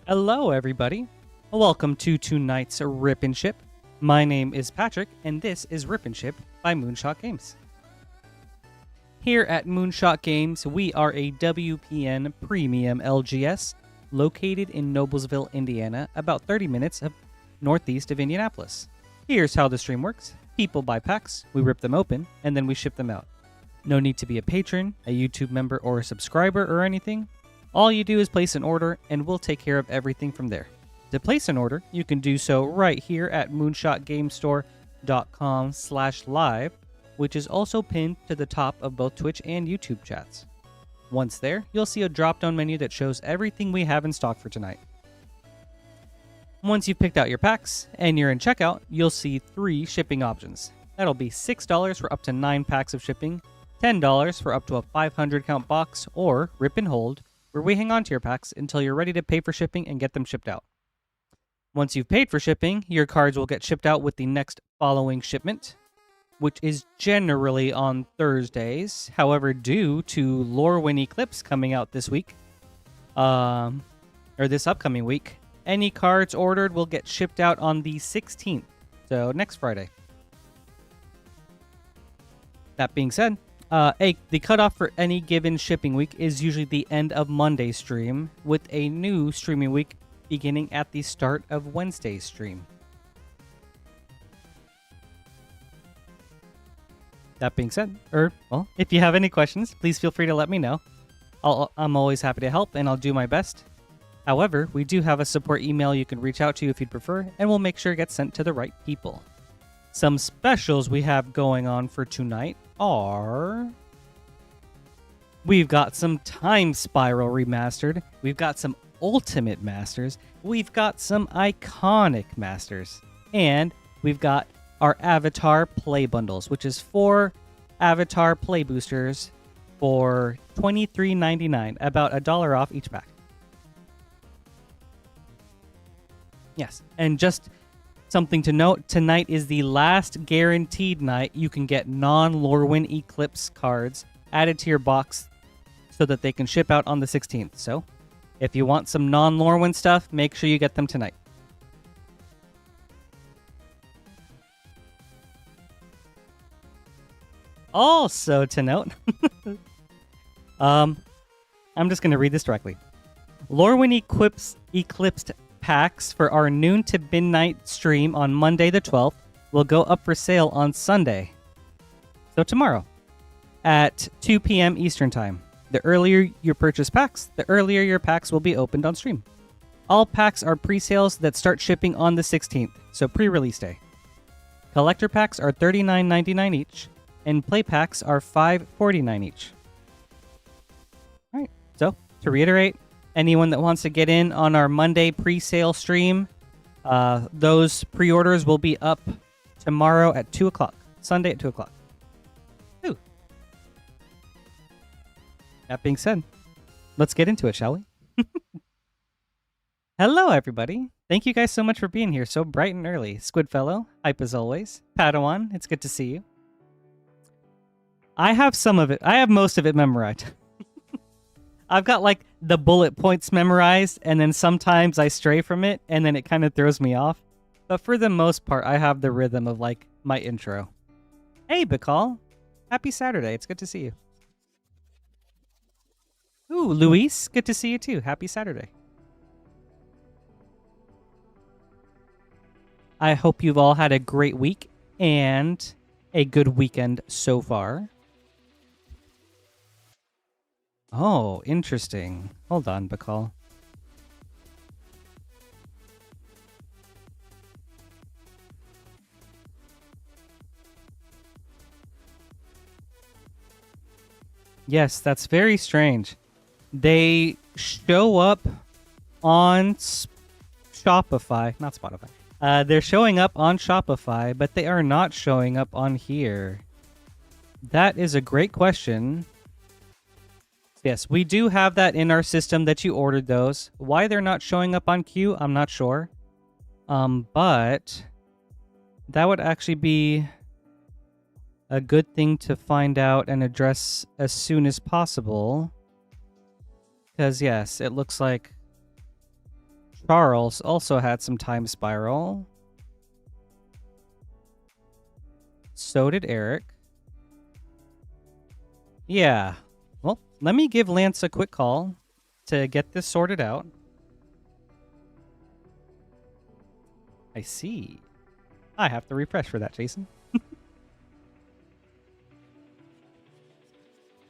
Hello, everybody. Welcome to tonight's Rip and Ship. My name is Patrick, and this is Rip and Ship by Moonshot Games. Here at Moonshot Games, we are a WPN Premium LGS located in Noblesville, Indiana, about 30 minutes northeast of Indianapolis. Here's how the stream works. People buy packs, we rip them open, and then we ship them out. No need to be a patron, a YouTube member, or a subscriber or anything. All you do is place an order, and we'll take care of everything from there. To place an order, you can do so right here at moonshotgamestore.com/live, which is also pinned to the top of both Twitch and YouTube chats. Once there, you'll see a drop-down menu that shows everything we have in stock for tonight. Once you've picked out your packs and you're in checkout, you'll see 3 shipping options. That'll be $6 for up to 9 packs of shipping, $10 for up to a 500 count box, or Rip and Hold, where we hang on to your packs until you're ready to pay for shipping and get them shipped out. Once you've paid for shipping, your cards will get shipped out with the next following shipment, which is generally on Thursdays. However, due to Lorwyn Eclipse coming out this week, or this upcoming week, any cards ordered will get shipped out on the 16th, so next Friday. That being said, the cutoff for any given shipping week is usually the end of Monday's stream, with a new streaming week beginning at the start of Wednesday's stream. That being said, if you have any questions, please feel free to let me know. I'm always happy to help, and I'll do my best. However, we do have a support email you can reach out to if you'd prefer, and we'll make sure it gets sent to the right people. Some specials we have going on for tonight are... We've got some Time Spiral Remastered. We've got some Ultimate Masters. We've got some Iconic Masters. And we've got our Avatar Play Bundles, which is 4 Avatar Play Boosters for $23.99, about $1 off each pack. Yes, and just... something to note, tonight is the last guaranteed night you can get non-Lorwyn Eclipse cards added to your box so that they can ship out on the 16th. So, if you want some non-Lorwyn stuff, make sure you get them tonight. Also to note, I'm just going to read this directly. Lorwyn Eclipsed packs for our noon to midnight stream on Monday the 12th will go up for sale on Sunday. So tomorrow at 2 p.m. Eastern Time. The earlier you purchase packs, the earlier your packs will be opened on stream. All packs are pre-sales that start shipping on the 16th, so pre-release day. Collector packs are $39.99 each, and play packs are $5.49 each. Alright, so to reiterate, anyone that wants to get in on our Monday pre-sale stream, those pre-orders will be up tomorrow at 2 o'clock. Sunday at 2 o'clock. Ooh. That being said, let's get into it, shall we? Hello, everybody. Thank you guys so much for being here so bright and early. Squidfellow, hype as always. Padawan, it's good to see you. I have some of it. I have most of it memorized. I've got like the bullet points memorized, and then sometimes I stray from it, and then it kind of throws me off. But for the most part, I have the rhythm of like my intro. Hey, Beall. Happy Saturday. It's good to see you. Ooh, Luis. Good to see you too. Happy Saturday. I hope you've all had a great week and a good weekend so far. Oh, interesting. Hold on, Beall. Yes, that's very strange. They show up on Shopify, not Spotify. They're showing up on Shopify, but they are not showing up on here. That is a great question. Yes, we do have that in our system that you ordered those. Why they're not showing up on queue, I'm not sure. But that would actually be a good thing to find out and address as soon as possible. Because, yes, it looks like Charles also had some time spiral. So did Eric. Yeah. Well, let me give Lance a quick call to get this sorted out. I see. I have to refresh for that, Jason.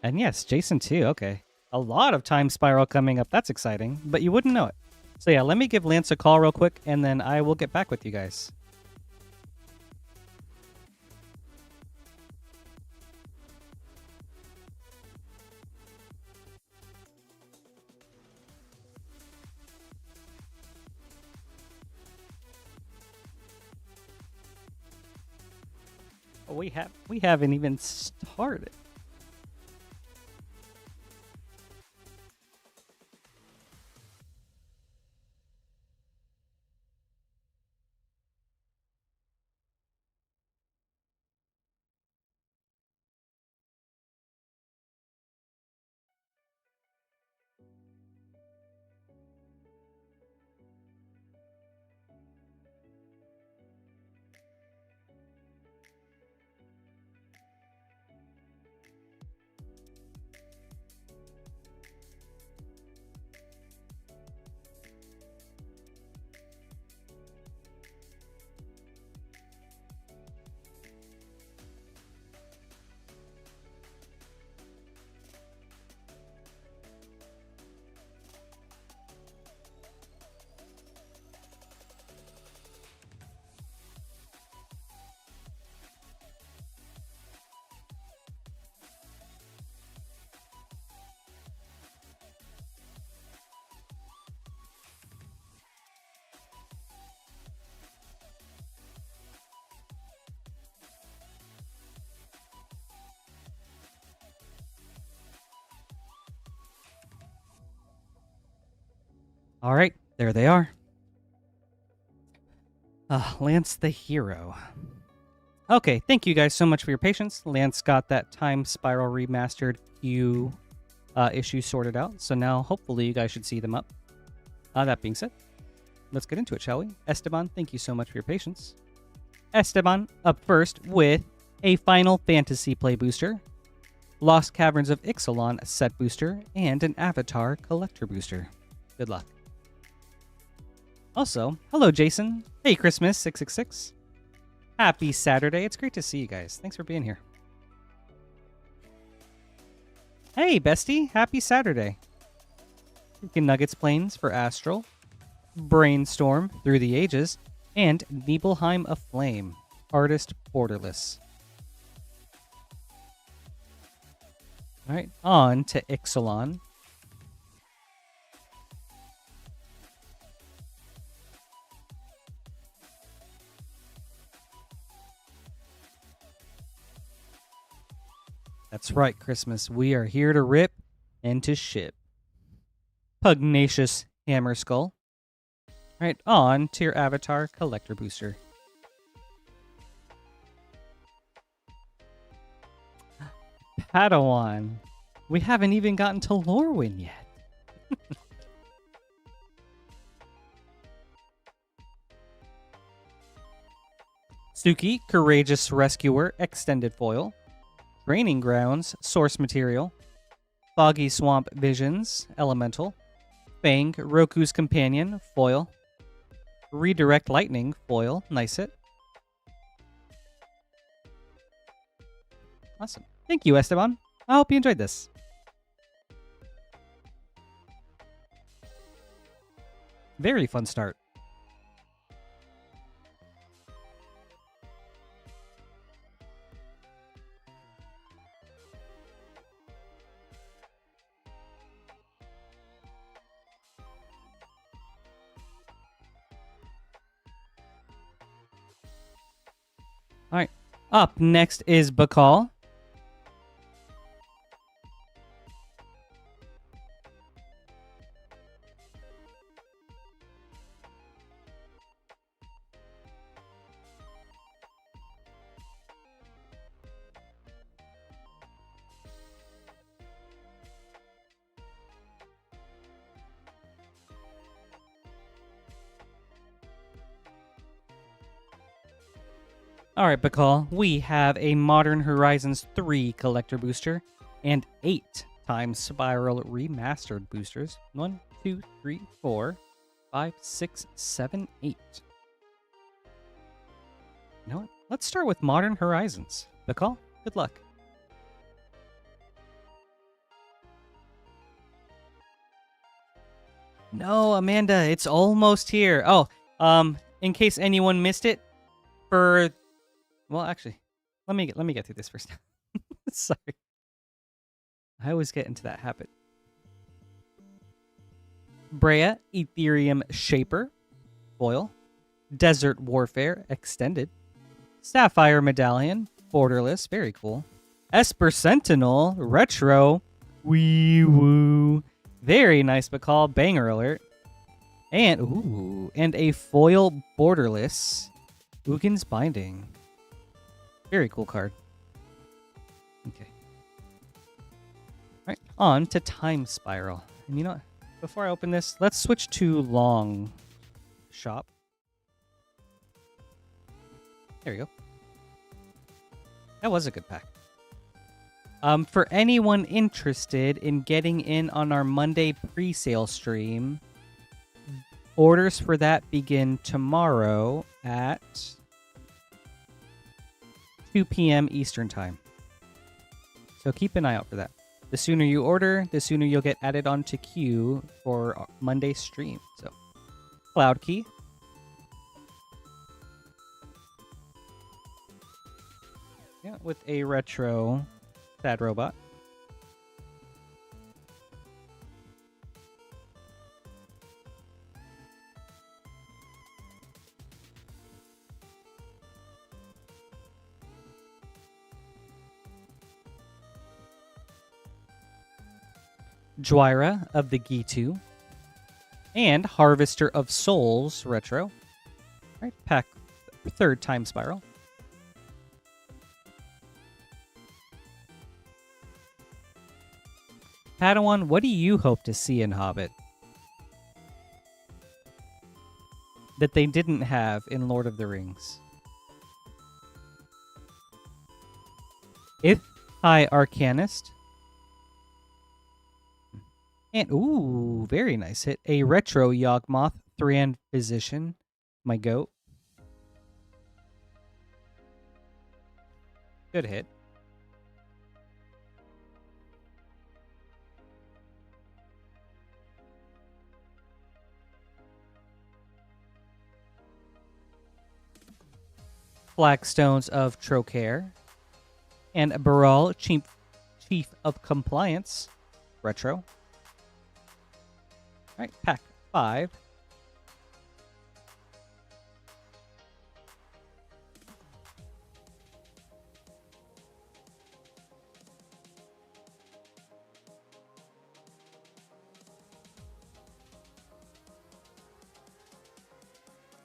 And yes, Jason too. Okay. A lot of time spiral coming up. That's exciting, but you wouldn't know it. So yeah, let me give Lance a call real quick, and then I will get back with you guys. Oh, we haven't even started. All right, there they are. Lance the hero. Okay, thank you guys so much for your patience. Lance got that time spiral remastered queue issue sorted out, so now hopefully you guys should see them up. That being said, let's get into it, shall we? Estaban, thank you so much for your patience. Estaban up first with a Final Fantasy play booster, Lost Caverns of Ixalan set booster, and an Avatar collector booster. Good luck. Also, hello Jason. Hey Christmas 666. Happy Saturday. It's great to see you guys. Thanks for being here. Hey bestie, happy Saturday. Nuggets Plains for Astral, Brainstorm Through the Ages, and Nibelheim Aflame, Artist Borderless. Alright, on to Ixalan. That's right, Christmas. We are here to rip and to ship. Pugnacious Hammer Skull. Alright, on to your Avatar Collector Booster. Padawan. We haven't even gotten to Lorwyn yet. Suki, Courageous Rescuer, Extended Foil. Training Grounds, Source Material. Foggy Swamp Visions, Elemental. Fang, Roku's Companion, Foil. Redirect Lightning, Foil, nice hit. Awesome. Thank you, Esteban. I hope you enjoyed this. Very fun start. All right. Up next is Beall. All right, Bacall, we have a Modern Horizons 3 collector booster and 8 Time Spiral remastered boosters. 1, 2, 3, 4, 5, 6, 7, 8. You know what? Let's start with Modern Horizons. Bacall, good luck. No, Amanda, it's almost here. Oh, in case anyone missed it, well, actually, let me get through this first. Sorry, I always get into that habit. Brea, Ethereum Shaper, foil. Desert Warfare Extended. Sapphire Medallion, borderless, very cool. Esper Sentinel, retro. Wee woo. Very nice Bacall, banger alert. And a foil borderless Ugin's Binding. Very cool card. Okay. Alright, on to Time Spiral. And you know what? Before I open this, let's switch to Long Shop. There you go. That was a good pack. For anyone interested in getting in on our Monday pre-sale stream, orders for that begin tomorrow at 2 p.m. Eastern Time. So keep an eye out for that. The sooner you order, the sooner you'll get added onto queue for Monday's stream. So, Cloud Key. Yeah, with a retro Sad Robot. Dwyra of the Gitu. And Harvester of Souls retro. All right, pack third Time Spiral. Padawan, what do you hope to see in Hobbit that they didn't have in Lord of the Rings? If High Arcanist. And, ooh, very nice hit. A retro Yawgmoth, Thran Physician, my goat. Good hit. Flagstones of Trocare. And Beall, Chief of Compliance, retro. All right, pack 5.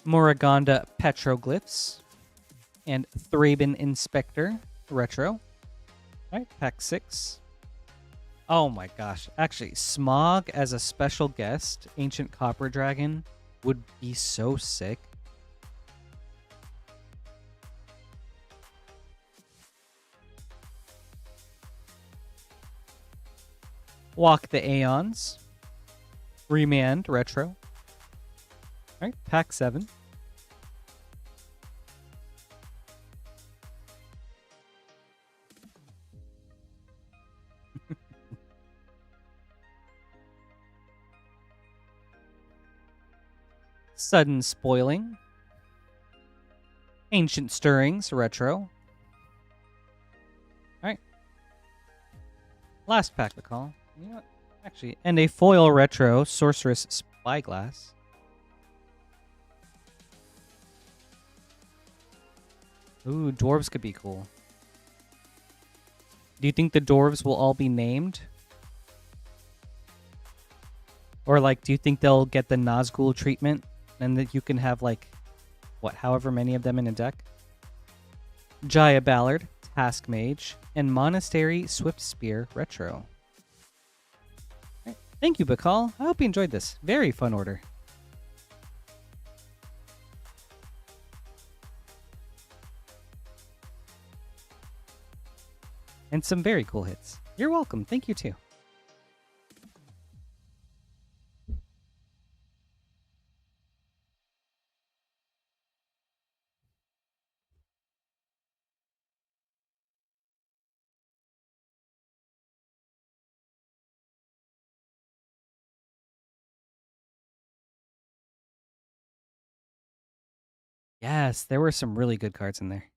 Moragonda Petroglyphs and Thraben Inspector retro. All right, pack 6. Oh my gosh. Actually, Smog as a special guest, Ancient Copper Dragon, would be so sick. Walk the Aeons. Remand retro. Alright, pack 7. Sudden Spoiling. Ancient Stirrings retro. Alright. Last pack to call. You know what? Actually, and a foil retro Sorceress Spyglass. Ooh, dwarves could be cool. Do you think the dwarves will all be named? Or, like, do you think they'll get the Nazgul treatment? And that you can have, like, what, however many of them in a deck? Jaya Ballard, Task Mage, and Monastery Swift Spear retro. Right. Thank you, Bacall. I hope you enjoyed this. Very fun order. And some very cool hits. You're welcome. Thank you, too. Yes, there were some really good cards in there.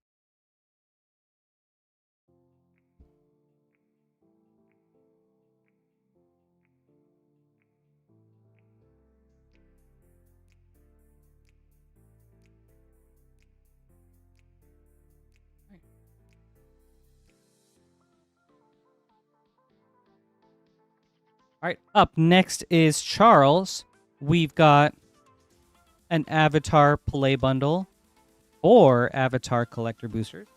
All right, up next is Charles. We've got an Avatar Play Bundle or Avatar Collector Boosters.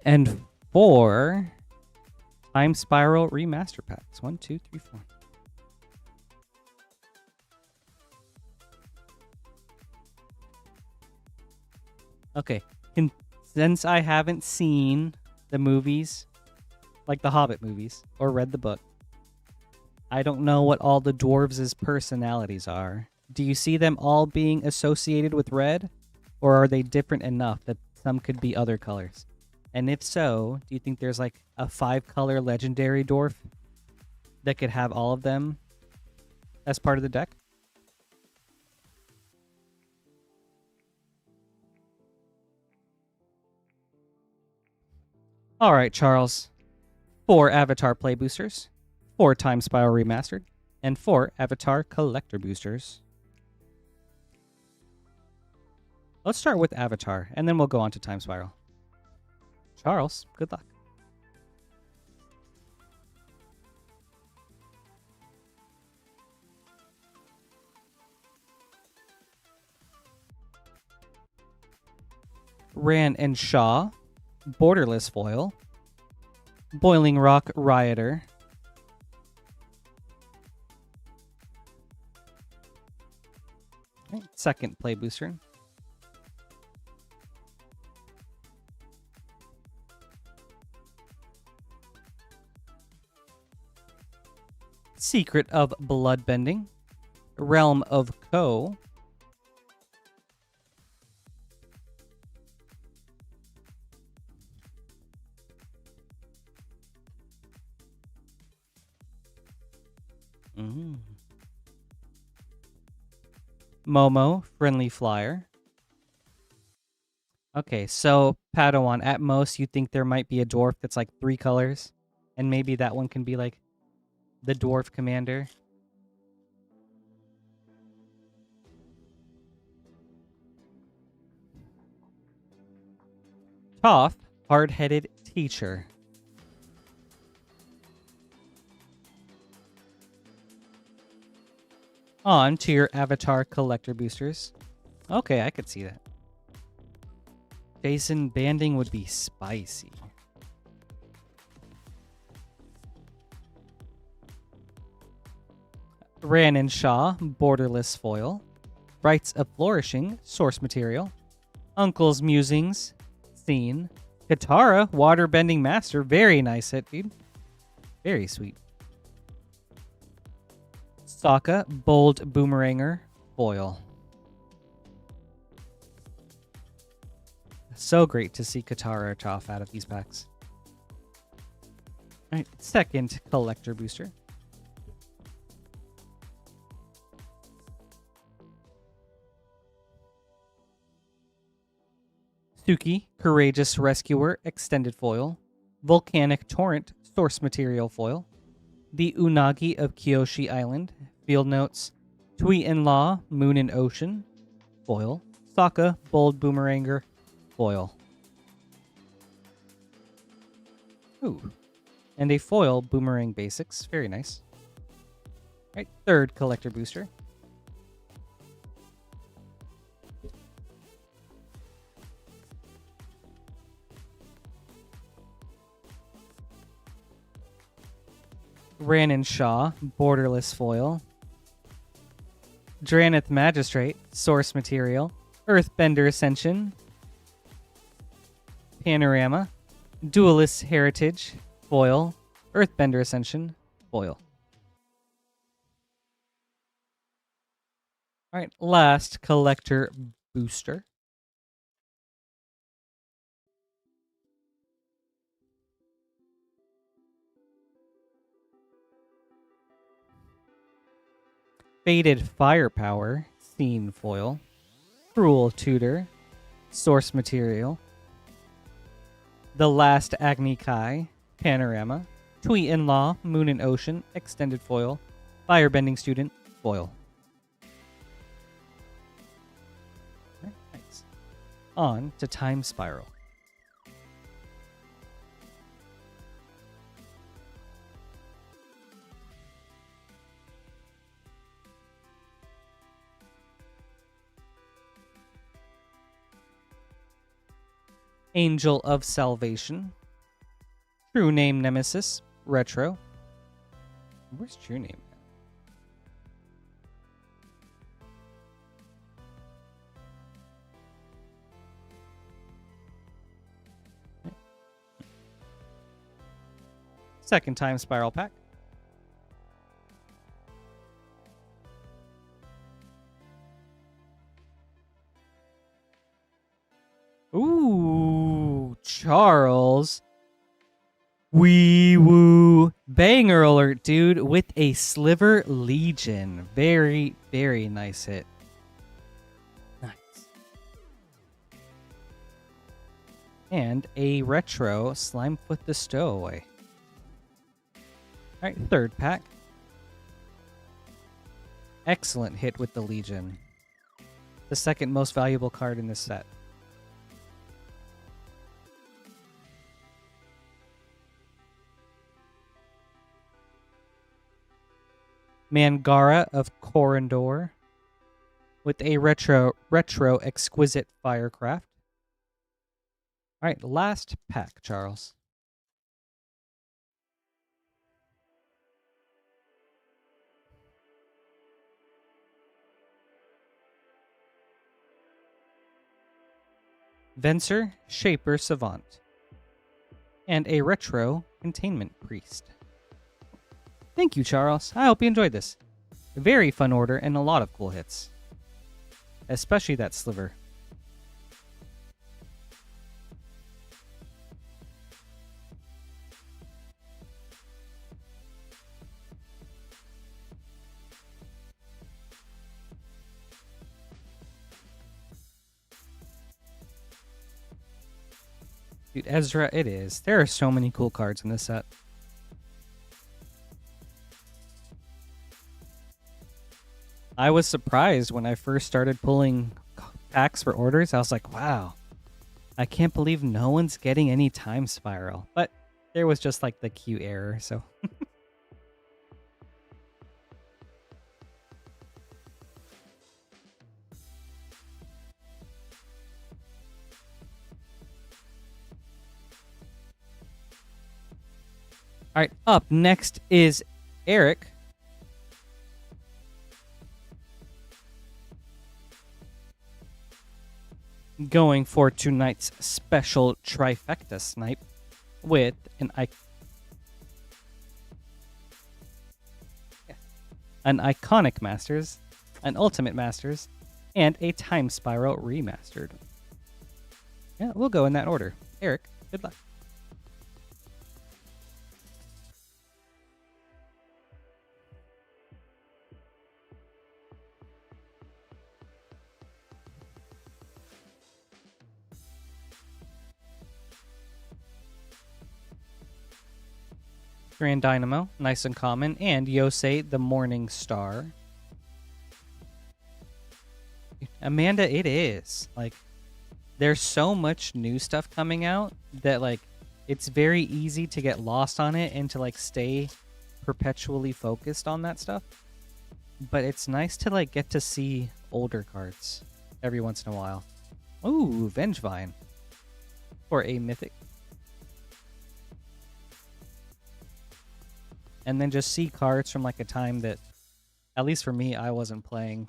And 4 Time Spiral Remaster Packs. 1, 2, 3, 4. Okay, since I haven't seen the movies, like the Hobbit movies, or read the book, I don't know what all the dwarves' personalities are. Do you see them all being associated with red? Or are they different enough that some could be other colors? And if so, do you think there's like a 5-color legendary dwarf that could have all of them as part of the deck? All right, Charles. 4 Avatar Play Boosters, 4 Time Spiral Remastered, and 4 Avatar Collector Boosters. Let's start with Avatar, and then we'll go on to Time Spiral. Charles, good luck. Ran and Shaw, Borderless Foil, Boiling Rock Rioter, second Play Booster, Secret of Bloodbending, Realm of Ko, Momo, Friendly Flyer. Okay, so Padawan, at most you think there might be a dwarf that's like 3 colors, and maybe that one can be like the dwarf commander. Toph, Hard-Headed Teacher. On to your Avatar Collector Boosters. Okay, I could see that. Jason banding would be spicy. Ran and Shaw, Borderless Foil. Rites of Flourishing, Source Material. Uncle's Musings, Scene. Katara, Waterbending Master. Very nice hit, dude. Very sweet. Sokka, Bold Boomeranger, Foil. So great to see Katara or Toph out of these packs. All right, second Collector Booster. Suki, Courageous Rescuer, Extended Foil. Volcanic Torrent, Source Material Foil. The Unagi of Kyoshi Island, Field Notes. Tui-in-Law, Moon and Ocean, Foil. Sokka, Bold Boomeranger, Foil. Ooh. And a foil Boomerang Basics. Very nice. All right, third Collector Booster. Ran and Shaw, Borderless Foil. Draneth Magistrate, source material. Earthbender Ascension, Panorama. Duelist Heritage, foil. Earthbender Ascension, foil. All right, last collector booster. Faded Firepower, Scene foil. Cruel Tutor, source material. The Last Agni Kai, Panorama. Tweet-in-Law, Moon and Ocean, extended foil. Firebending Student, foil. Nice. On to Time Spiral. Angel of Salvation. True Name Nemesis, retro. Where's True Name? Second Time Spiral pack. Ooh, Charles. Wee woo. Banger alert, dude, with a Sliver Legion. Very, very nice hit. Nice. And a retro Slimefoot the Stowaway. All right, third pack. Excellent hit with the Legion. The second most valuable card in this set. Mangara of Corindor with a retro exquisite Firecraft. All right, last pack, Charles. Venser, Shaper Savant, and a retro Containment Priest. Thank you, Charles. I hope you enjoyed this. A very fun order and a lot of cool hits. Especially that Sliver. Dude, Ezra, it is. There are so many cool cards in this set. I was surprised when I first started pulling packs for orders. I was like, wow, I can't believe no one's getting any Time Spiral. But there was just like the queue error, so. All right, up next is Eric. Going for tonight's special trifecta snipe with an Iconic Masters, an Ultimate Masters, and a Time Spiral Remastered. Yeah, we'll go in that order. Eric, good luck. Grand Dynamo, nice and common, and Yosei the Morning Star. Amanda, it is. Like, there's so much new stuff coming out that, like, it's very easy to get lost on it and to, like, stay perpetually focused on that stuff. But it's nice to, like, get to see older cards every once in a while. Ooh, Vengevine. For a Mythic. And then just see cards from like a time that, at least for me, I wasn't playing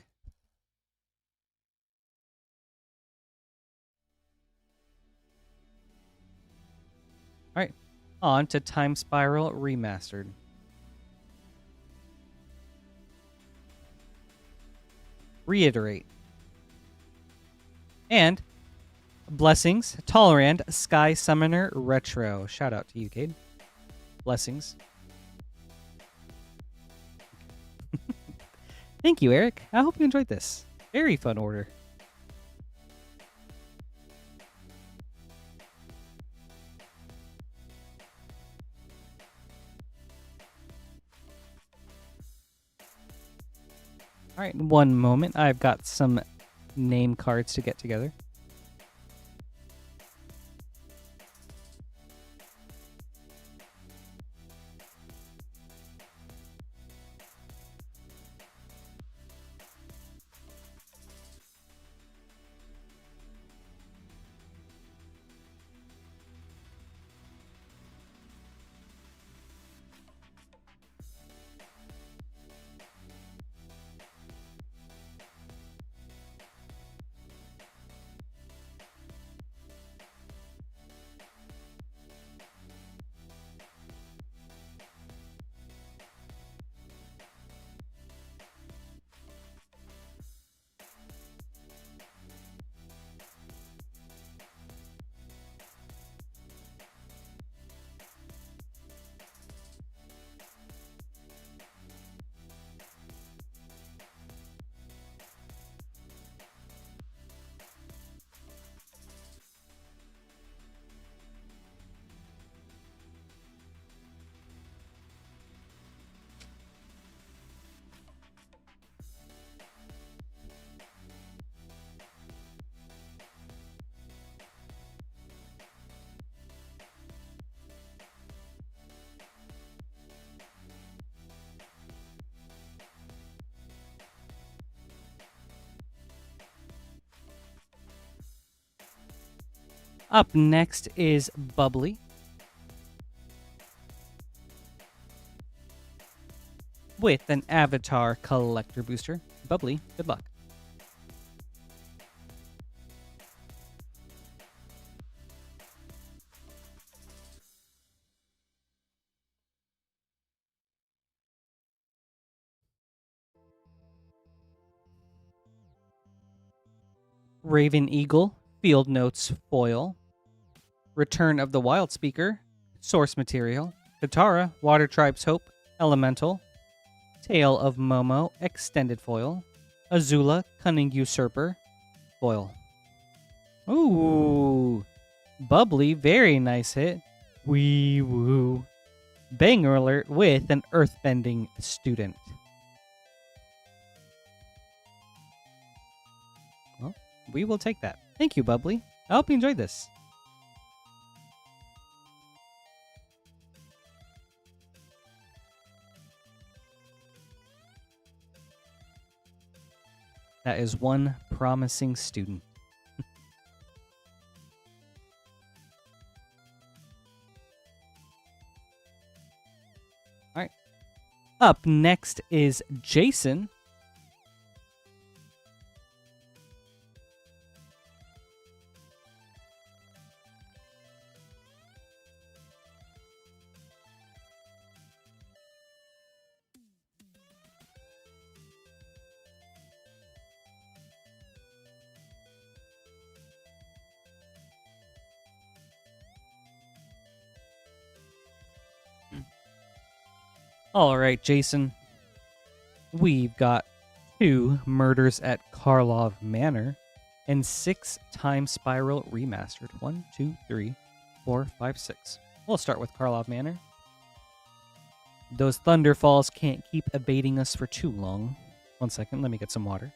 All right, on to Time Spiral Remastered. Reiterate. And Blessings, Tolerand, Sky Summoner Retro. Shout out to you, Cade. Blessings. Thank you, Eric. I hope you enjoyed this. Very fun order. All right, one moment. I've got some name cards to get together. Up next is Bubbly. With an Avatar Collector Booster. Bubbly, good luck. Raven Eagle, Field Notes Foil. Return of the Wild Speaker, Source Material. Katara, Water Tribe's Hope, Elemental. Tale of Momo, Extended Foil. Azula, Cunning Usurper, Foil. Ooh, Bubbly, very nice hit. Wee woo. Banger alert with an Earthbending Student. Well, we will take that. Thank you, Bubbly. I hope you enjoyed this. That is one promising student. All right. Up next is Jason. All right, Jason. We've got 2 Murders at Karlov Manor and 6 Time Spiral Remastered. 1, 2, 3, 4, 5, 6. We'll start with Karlov Manor. Those Thunderfalls can't keep abating us for too long. 1 second, let me get some water.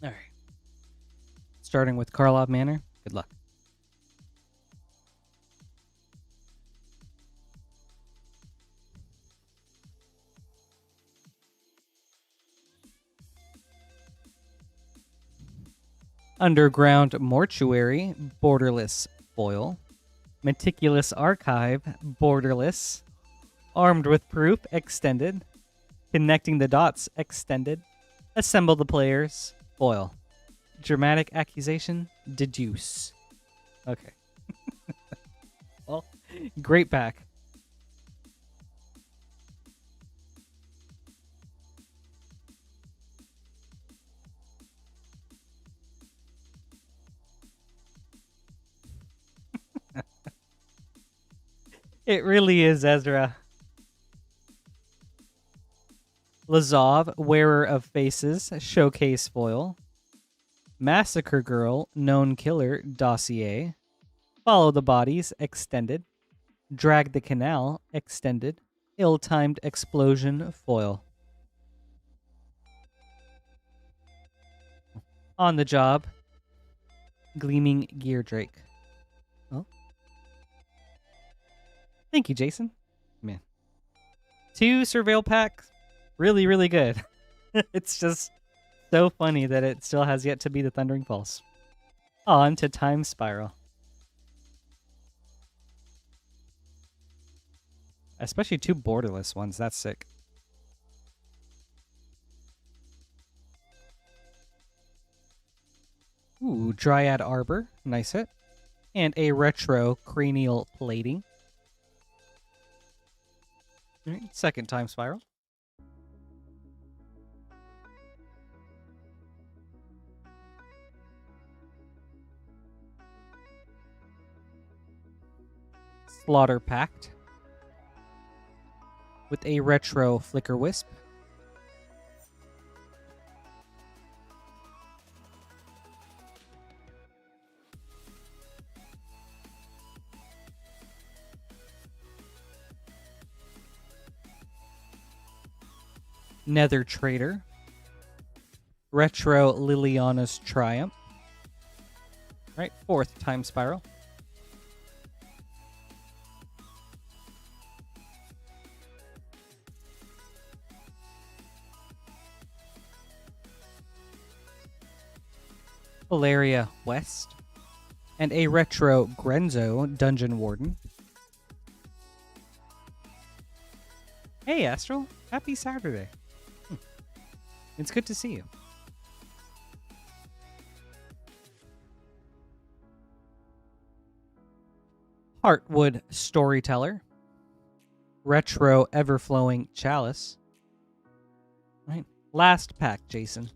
All right. Starting with Karlov Manor. Good luck. Underground Mortuary, borderless foil. Meticulous Archive, borderless. Armed with Proof, extended. Connecting the Dots, extended. Assemble the Players, foil. Dramatic Accusation, deduce. Okay. Well, great pack. It really is, Ezra. Lazov, Wearer of Faces, showcase foil. Massacre Girl, known killer, dossier. Follow the Bodies, extended. Drag the Canal, extended. Ill-timed explosion, foil. On the Job, Gleaming Gear Drake. Oh. Thank you, Jason. Man. 2 Surveil packs. Really, really good. It's just so funny that it still has yet to be the Thundering Pulse. On to Time Spiral. Especially 2 borderless ones. That's sick. Ooh, Dryad Arbor. Nice hit. And a retro cranial plating. All right, second Time Spiral. Slaughter Pact. With a retro Flicker Wisp. Nether Trader. Retro Liliana's Triumph. Right, 4th Time Spiral. Valeria West. And a retro Grenzo Dungeon Warden. Hey, Astral. Happy Saturday. It's good to see you. Heartwood Storyteller. Retro Everflowing Chalice. Right. Last pack, Jason.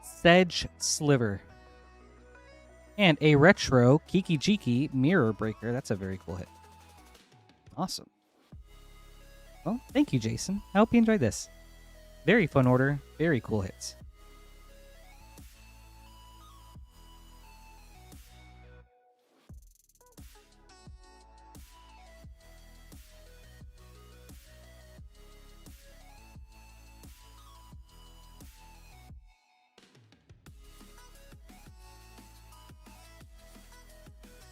Sedge Sliver. And a retro Kiki Jiki Mirror Breaker. That's a very cool hit. Awesome. Well, thank you, Jason. I hope you enjoyed this. Very fun order. Very cool hits.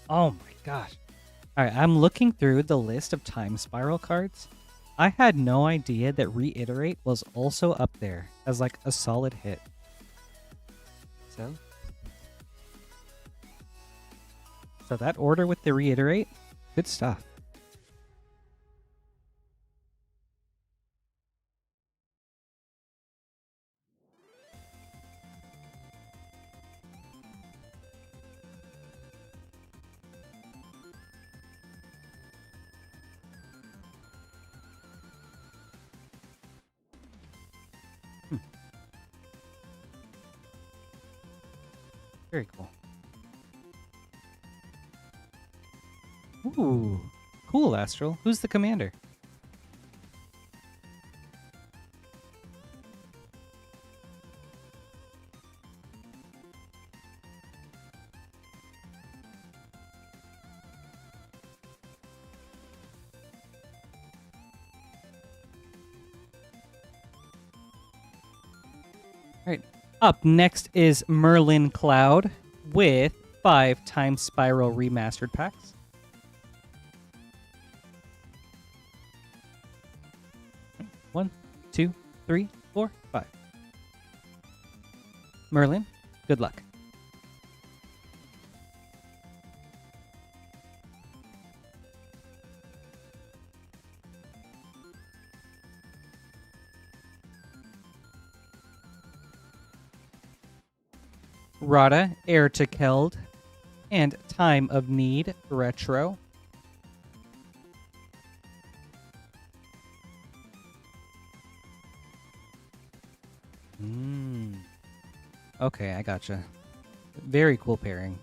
Oh my gosh. All right, I'm looking through the list of Time Spiral cards. I had no idea that Reiterate was also up there as like a solid hit. So that order with the Reiterate, good stuff. Very cool. Ooh, cool, Astral. Who's the commander? All right. Up next is Merlin Cloud with 5 Time Spiral Remastered packs. 1, 2, 3, 4, 5. Merlin, good luck. Rada, Heir to Keld, and Time of Need Retro. Okay, I gotcha. Very cool pairing.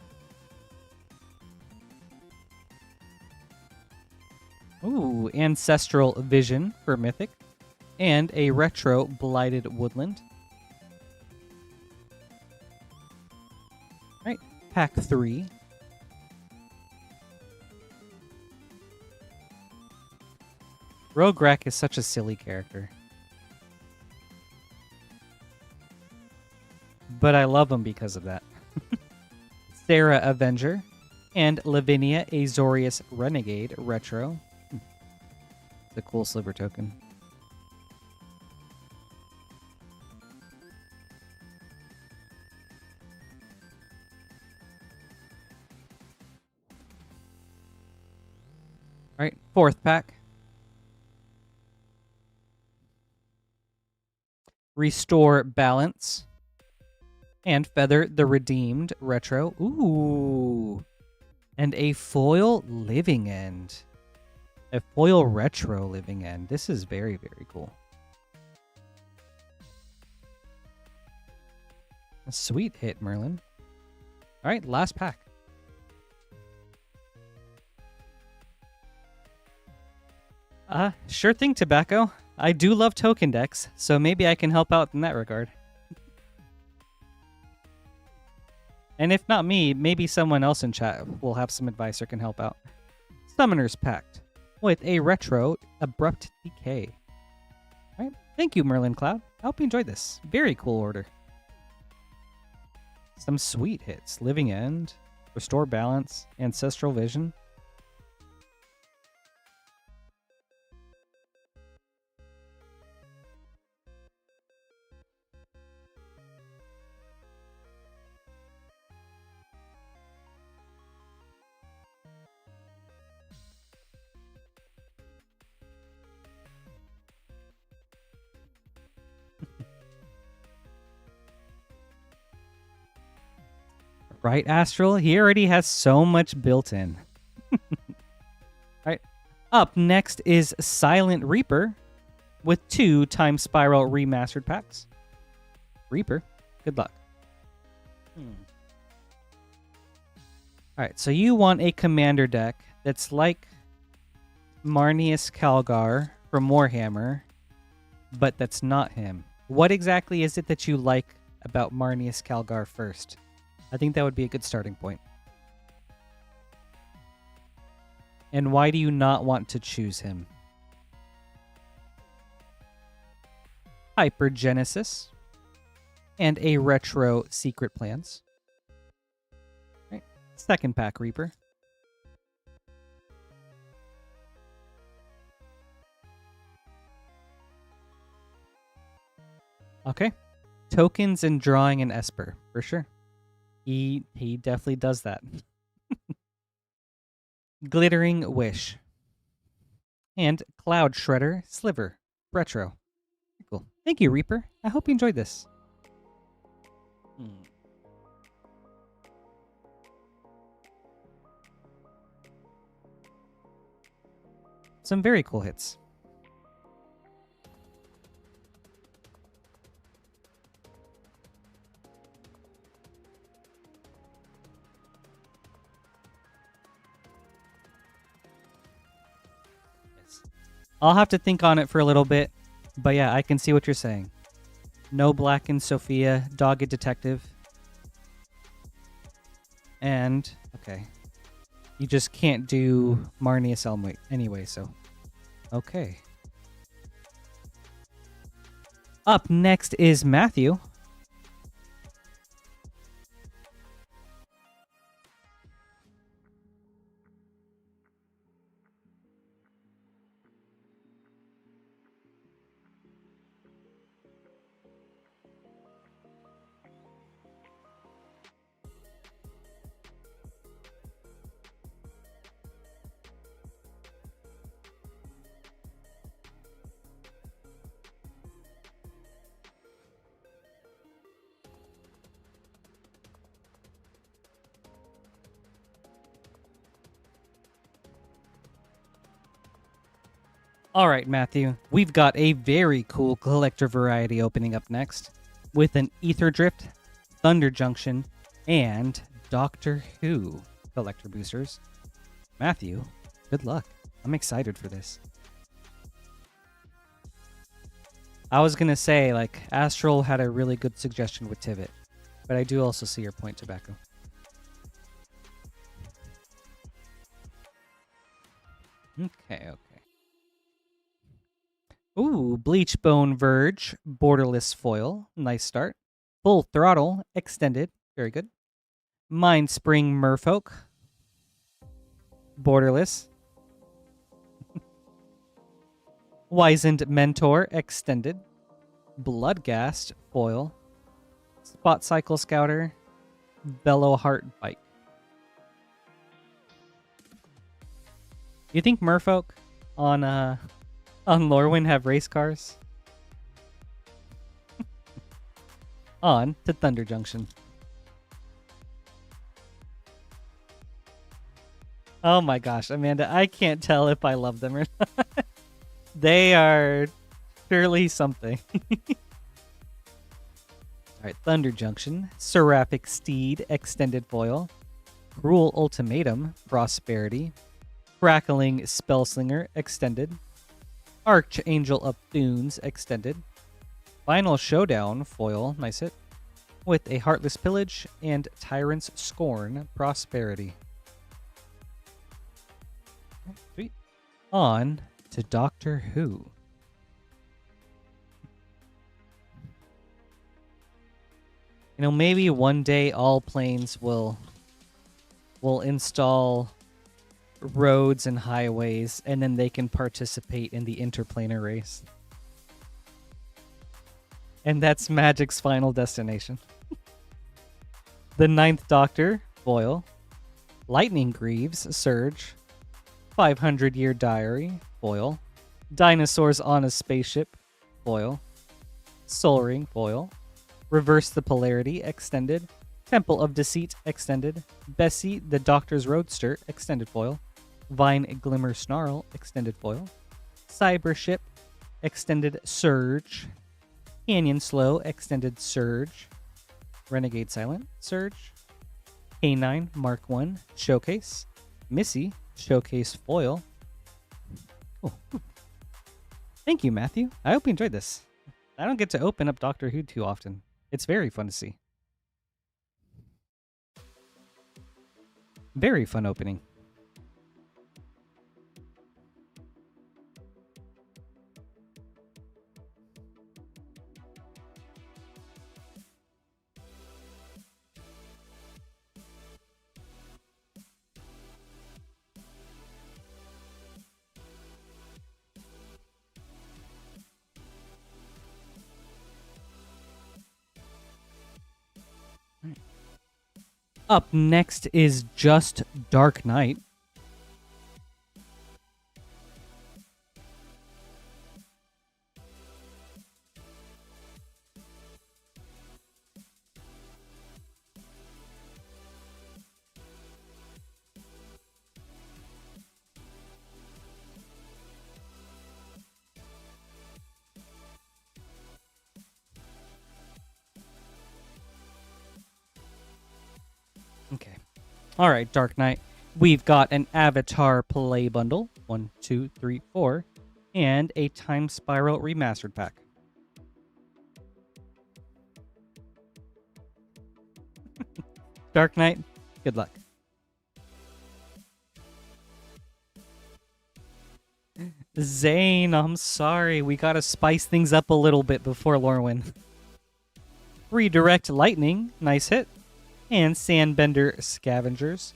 Ooh, Ancestral Vision for Mythic, and a retro Blighted Woodland. All right, pack 3. Rograk is such a silly character. But I love him because of that. Sarah Avenger, and Lavinia Azorius Renegade Retro. The cool silver token. All right, 4th pack. Restore Balance. And Feather the Redeemed Retro. Ooh. And a foil Living End. A foil retro Living End. This is very, very cool. A sweet hit, Merlin. All right, last pack. Sure thing, Tobacco. I do love token decks, so maybe I can help out in that regard. And if not me, maybe someone else in chat will have some advice or can help out. Summoner's Pact with a retro Abrupt Decay. All right, thank you, Merlin Cloud. I hope you enjoyed this. Very cool order. Some sweet hits. Living End, Restore Balance, Ancestral Vision. Right, Astral? He already has so much built in. All right. Up next is Silent Reaper with 2 Time Spiral Remastered packs. Reaper, good luck. All right, so you want a commander deck that's like Marneus Calgar from Warhammer, but that's not him. What exactly is it that you like about Marneus Calgar first? I think that would be a good starting point. And why do you not want to choose him? Hypergenesis. And a retro Secret Plans. Right. 2nd pack, Reaper. Okay. Tokens and drawing an Esper, for sure. He definitely does that. Glittering Wish. And Cloud Shredder Sliver Retro. Cool. Thank you, Reaper. I hope you enjoyed this. Some very cool hits. I'll have to think on it for a little bit, but yeah, I can see what you're saying. No Black and Sophia, Dogged Detective. And, okay. You just can't do Marneus Elmway anyway, so. Okay. Up next is Matthew. All right, Matthew, we've got a very cool collector variety opening up next with an Ether Drift, Thunder Junction, and Doctor Who collector boosters. Matthew, good luck. I'm excited for this. I was going to say, like, Astral had a really good suggestion with Tivit, but I do also see your point, Tobacco. Okay. Ooh, Bleachbone Verge, Borderless Foil. Nice start. Full Throttle, Extended. Very good. Mindspring Merfolk. Borderless. Wizened Mentor, Extended. Bloodghast, Foil. Spot Cycle Scouter. Bellow Heart Bike. You think Merfolk on Lorwyn have race cars? On to Thunder Junction. Oh my gosh, Amanda, I can't tell if I love them or not. They are surely something. Alright, Thunder Junction. Seraphic Steed, Extended Foil. Cruel Ultimatum, Prosperity. Crackling Spellslinger, Extended. Archangel of Thunes, Extended. Final Showdown, Foil, nice hit. With a Heartless Pillage and Tyrant's Scorn, Prosperity. Sweet. On to Doctor Who. You know, maybe one day all planes will install roads and highways, and then they can participate in the interplanar race. And that's Magic's final destination. The Ninth Doctor, Foil. Lightning Greaves, Surge. 500-Year Diary, Foil. Dinosaurs on a Spaceship, Foil. Soul Ring, Foil. Reverse the Polarity, Extended. Temple of Deceit, Extended. Bessie, the Doctor's Roadster, Extended Foil. Vine Glimmer Snarl, Extended Foil. Cyber Ship, Extended Surge. Canyon Slow, Extended Surge. Renegade Silent, Surge. K9, Mark 1, Showcase. Missy, Showcase Foil. Oh. Thank you, Matthew. I hope you enjoyed this. I don't get to open up Doctor Who too often. It's very fun to see. Very fun opening. Up next is Just Dark Knight. Okay. All right, Dark Knight. We've got an Avatar Play Bundle, 1, 2, 3, 4, and a Time Spiral Remastered Pack. Dark Knight, good luck. Zane, I'm sorry. We gotta spice things up a little bit before Lorwyn. Redirect Lightning, nice hit. And Sandbender Scavengers.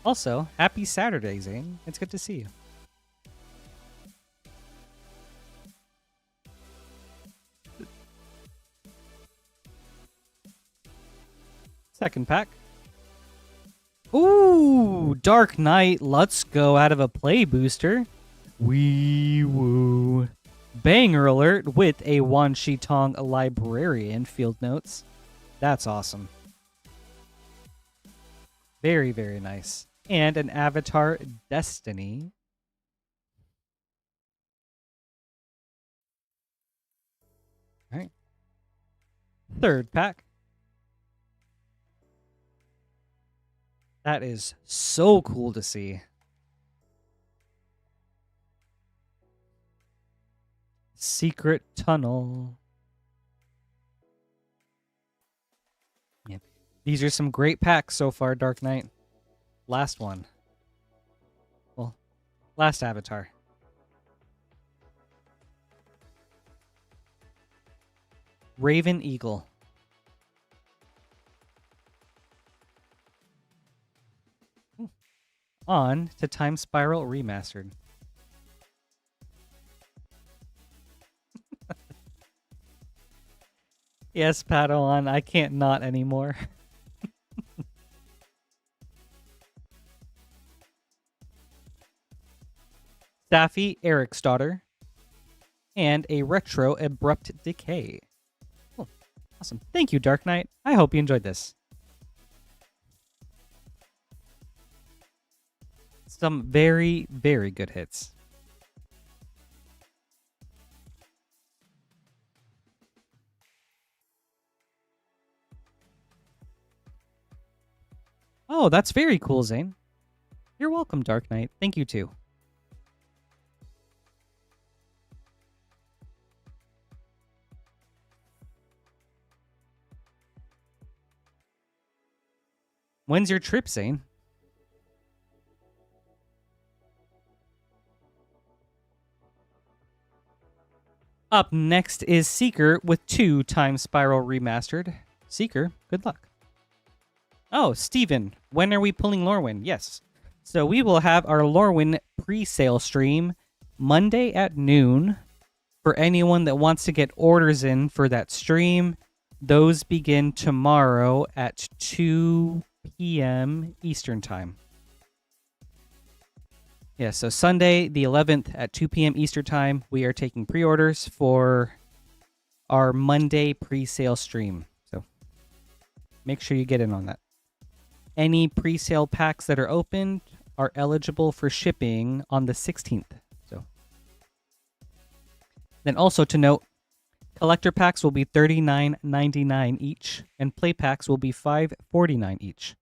Also, happy Saturday, Zane. It's good to see you. Second pack. Ooh, Dark Knight. Let's go out of a play booster. Wee woo. Banger alert with a Wan Shi Tong Librarian field notes. That's awesome. Very, very nice. and an Avatar Destiny. All right. Third pack. That is so cool to see. Secret Tunnel. Yeah. These are some great packs so far, Dark Knight. Last one. Well, last Avatar. Raven Eagle. On to Time Spiral Remastered. Yes, Padawan, I can't not anymore. Staffy, Eric's daughter, and a retro Abrupt Decay. Oh, awesome. Thank you, Dark Knight. I hope you enjoyed this. Some very, very good hits. Oh, that's very cool, Zane. You're welcome, Dark Knight. Thank you, too. When's your trip, Zane? Up next is Seeker with 2 Time Spiral Remastered. Seeker, good luck. Oh, Steven, when are we pulling Lorwyn? Yes. So we will have our Lorwyn pre-sale stream Monday at noon. For anyone that wants to get orders in for that stream, those begin tomorrow at 2 p.m. Eastern Time. Yeah, so Sunday the 11th at 2 p.m. Eastern Time, we are taking pre-orders for our Monday pre-sale stream. So make sure you get in on that. Any pre-sale packs that are opened are eligible for shipping on the 16th. So then also to note, collector packs will be $39.99 each, and play packs will be $5.49 each.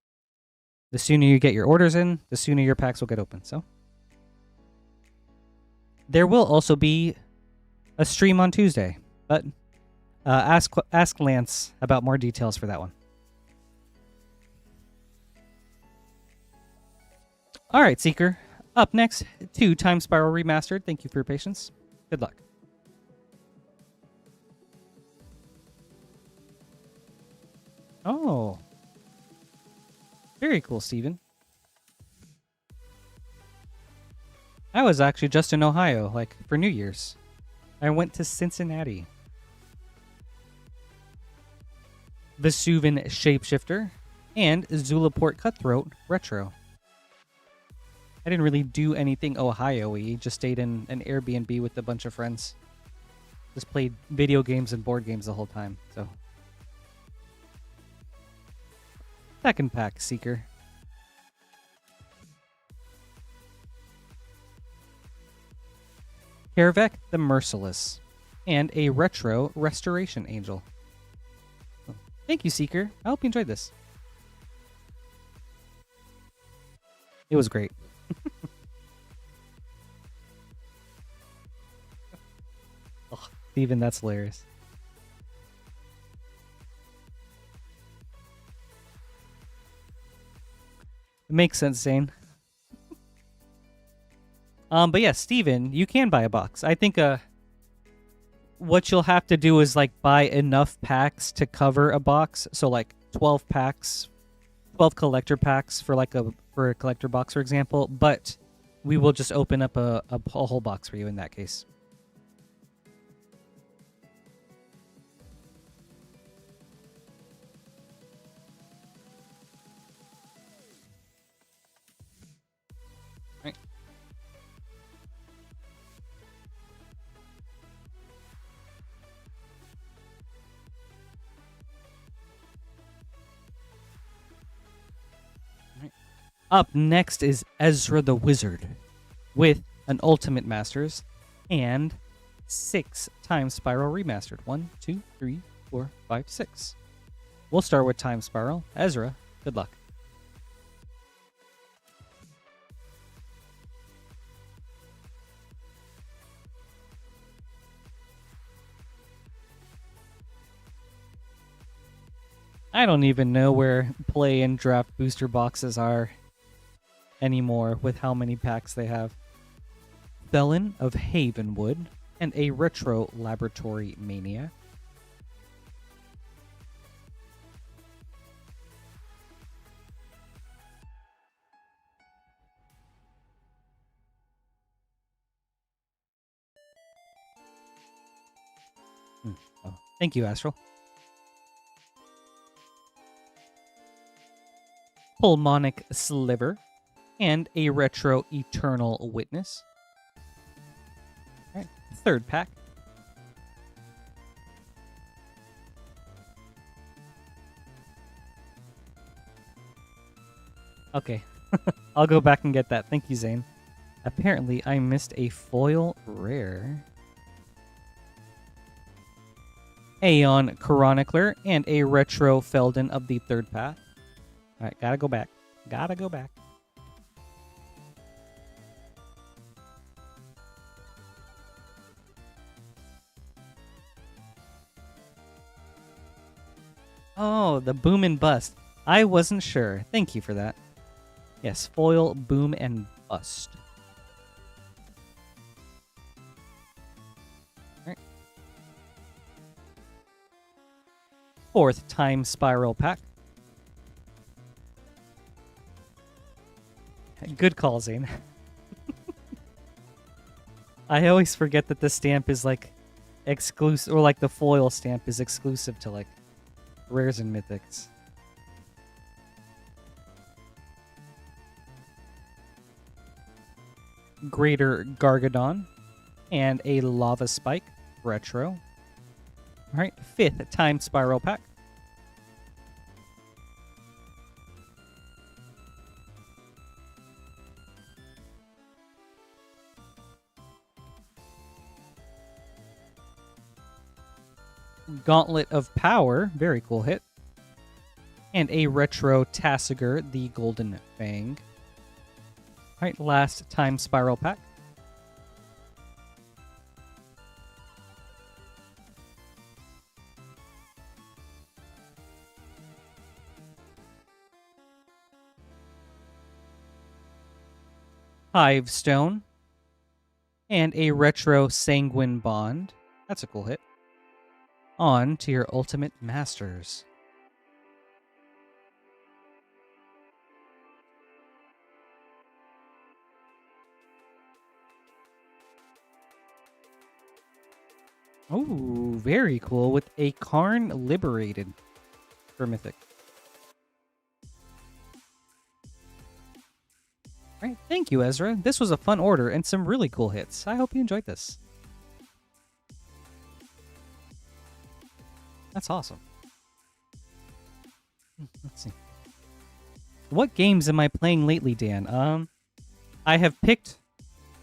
The sooner you get your orders in, the sooner your packs will get open. So there will also be a stream on Tuesday, but ask Lance about more details for that one. All right, Seeker. Up next, 2 Time Spiral Remastered. Thank you for your patience. Good luck. Oh. Very cool, Steven. I was actually just in Ohio, like, for New Year's. I went to Cincinnati. Vesuvian Shapeshifter and Zulaport Cutthroat Retro. I didn't really do anything Ohio-y, just stayed in an Airbnb with a bunch of friends. Just played video games and board games the whole time, so. Second pack, Seeker. Kervek the Merciless, and a retro Restoration Angel. Thank you, Seeker. I hope you enjoyed this. It was great. Oh, Steven, that's hilarious. It makes sense, Zane. But yeah, Steven, you can buy a box. I think what you'll have to do is like buy enough packs to cover a box. So like 12 packs, 12 collector packs for like a collector box, for example. But we will just open up a whole box for you in that case. Right. Right. Up next is Ezra the Wizard with an Ultimate Masters and 6 Time Spiral Remastered. 1, 2, 3, 4, 5, 6. We'll start with Time Spiral. Ezra, good luck. I don't even know where play and draft booster boxes are anymore with how many packs they have. Felon of Havenwood and a Retro Laboratory Mania. Oh, thank you, Astral. Pulmonic Sliver and a Retro Eternal Witness. All right, third pack. Okay, I'll go back and get that. Thank you, Zane. Apparently, I missed a foil rare. Aeon Chronicler and a Retro Felden of the third path. All right, gotta go back. Gotta go back. Oh, the boom and bust. I wasn't sure. Thank you for that. Yes, foil, boom, and bust. All right. Fourth Time Spiral pack. Good call, Zane. I always forget that the stamp is like exclusive, or like the foil stamp is exclusive to like rares and mythics. Greater Gargadon and a Lava Spike Retro. All right, fifth Time Spiral pack. Gauntlet of Power, very cool hit. And a Retro Tassiger, the Golden Fang. All right, last Time Spiral pack. Hive Stone. And a Retro Sanguine Bond. That's a cool hit. On to your Ultimate Masters. Oh, very cool, with a Karn Liberated for Mythic. All right, thank you, Ezra. This was a fun order and some really cool hits. I hope you enjoyed this. That's awesome. Let's see. What games am I playing lately, Dan? I have picked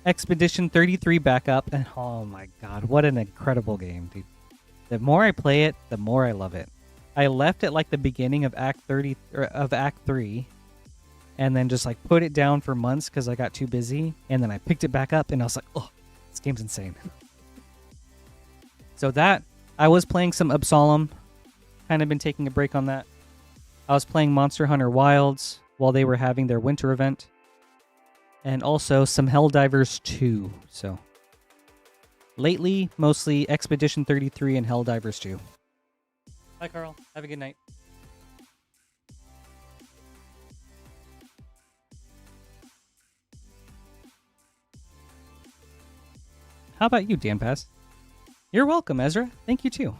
Expedition 33 back up, and oh my god, what an incredible game, dude. The more I play it, the more I love it. I left at like the beginning of Act 30 of Act 3, and then just like put it down for months because I got too busy, and then I picked it back up, and I was like, oh, this game's insane. So that, I was playing some Absalom, kind of been taking a break on that. I was playing Monster Hunter Wilds while they were having their winter event. And also some Helldivers 2. So lately, mostly Expedition 33 and Helldivers 2. Bye, Carl. Have a good night. How about you, Dan Pass? You're welcome, Ezra. Thank you, too.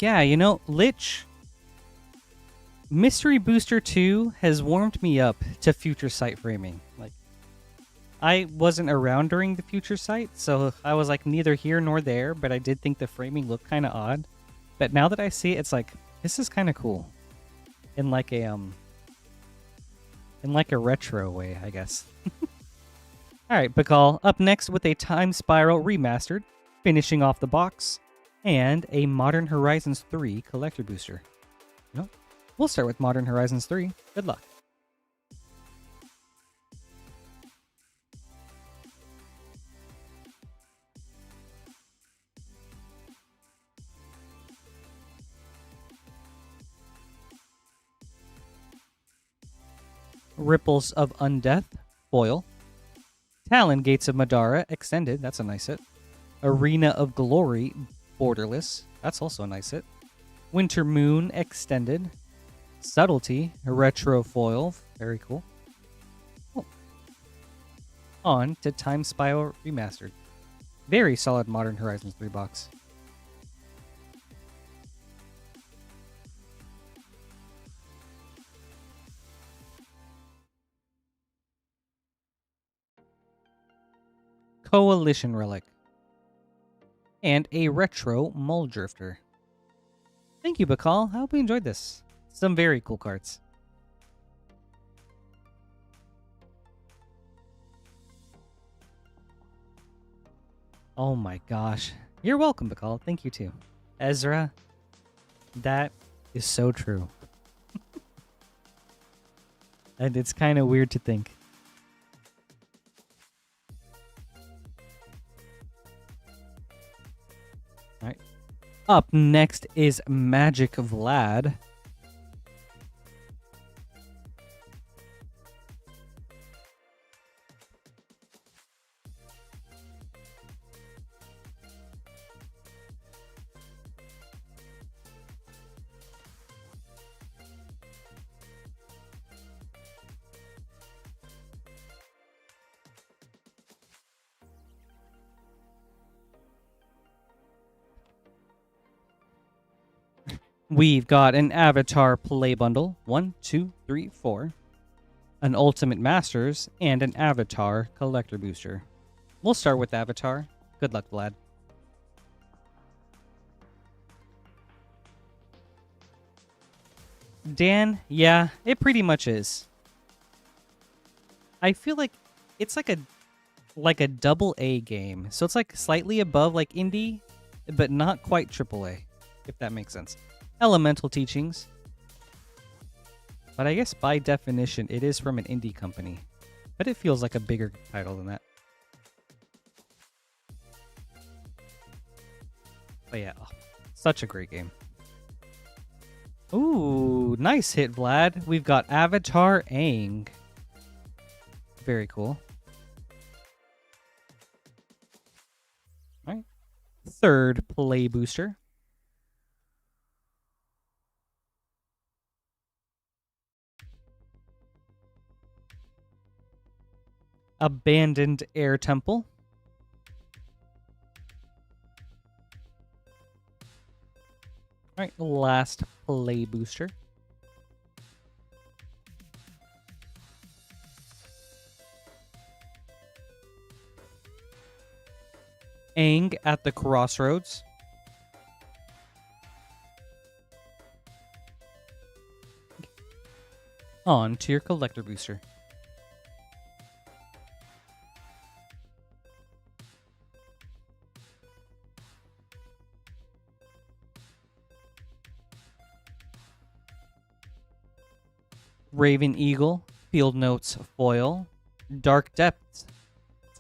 Yeah, you know, Lich, Mystery Booster 2 has warmed me up to Future Sight framing. Like, I wasn't around during the Future Sight, so I was like neither here nor there, but I did think the framing looked kind of odd. But now that I see it, it's like, this is kind of cool. In like a retro way, I guess. Alright, Beall, up next with a Time Spiral Remastered, finishing off the box, and a Modern Horizons 3 Collector Booster. Nope. We'll start with Modern Horizons 3. Good luck. Ripples of Undeath, foil. Talon Gates of Madara, extended. That's a nice hit. Arena of Glory, borderless. That's also a nice hit. Winter Moon, extended. Subtlety, retro foil. Very cool. Oh. On to Time Spiral Remastered. Very solid Modern Horizons 3 box. Coalition Relic, and a retro Muldrifter. Thank you, Beall. I hope you enjoyed this. Some very cool cards. Oh my gosh. You're welcome, Beall. Thank you too. Ezra, that is so true. And it's kind of weird to think. Alright. Up next is Magic Vlad. We've got an Avatar Play Bundle, 1, 2, 3, 4, an Ultimate Masters, and an Avatar Collector Booster. We'll start with Avatar. Good luck, Vlad. Dan, yeah, it pretty much is. I feel like it's like a double A game. So it's like slightly above like indie, but not quite triple A, if that makes sense. Elemental Teachings. But I guess by definition, it is from an indie company. But it feels like a bigger title than that. But yeah, oh, such a great game. Ooh, nice hit, Vlad. We've got Avatar Aang. Very cool. All right. Third Play Booster. Abandoned Air Temple. All right, last Play Booster. Aang at the Crossroads. On to your Collector Booster. Raven Eagle, Field Notes Foil, Dark Depths,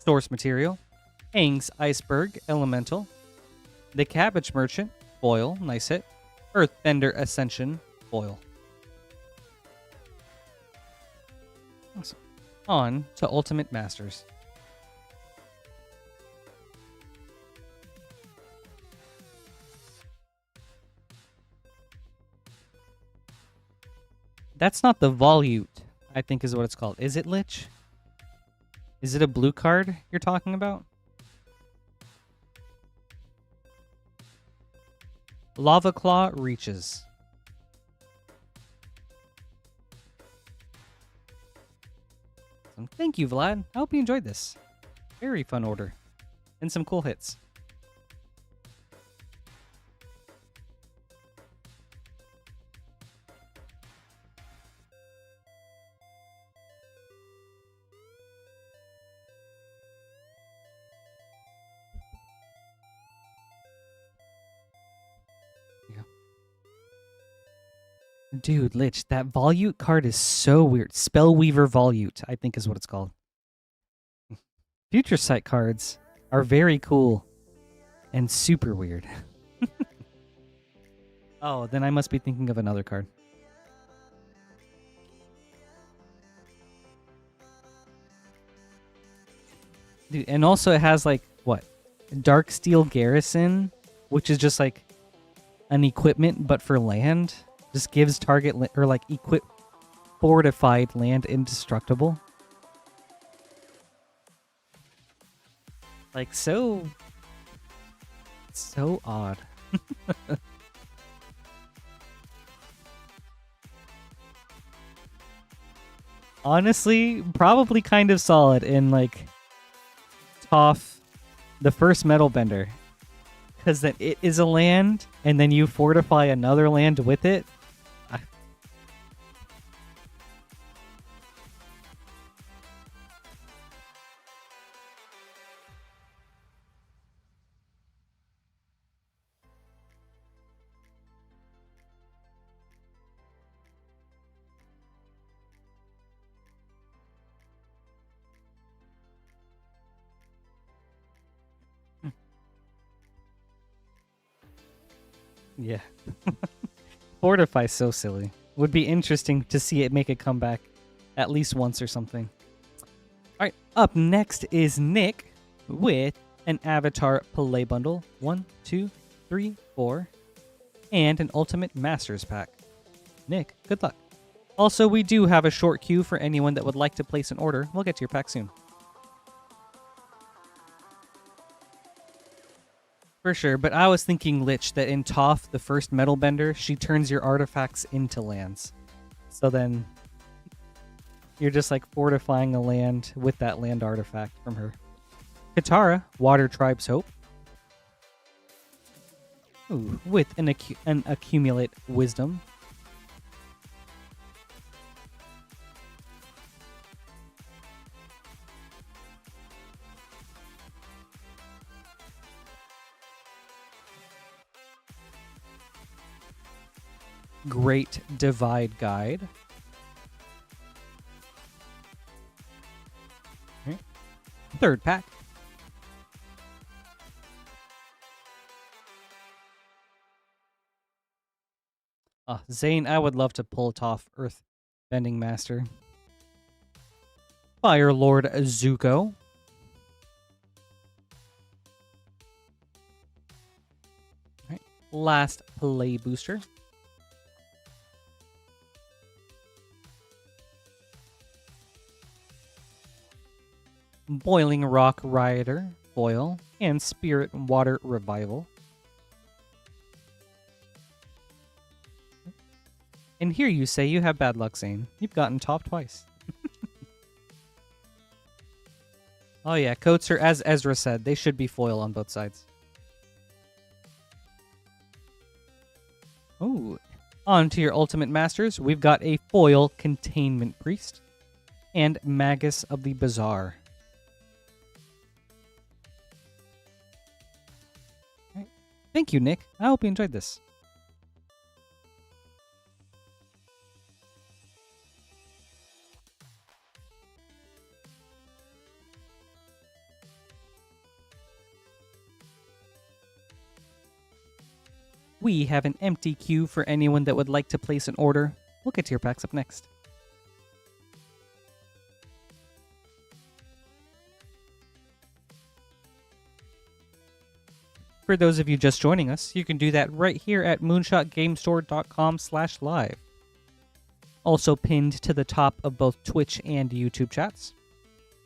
Source Material, Aang's Iceberg Elemental, The Cabbage Merchant Foil, nice hit, Earthbender Ascension Foil. Awesome. On to Ultimate Masters. That's not the Volute, I think is what it's called. Is it Lich? Is it a blue card you're talking about? Lava Claw Reaches. Thank you, Vlad. I hope you enjoyed this. Very fun order. And some cool hits. Dude, Lich, that Volute card is so weird. Spellweaver Volute, I think is what it's called. Future Sight cards are very cool and super weird. Oh, then I must be thinking of another card. Dude, and also it has like, what? Darksteel Garrison, which is just like an equipment but for land. Just gives target or like equip fortified land indestructible. Like so odd. Honestly, probably kind of solid in like Toph, the first metal bender. Because then it is a land, and then you fortify another land with it. Yeah. Fortify so silly. Would be interesting to see it make a comeback at least once or something. All right, up next is Nick with an Avatar Play Bundle. 1, 2, 3, 4. And an Ultimate Masters Pack. Nick, good luck. Also, we do have a short queue for anyone that would like to place an order. We'll get to your pack soon. For sure, but I was thinking, Lich, that in Toph, the first metal bender, she turns your artifacts into lands. So then you're just like fortifying a land with that land artifact from her. Katara, Water Tribe's Hope. Ooh, with an Accumulate Wisdom. Great Divide Guide. Okay. Third pack. Zane, I would love to pull it off Earth Bending Master. Fire Lord Zuko. Right. Last play booster. Boiling Rock Rider, foil, and Spirit Water Revival. And here you say you have bad luck, Zane. You've gotten top twice. Oh yeah, coats are, as Ezra said, they should be foil on both sides. Oh, on to your Ultimate Masters. We've got a foil Containment Priest and Magus of the Bazaar. Thank you, Nick. I hope you enjoyed this. We have an empty queue for anyone that would like to place an order. We'll get to your packs up next. For those of you just joining us, you can do that right here at moonshotgamestore.com/live. Also pinned to the top of both Twitch and YouTube chats.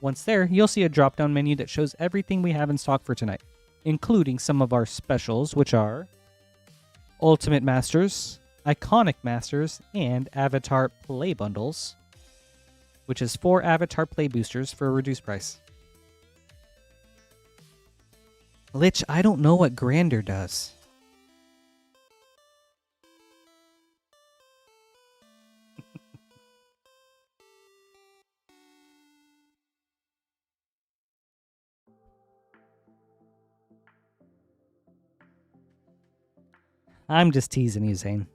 Once there, you'll see a drop-down menu that shows everything we have in stock for tonight, including some of our specials, which are Ultimate Masters, Iconic Masters, and Avatar Play Bundles, which is 4 Avatar Play Boosters for a reduced price. Lich, I don't know what Grander does. I'm just teasing you, Zane.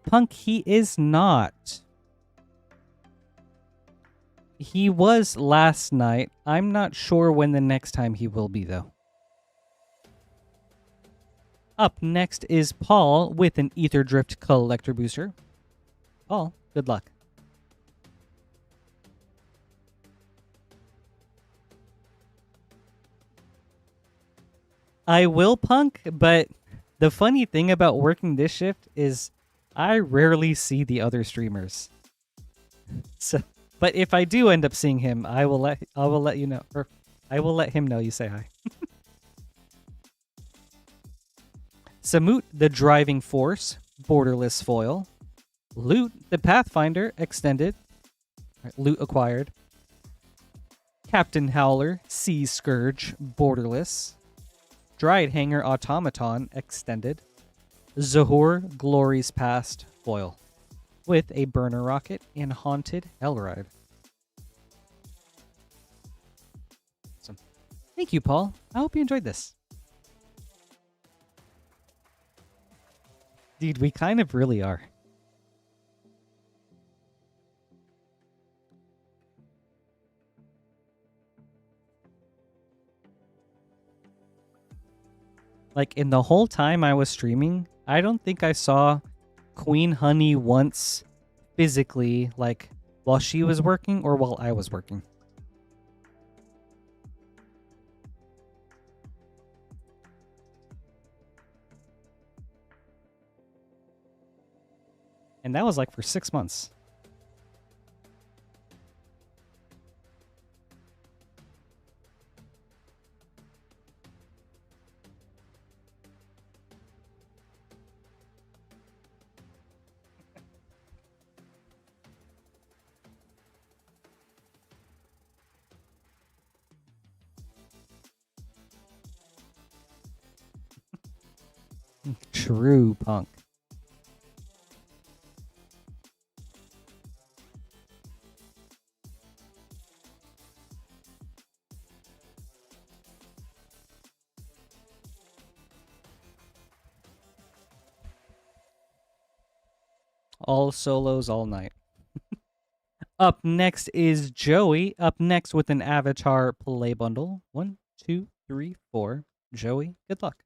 Punk, he is not. He was last night. I'm not sure when the next time he will be, though. Up next is Paul with an Ether Drift Collector Booster. Paul, good luck. I will, Punk, but the funny thing about working this shift is I rarely see the other streamers. So, but if I do end up seeing him, I will let you know, or I will let him know you say hi. Samut, the Driving Force, Borderless Foil. Loot, the Pathfinder, Extended. Loot acquired. Captain Howler, Sea Scourge, Borderless. Dried Hanger Automaton, Extended. Zahor, Glory's Past, Foil. With a Burner Rocket and Haunted Hellride. Awesome. Thank you, Paul. I hope you enjoyed this. Dude, we kind of really are. Like, in the whole time I was streaming, I don't think I saw Queen Honey once physically, like, while she was working or while I was working. And that was like for 6 months. True, Punk. All solos all night. Up next is Joey. Up next with an Avatar play bundle. 1, 2, 3, 4. Joey, good luck.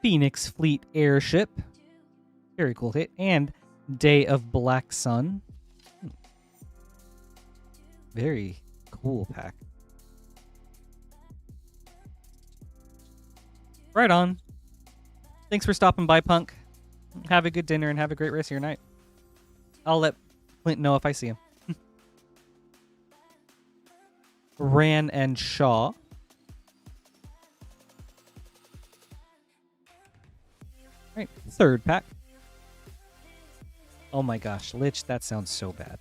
Phoenix Fleet Airship. Very cool hit. And Day of Black Sun. Very cool pack. Right on. Thanks for stopping by, Punk. Have a good dinner and have a great rest of your night. I'll let Clint know if I see him. Ran and Shaw. Right, third pack. Oh my gosh, Lich, that sounds so bad.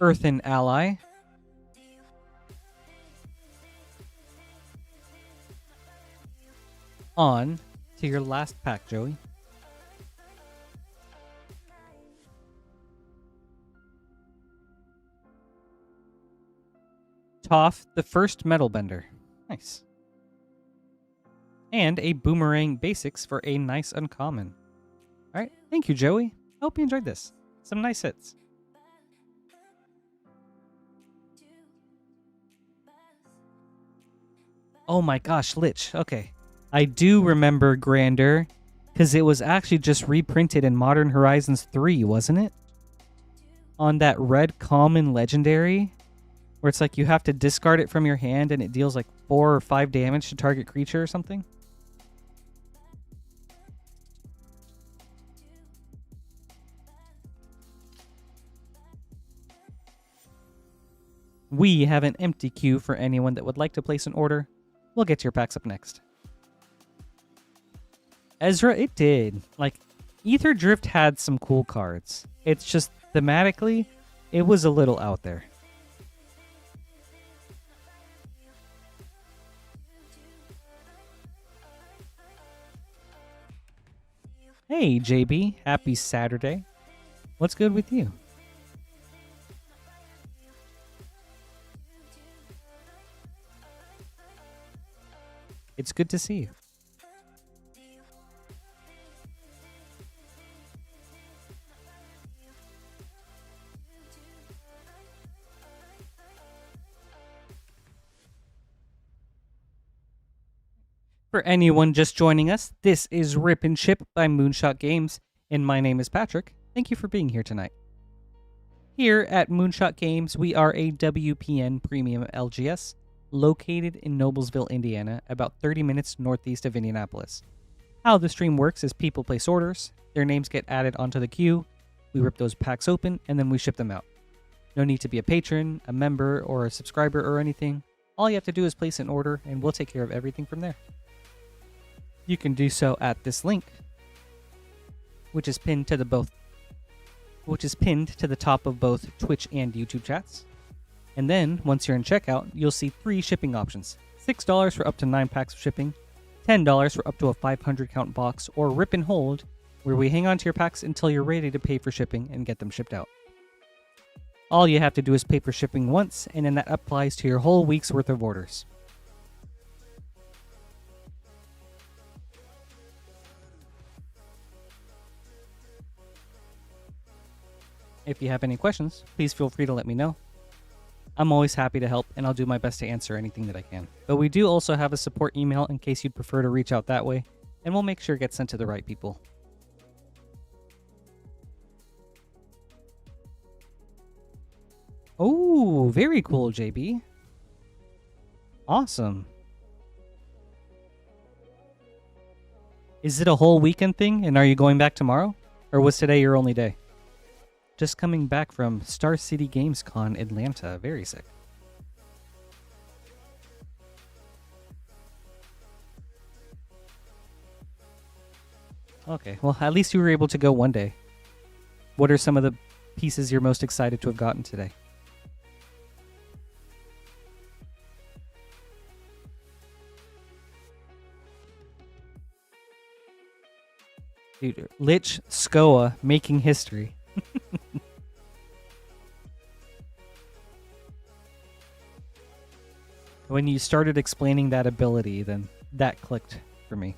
Earthen Ally. On to your last pack, Joey. Toph, the first metal bender. Nice. And a Boomerang Basics for a nice uncommon. Alright, thank you, Joey. Hope you enjoyed this. Some nice hits. Oh my gosh, Lich. Okay. I do remember Grander, because it was actually just reprinted in Modern Horizons 3, wasn't it? On that red common legendary, where it's like you have to discard it from your hand and it deals like 4 or 5 damage to target creature or something. We have an empty queue for anyone that would like to place an order. We'll get to your packs up next. Ezra, it did. Like, Ether Drift had some cool cards. It's just, thematically, it was a little out there. Hey, JB. Happy Saturday. What's good with you? It's good to see you. For anyone just joining us, this is Rip and Chip by Moonshot Games, and my name is Patrick. Thank you for being here tonight. Here at Moonshot Games, we are a WPN premium LGS located in Noblesville, Indiana, about 30 minutes northeast of Indianapolis. How the stream works is people place orders, their names get added onto the queue, we rip those packs open, and then we ship them out. No need to be a patron, a member, or a subscriber or anything. All you have to do is place an order, and we'll take care of everything from there. You can do so at this link, which is pinned to the top of both Twitch and YouTube chats. And then, once you're in checkout, you'll see 3 shipping options. $6 for up to 9 packs of shipping, $10 for up to a 500 count box, or Rip and Hold, where we hang on to your packs until you're ready to pay for shipping and get them shipped out. All you have to do is pay for shipping once, and then that applies to your whole week's worth of orders. If you have any questions, please feel free to let me know. I'm always happy to help, and I'll do my best to answer anything that I can. But we do also have a support email in case you'd prefer to reach out that way, and we'll make sure it gets sent to the right people. Oh, very cool, JB. Awesome. Is it a whole weekend thing, and are you going back tomorrow? Or was today your only day? Just coming back from Star City Games Con Atlanta. Very sick. Okay, well, at least you were able to go one day. What are some of the pieces you're most excited to have gotten today? Dude, Lich Skoa making history. When you started explaining that ability, then that clicked for me.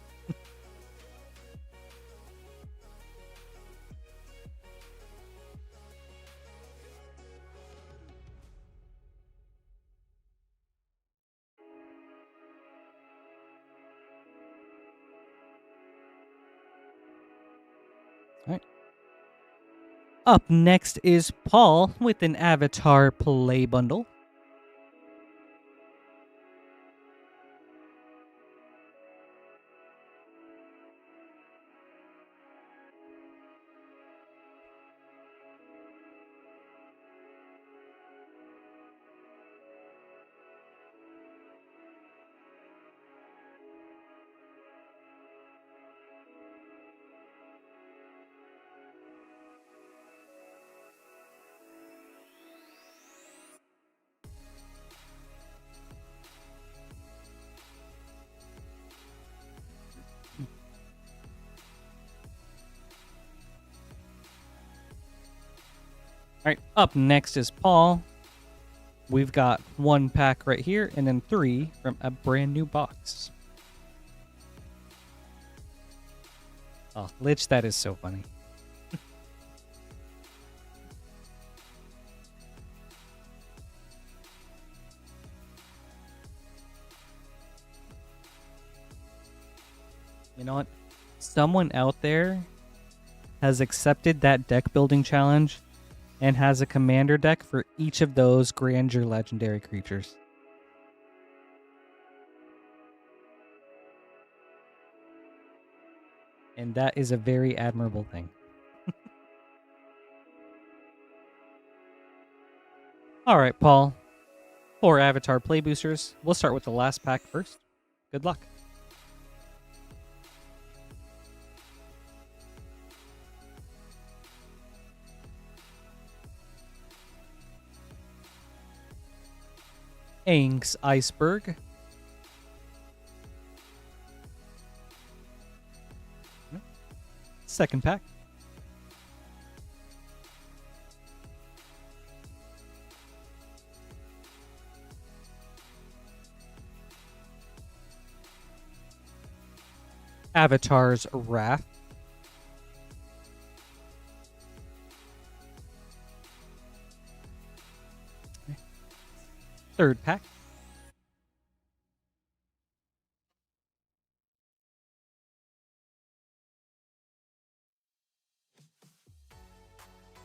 All right. Up next is Paul with an Avatar Play Bundle. All right, up next is Paul. We've got 1 pack right here, and then 3 from a brand new box. Oh, Lich, that is so funny. You know what? Someone out there has accepted that deck building challenge and has a commander deck for each of those grandeur legendary creatures. And that is a very admirable thing. All right, Paul. 4 Avatar Play Boosters. We'll start with the last pack first. Good luck. Aang's Iceberg. Second pack. Avatar's Wrath. Third pack.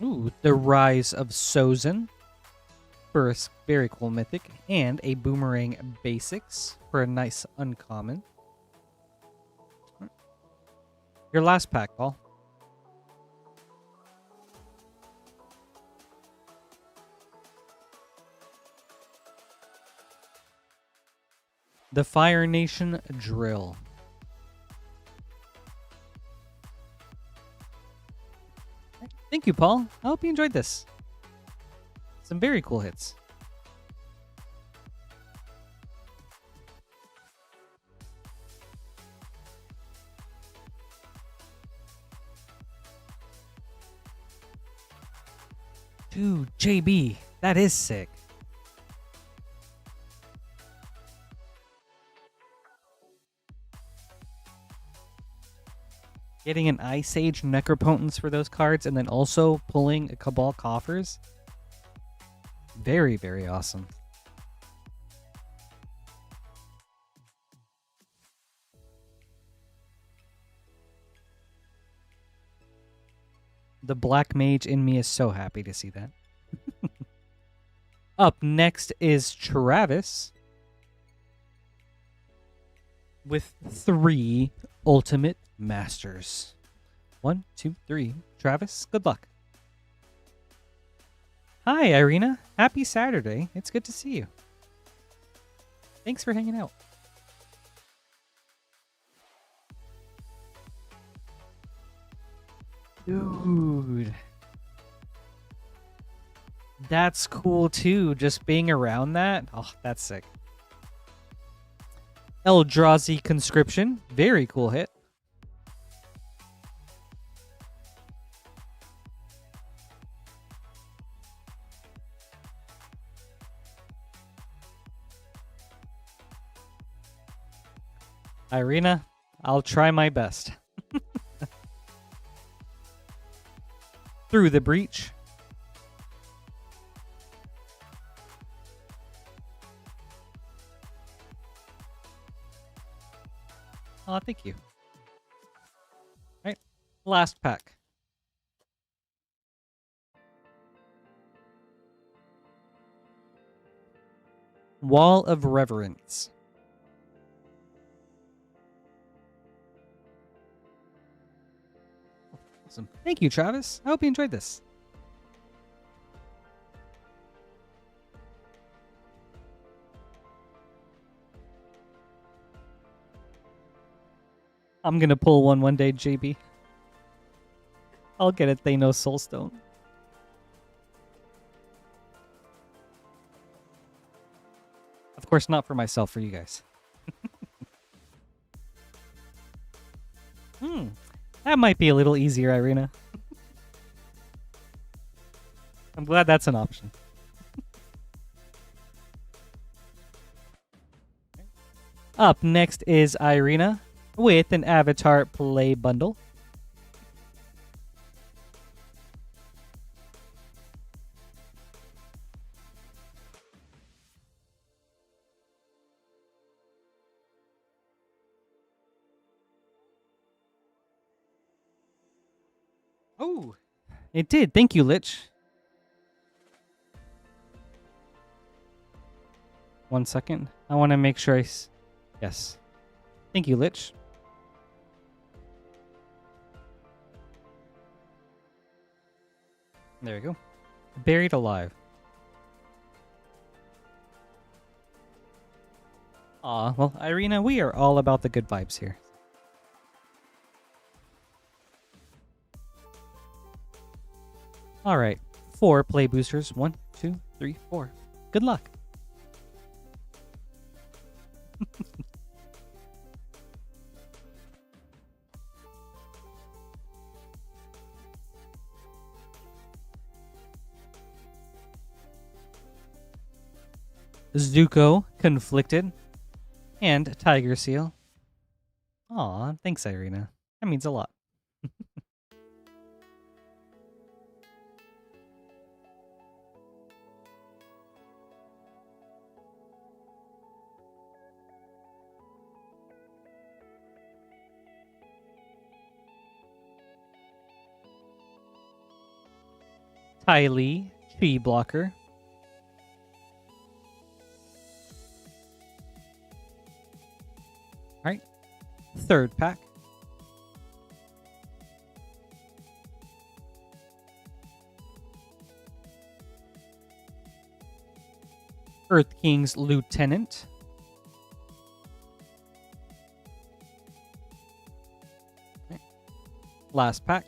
Ooh, The Rise of Sozin for a very cool mythic, and a Boomerang Basics for a nice uncommon. Your last pack, Paul. The Fire Nation Drill. Thank you, Paul. I hope you enjoyed this. Some very cool hits. Dude, JB, that is sick. Getting an Ice Age Necropotence for those cards, and then also pulling a Cabal Coffers. Very, very awesome. The Black Mage in me is so happy to see that. Up next is Travis with 3 Ultimate Masters. 1, 2, 3. Travis, good luck. Hi, Ireina. Happy Saturday. It's good to see you. Thanks for hanging out. Dude. That's cool too, just being around that. Oh, that's sick. Eldrazi Conscription. Very cool hit. Ireina, I'll try my best. Through the Breach. Oh, thank you. All right, last pack. Wall of Reverence. Awesome. Thank you, Travis. I hope you enjoyed this. I'm gonna pull one day, JB. I'll get a Thanos Soulstone. Of course, not for myself, for you guys. That might be a little easier, Ireina. I'm glad that's an option. Up next is Ireina with an Avatar Play Bundle. Oh, it did. Thank you, Lich. 1 second. I want to make sure yes. Thank you, Lich. There you go. Buried Alive. Aw, well, Ireina, we are all about the good vibes here. All right, 4 play boosters. 1, 2, 3, 4. Good luck. Zuko, Conflicted, and Tiger Seal. Aw, thanks, Ireina. That means a lot. Tylee, Chi Blocker. Alright. Third pack. Earth King's Lieutenant. Okay. Last pack.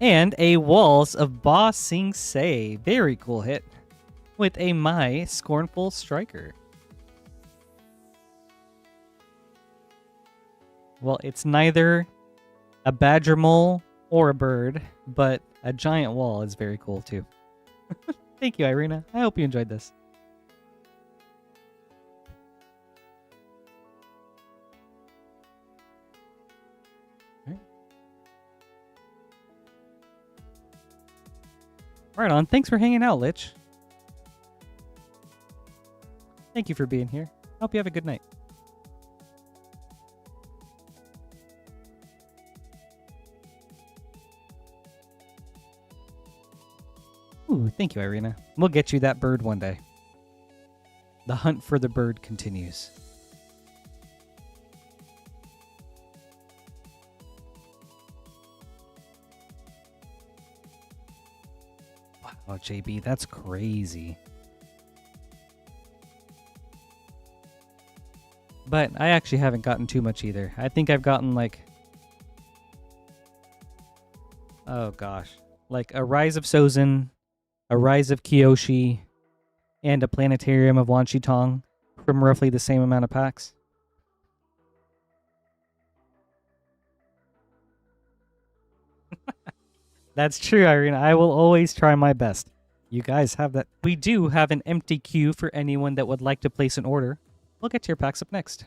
And a Walls of Ba Sing Se. Very cool hit. With a My Scornful Striker. Well, it's neither a badger mole or a bird, but a giant wall is very cool too. Thank you, Ireina. I hope you enjoyed this. Right on. Thanks for hanging out, Lich. Thank you for being here. Hope you have a good night. Ooh, thank you, Ireina. We'll get you that bird one day. The hunt for the bird continues. Wow, JB, that's crazy. But I actually haven't gotten too much either. I think I've gotten like... Oh gosh. Like a Rise of Sozin, a Rise of Kyoshi, and a Planetarium of Wan Shi Tong from roughly the same amount of packs. That's true, Ireina. I will always try my best. You guys have that. We do have an empty queue for anyone that would like to place an order. We'll get to your packs up next.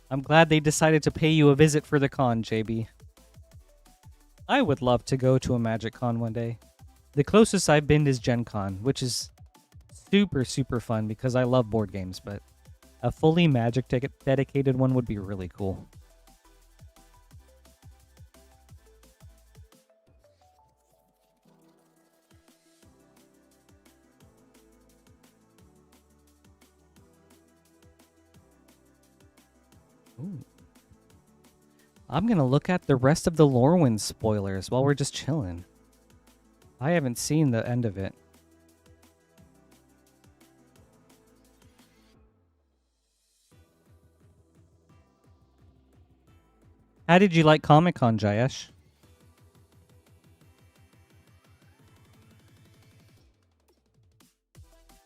I'm glad they decided to pay you a visit for the con, JB. I would love to go to a Magic Con one day. The closest I've been is Gen Con, which is super, super fun because I love board games, but a fully Magic dedicated one would be really cool. Ooh. I'm going to look at the rest of the Lorwyn spoilers while we're just chilling. I haven't seen the end of it. How did you like Comic-Con, Jayesh?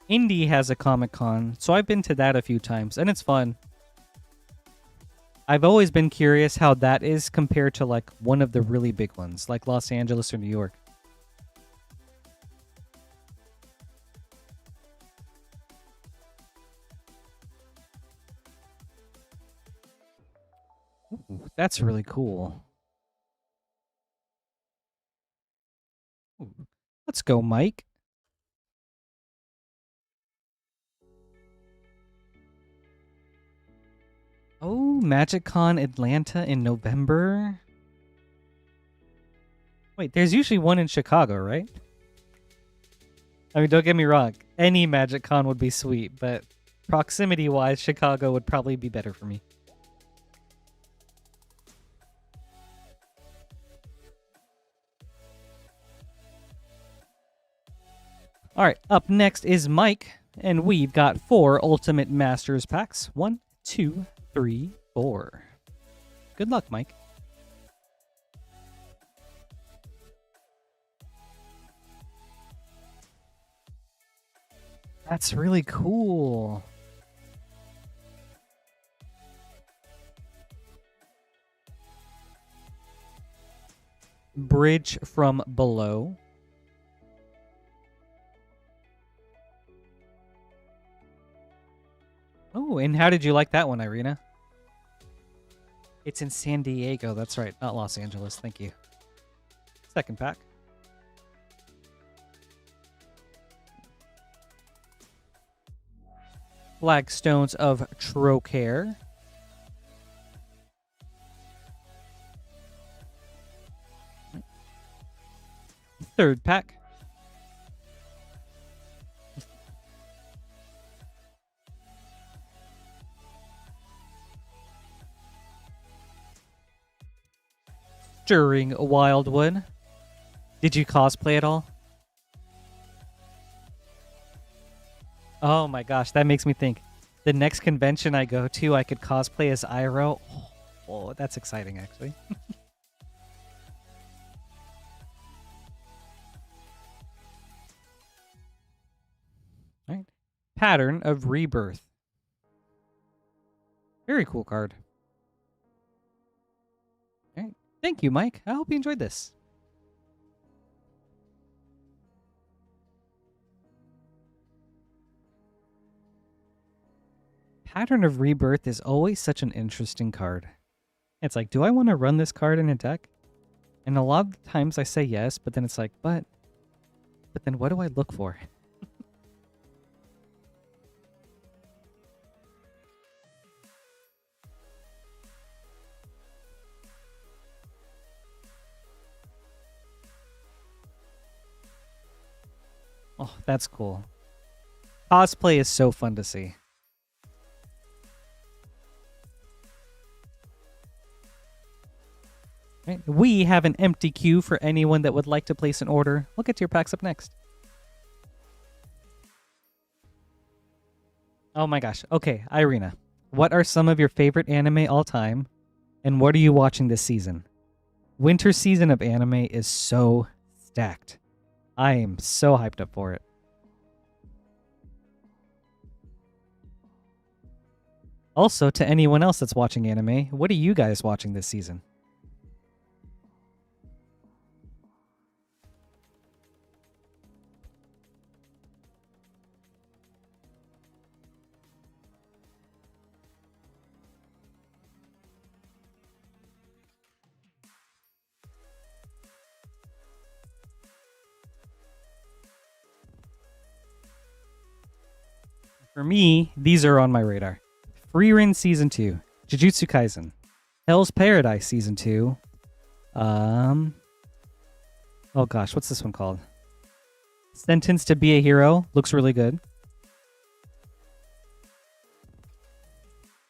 Indy has a Comic-Con, so I've been to that a few times, and it's fun. I've always been curious how that is compared to like one of the really big ones, like Los Angeles or New York. Ooh, that's really cool. Ooh. Let's go, Mike. Oh, MagicCon Atlanta in November? Wait, there's usually one in Chicago, right? I mean, don't get me wrong. Any MagicCon would be sweet, but proximity-wise, Chicago would probably be better for me. Alright, up next is Mike, and we've got 4 Ultimate Masters packs. 1, 2, 3, 4. Good luck, Mike. That's really cool. Bridge from Below. Oh, and how did you like that one, Ireina? It's in San Diego. That's right, not Los Angeles. Thank you. Second pack. Flagstones of Trocare. Third pack. Stirring Wildwood. Did you cosplay at all? Oh my gosh, that makes me think. The next convention I go to, I could cosplay as Iroh. Oh, that's exciting, actually. All right. Pattern of Rebirth. Very cool card. All right. Thank you, Mike. I hope you enjoyed this. Pattern of Rebirth is always such an interesting card. It's like, do I want to run this card in a deck? And a lot of the times I say yes, but then it's like, but then what do I look for? Oh, that's cool. Cosplay is so fun to see. Right. We have an empty queue for anyone that would like to place an order. We'll get to your packs up next. Oh my gosh. Okay, Ireina. What are some of your favorite anime all time? And what are you watching this season? Winter season of anime is so stacked. I am so hyped up for it. Also, to anyone else that's watching anime, what are you guys watching this season? For me, these are on my radar. Frieren Season 2, Jujutsu Kaisen, Hell's Paradise Season 2, oh gosh, what's this one called? Sentenced to Be a Hero, looks really good.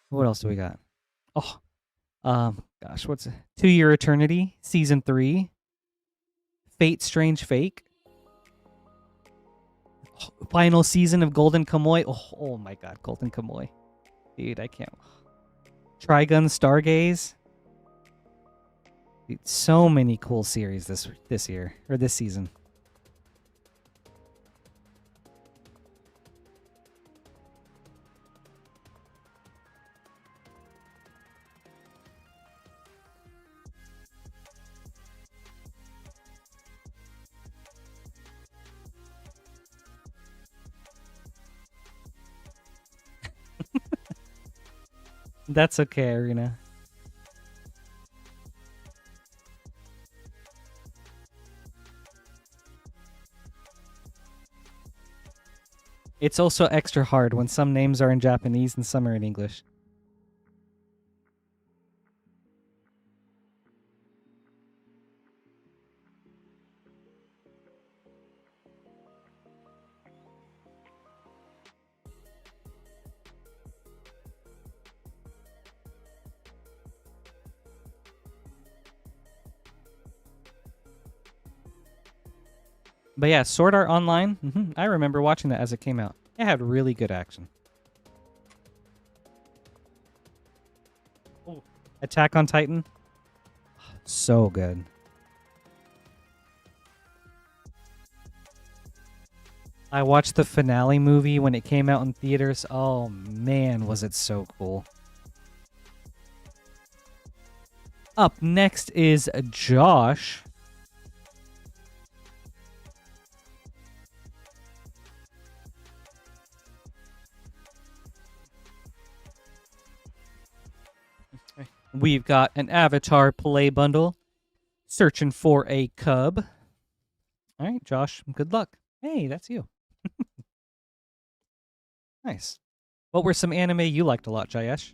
What else do we got? Oh, gosh, what's it? 2 Year Eternity, Season 3, Fate Strange Fake, final season of Golden Kamuy. Oh my god, Golden Kamuy. Dude, I can't. Trigun Stargaze. Dude, so many cool series this year, or this season. That's okay, Ireina. It's also extra hard when some names are in Japanese and some are in English. But yeah, Sword Art Online, I remember watching that as it came out. It had really good action. Ooh. Attack on Titan. So good. I watched the finale movie when it came out in theaters. Oh man, was it so cool. Up next is Josh. We've got an Avatar play bundle. Searching for a cub. All right, Josh, good luck. Hey, that's you. Nice. What were some anime you liked a lot, Jayesh?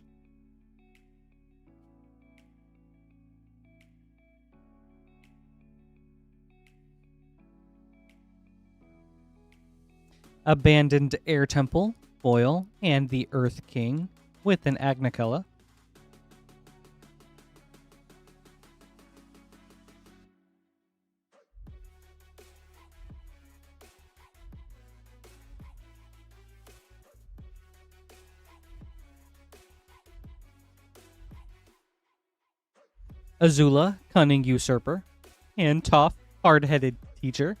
Abandoned Air Temple, Foil, and the Earth King with an Agnicella. Azula, Cunning Usurper, and Toph, Hard-Headed Teacher.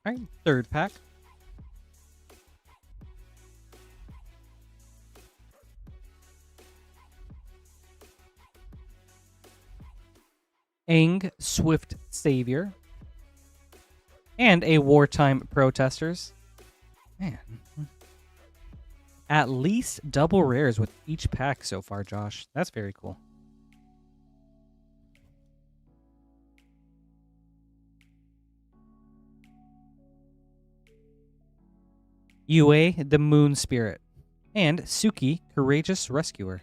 All right, third pack. Aang, Swift Savior, and a Wartime Protesters. Man. At least double rares with each pack so far, Josh. That's very cool. Yue, the Moon Spirit, and Suki, Courageous Rescuer.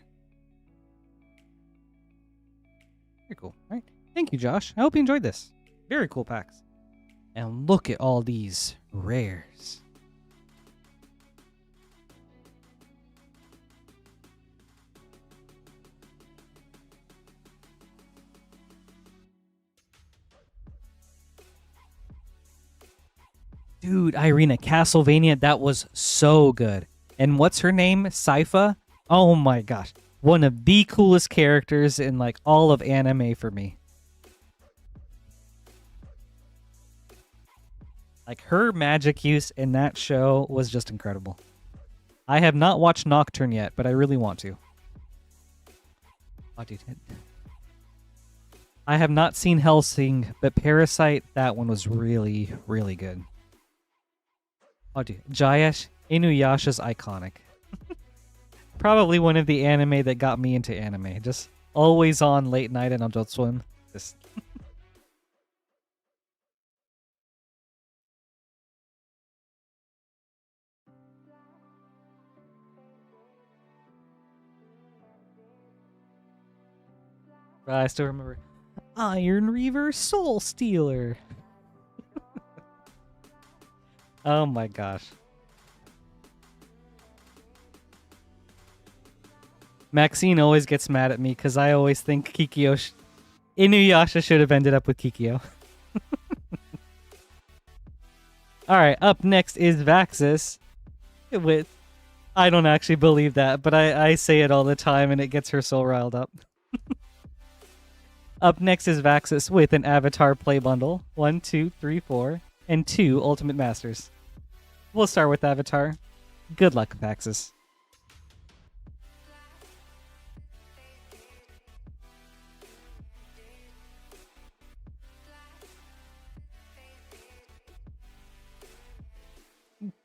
Very cool. All right. Thank you, Josh. I hope you enjoyed this. Very cool packs. And look at all these rares. Dude, Ireina, Castlevania, that was so good. And what's her name? Sypha? Oh my gosh. One of the coolest characters in like all of anime for me. Like her magic use in that show was just incredible. I have not watched Nocturne yet, but I really want to. Oh, dude. I have not seen Hellsing, but Parasite, that one was really, really good. Oh, dude. Jayesh, Inuyasha's iconic. Probably one of the anime that got me into anime. Just always on late night and Adult Swim. Just... I still remember Iron Reaver Soul Stealer. Oh my gosh. Maxine always gets mad at me because I always think Inuyasha should have ended up with Kikyo. Alright, up next is Vaxis with... I don't actually believe that, but I say it all the time and it gets her so riled up. Up next is Vaxis with an Avatar play bundle. 1, 2, 3, 4, and 2 Ultimate Masters. We'll start with Avatar. Good luck, Vaxis.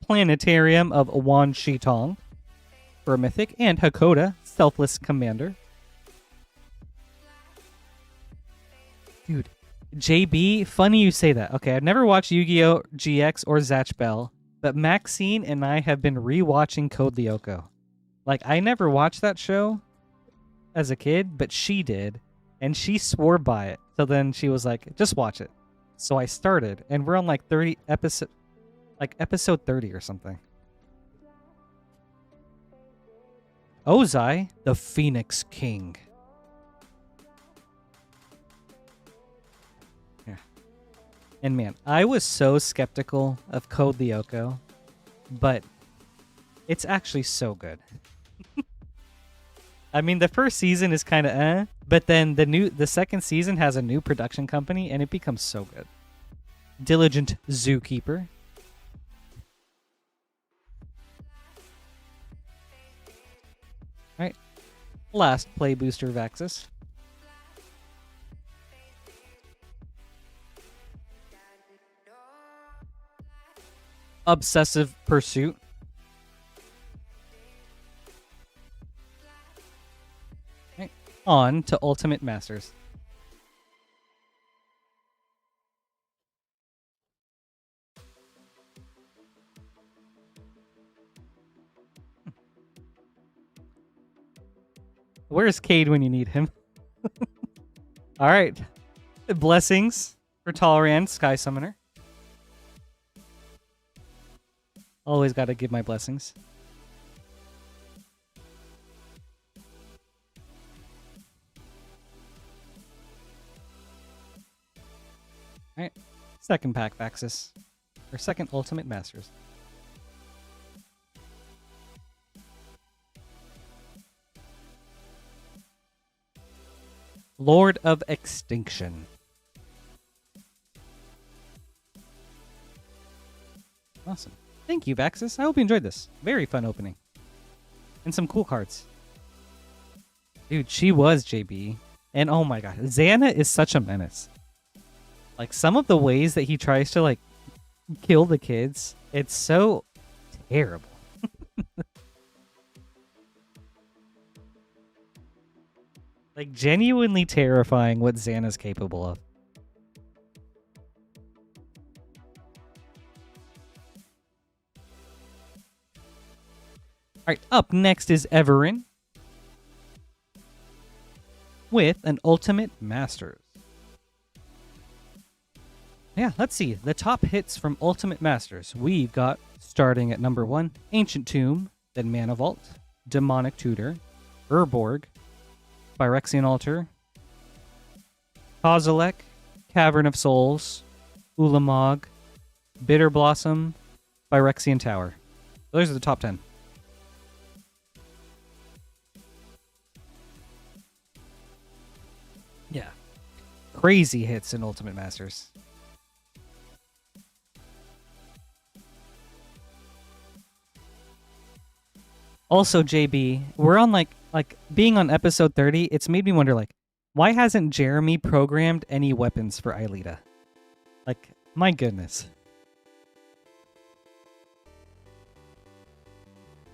Planetarium of Wan Shitong for a Mythic, and Hakoda, Selfless Commander. Dude, JB, funny you say that. Okay, I've never watched Yu-Gi-Oh! GX or Zatch Bell, but Maxine and I have been rewatching Code Lyoko. Like, I never watched that show as a kid, but she did, and she swore by it. So then she was like, just watch it. So I started, and we're on like episode 30 or something. Ozai, the Phoenix King. Yeah. And man, I was so skeptical of Code Lyoko, but it's actually so good. I mean, the first season is kind of but then the second season has a new production company, and it becomes so good. Diligent Zookeeper. All right, last play booster Vaxis. Obsessive Pursuit. Right. On to Ultimate Masters. Where's Cade when you need him? All right. Blessings for Tolerant Sky Summoner. Always got to give my blessings. All right. Second pack Vaxis. Or second Ultimate Masters. Lord of Extinction. Awesome. Thank you, Vaxis. I hope you enjoyed this. Very fun opening. And some cool cards. Dude, she was JB. And oh my god, Xana is such a menace. Like, some of the ways that he tries to, like, kill the kids, it's so terrible. Like, genuinely terrifying what Xana's capable of. Alright, up next is Everin. With an Ultimate Masters. Yeah, let's see. The top hits from Ultimate Masters. We've got, starting at number 1, Ancient Tomb, then Mana Vault, Demonic Tutor, Urborg, Phyrexian Altar, Kozilek, Cavern of Souls, Ulamog, Bitter Blossom, Phyrexian Tower. Those are the top 10. Yeah. Crazy hits in Ultimate Masters. Also, JB, we're on like being on episode 30, it's made me wonder, like, why hasn't Jeremy programmed any weapons for Ileana? Like, my goodness.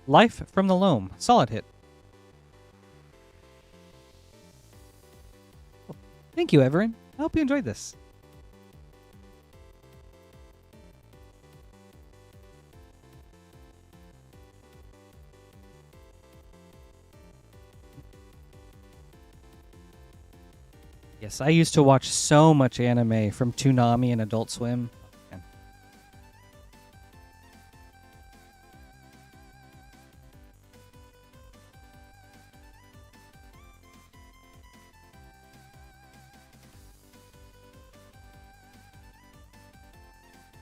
Life from the Loam. Solid hit. Oh, thank you, Everin. I hope you enjoyed this. Yes, I used to watch so much anime from Toonami and Adult Swim. Okay.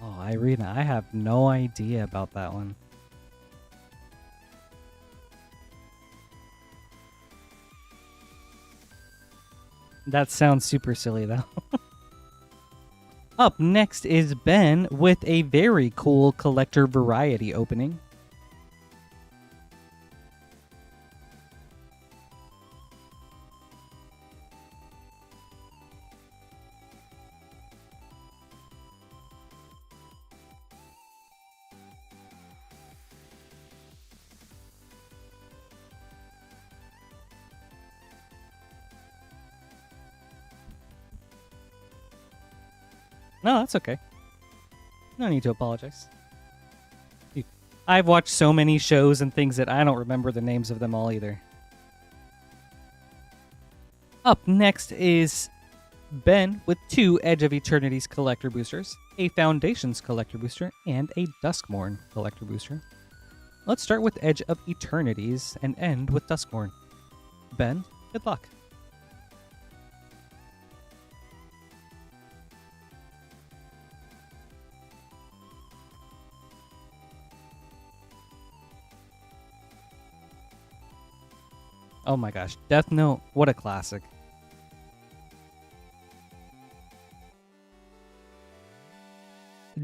Oh, Ireina, I have no idea about that one. That sounds super silly, though. Up next is Ben with a very cool collector variety opening. No, that's okay. No need to apologize. I've watched so many shows and things that I don't remember the names of them all either. Up next is Ben with 2 Edge of Eternity's collector boosters, a Foundations collector booster, and a Duskmourn collector booster. Let's start with Edge of Eternities and end with Duskmourn. Ben, good luck. Oh my gosh. Death Note, what a classic.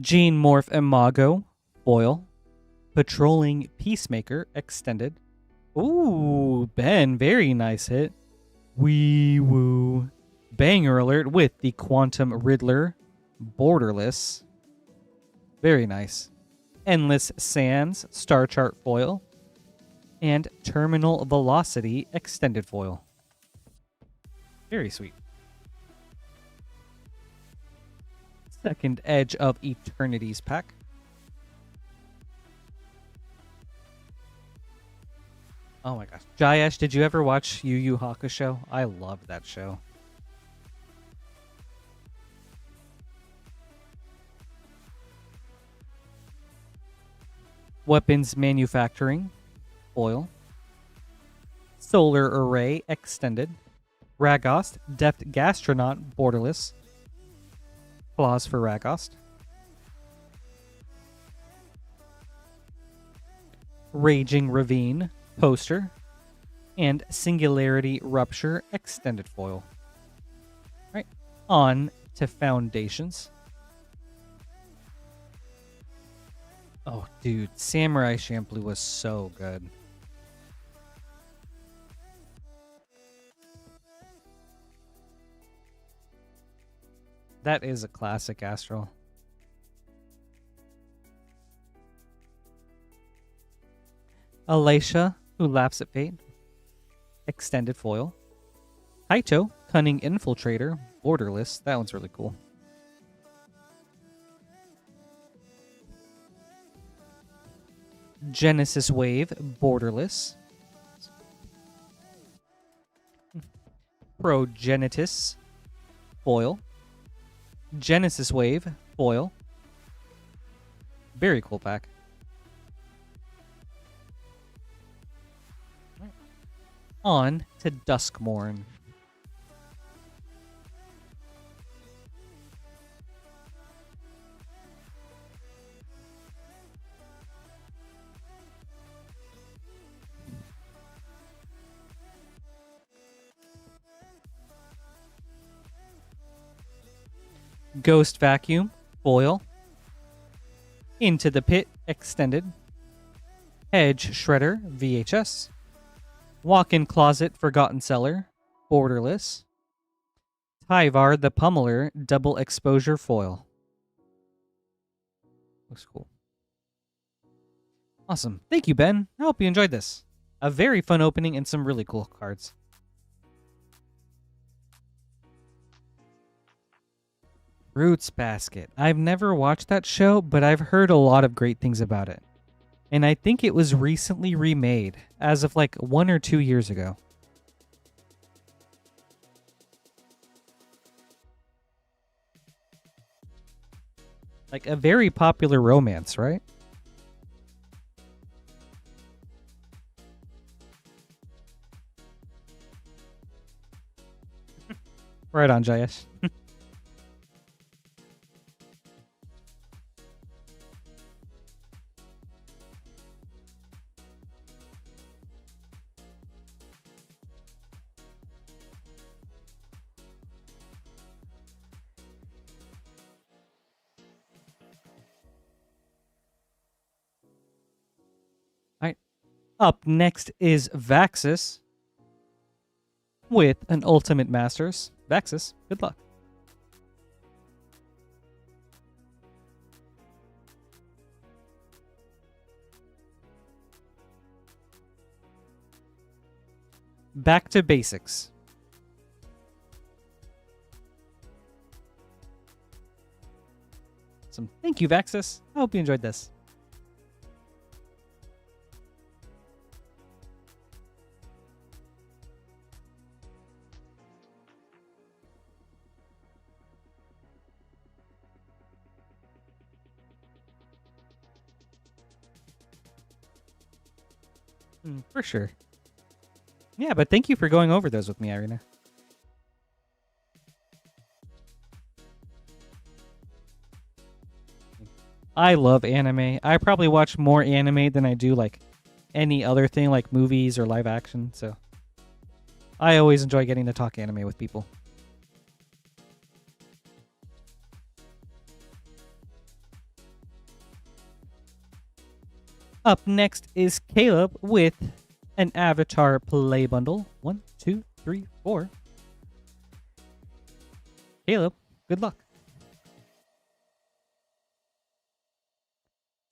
Gene Morph Imago, foil. Patrolling Peacemaker, extended. Ooh, Ben, very nice hit. Wee woo. Banger alert with the Quantum Riddler, borderless. Very nice. Endless Sands, Star Chart foil. And Terminal Velocity, extended foil. Very sweet. Second Edge of Eternities pack. Oh my gosh. Jayesh, did you ever watch Yu Yu Hakusho? I love that show. Weapons Manufacturing, foil. Solar Array, extended. Ragost, Deft Gastronaut, borderless. Claws for Ragost. Raging Ravine, poster. And Singularity Rupture, extended foil. All right, on to Foundations. Oh, dude, Samurai Champloo was so good. That is a classic Astral. Alacia, Who Laughs at Fate, extended foil. Haito, Cunning Infiltrator, borderless. That one's really cool. Genesis Wave, borderless. Progenitus, foil. Genesis Wave, foil. Very cool pack. On to Duskmorn. Ghost Vacuum, foil. Into the Pit, extended. Hedge Shredder, VHS. Walk-in Closet, Forgotten Cellar, borderless. Tyvar the Pummeler, double exposure foil. Looks cool. Awesome. Thank you, Ben. I hope you enjoyed this. A very fun opening and some really cool cards. Roots Basket. I've never watched that show, but I've heard a lot of great things about it. And I think it was recently remade, as of like 1 or 2 years ago. Like a very popular romance, right? Right on, Jayesh. Up next is Vaxis with an Ultimate Masters. Vaxis, good luck. Back to basics. Awesome. Thank you, Vaxis. I hope you enjoyed this. For sure. Yeah, but thank you for going over those with me, Ireina. I love anime. I probably watch more anime than I do like any other thing like movies or live action, so I always enjoy getting to talk anime with people. Up next is Caleb with an Avatar play bundle. 1, 2, 3, 4. Caleb, good luck.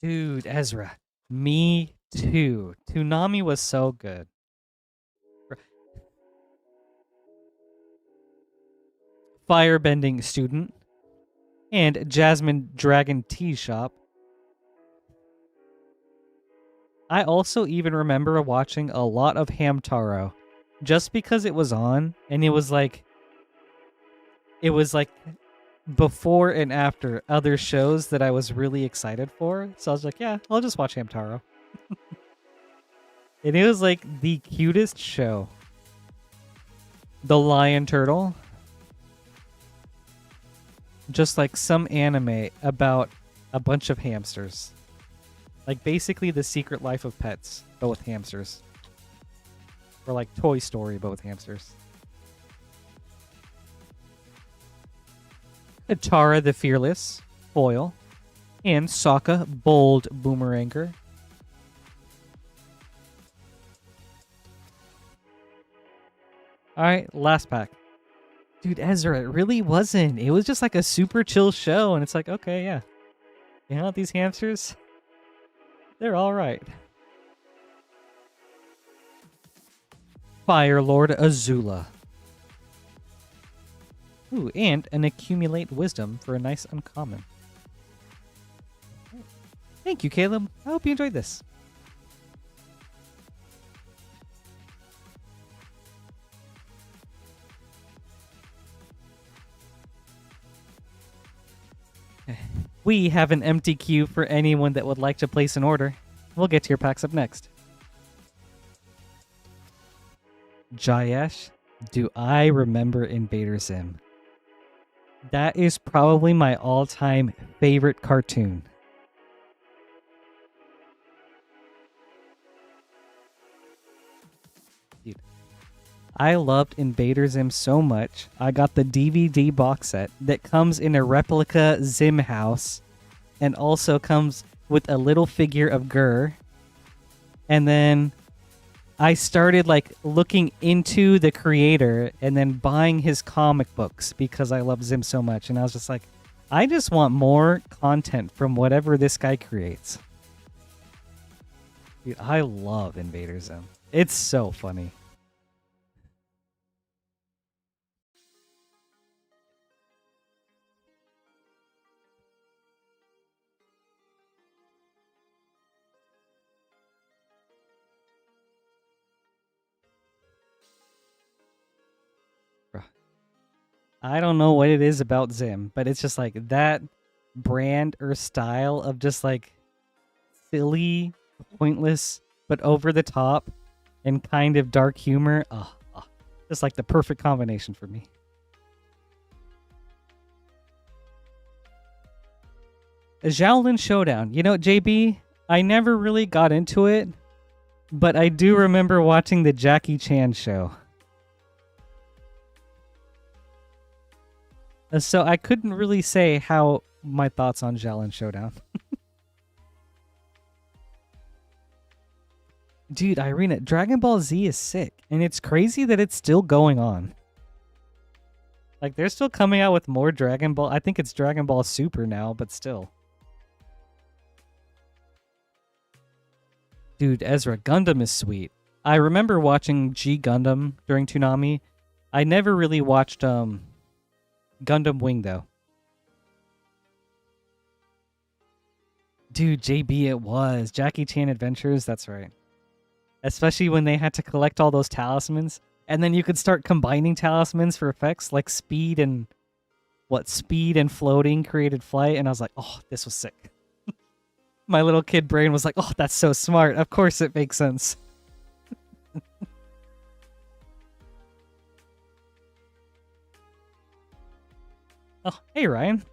Dude, Ezra. Me too. Toonami was so good. Firebending Student and Jasmine Dragon Tea Shop. I also even remember watching a lot of Hamtaro just because it was on, and it was like before and after other shows that I was really excited for. So I was like, yeah, I'll just watch Hamtaro. And it was like the cutest show. The Lion Turtle. Just like some anime about a bunch of hamsters. Like basically The Secret Life of Pets, but with hamsters. Or like Toy Story, but with hamsters. Tara the Fearless, foil. And Sokka, bold boomeranger. Alright, last pack. Dude, Ezra, it really wasn't. It was just like a super chill show, and it's like, okay, yeah. You know, these hamsters, they're alright. Fire Lord Azula. Ooh, and an Accumulate Wisdom for a nice uncommon. Thank you, Caleb. I hope you enjoyed this. We have an empty queue for anyone that would like to place an order. We'll get to your packs up next. Jayesh, do I remember Invader Zim? That is probably my all-time favorite cartoon. Dude, I loved Invader Zim so much. I got the DVD box set that comes in a replica Zim house and also comes with a little figure of Gur. And then I started like looking into the creator and then buying his comic books because I love Zim so much. And I was just like, I just want more content from whatever this guy creates. Dude, I love Invader Zim. It's so funny. I don't know what it is about Zim, but it's just like that brand or style of just like silly, pointless, but over the top and kind of dark humor. Just like the perfect combination for me. A Shaolin Showdown. You know, JB, I never really got into it, but I do remember watching the Jackie Chan show. So I couldn't really say how my thoughts on Shaolin Showdown. Dude, Ireina, Dragon Ball Z is sick, and it's crazy that it's still going on. Like, they're still coming out with more Dragon Ball. I think it's Dragon Ball Super now, but still. Dude, Ezra, Gundam is sweet. I remember watching G Gundam during Toonami. I never really watched Gundam Wing, though. Dude, JB, it was. Jackie Chan Adventures, that's right. Especially when they had to collect all those talismans. And then you could start combining talismans for effects like speed and... Speed and floating created flight. And I was like, oh, this was sick. My little kid brain was like, oh, that's so smart. Of course it makes sense. Oh, hey, Ryan.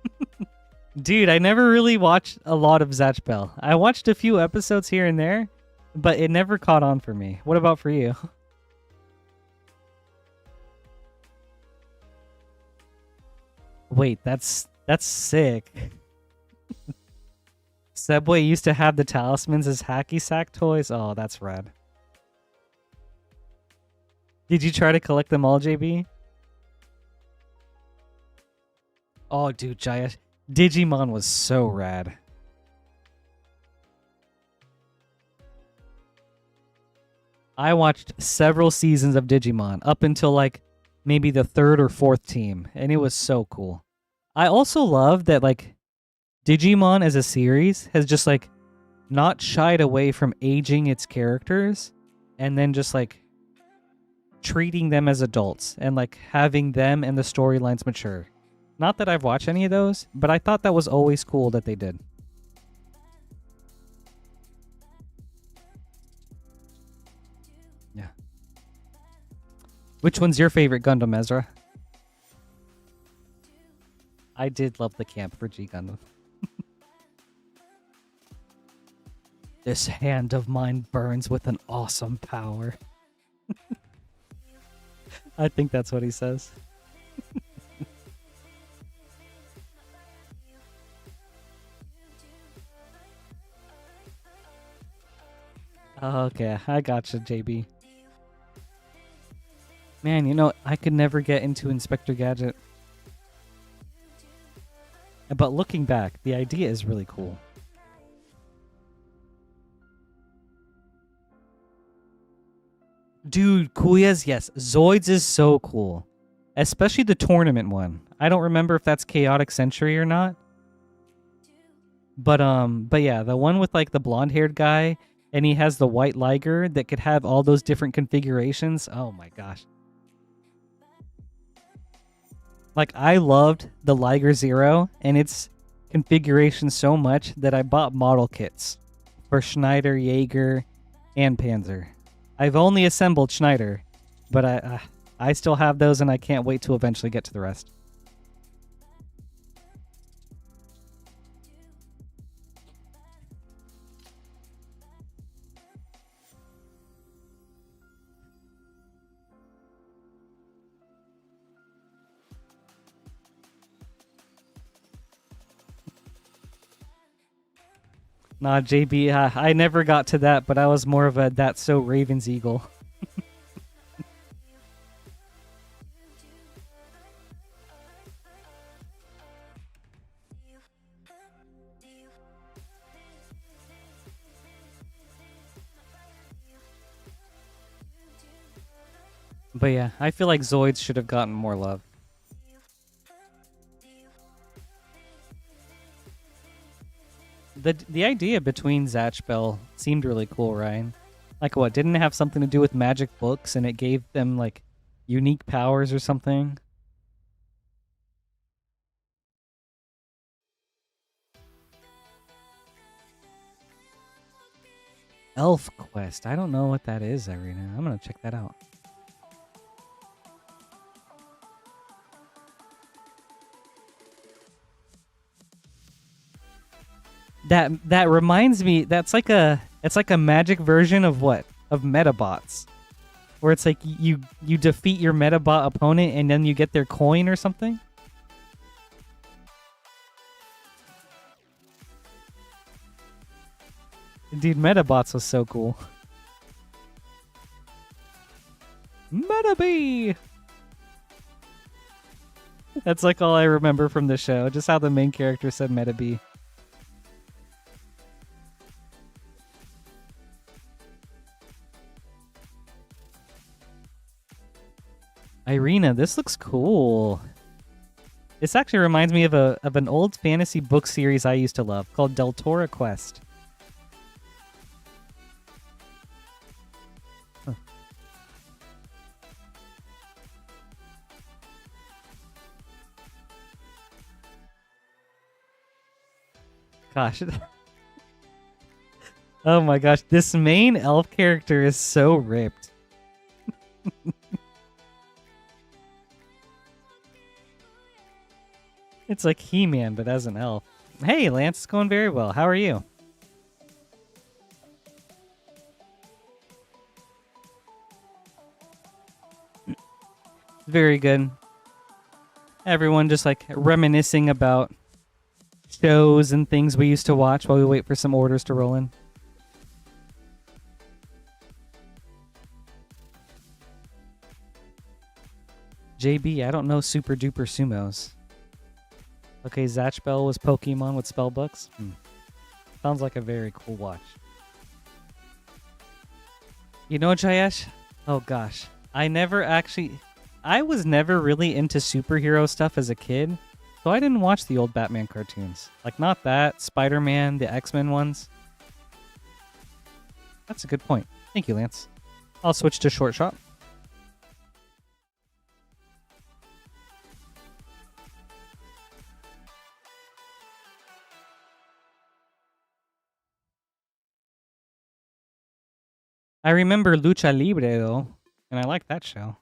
Dude, I never really watched a lot of Zatch Bell. I watched a few episodes here and there, but it never caught on for me. What about for you? Wait, that's sick. Subway used to have the talismans as hacky sack toys. Oh, that's rad. Did you try to collect them all, JB? Oh, dude, Jaya. Digimon was so rad. I watched several seasons of Digimon up until like maybe the third or fourth team, and it was so cool. I also love that like Digimon as a series has just like not shied away from aging its characters and then just like treating them as adults and like having them and the storylines mature. Not that I've watched any of those, but I thought that was always cool that they did. Yeah. Which one's your favorite Gundam, Ezra? I did love the camp for G Gundam. This hand of mine burns with an awesome power. I think that's what he says. Okay, I gotcha, JB. Man, you know, I could never get into Inspector Gadget. But looking back, the idea is really cool. Dude, Kuya's, yes. Zoids is so cool. Especially the tournament one. I don't remember if that's Chaotic Century or not. But yeah, the one with like the blonde-haired guy and he has the white Liger that could have all those different configurations. Oh my gosh. Like I loved the Liger Zero and its configuration so much that I bought model kits for Schneider, Jaeger, and Panzer. I've only assembled Schneider, but I still have those and I can't wait to eventually get to the rest. Nah, JB, I never got to that, but I was more of a That's So Raven's Eagle. But yeah, I feel like Zoids should have gotten more love. The idea between Zatch Bell seemed really cool, Ryan. Like what, didn't it have something to do with magic books and it gave them like unique powers or something? Elf Quest. I don't know what that is, Ireina. I'm gonna check that out. That reminds me, it's like a magic version of what? Of Metabots. Where it's like you defeat your Metabot opponent and then you get their coin or something? Dude, Metabots was so cool. Metabee! That's like all I remember from the show. Just how the main character said Metabee. Ireina, this looks cool. This actually reminds me of an old fantasy book series I used to love called Deltora Quest. Huh. Gosh. Oh my gosh, this main elf character is so ripped. It's like He-Man, but as an elf. Hey, Lance, it's going very well. How are you? Very good. Everyone just like reminiscing about shows and things we used to watch while we wait for some orders to roll in. JB, I don't know Super Duper Sumos. Okay, Zatch Bell was Pokemon with spellbooks. Sounds like a very cool watch. You know, Jayesh? Oh gosh. I was never really into superhero stuff as a kid, so I didn't watch the old Batman cartoons. Like, not that, Spider-Man, the X-Men ones. That's a good point. Thank you, Lance. I'll switch to Short Shot. I remember Lucha Libre, though, and I like that show.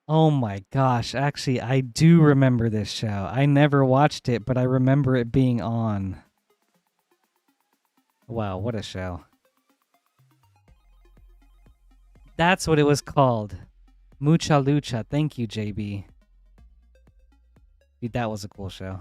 Oh my gosh, actually, I do remember this show. I never watched it, but I remember it being on. Wow, what a show. That's what it was called. Mucha Lucha. Thank you, JB. Dude, that was a cool show.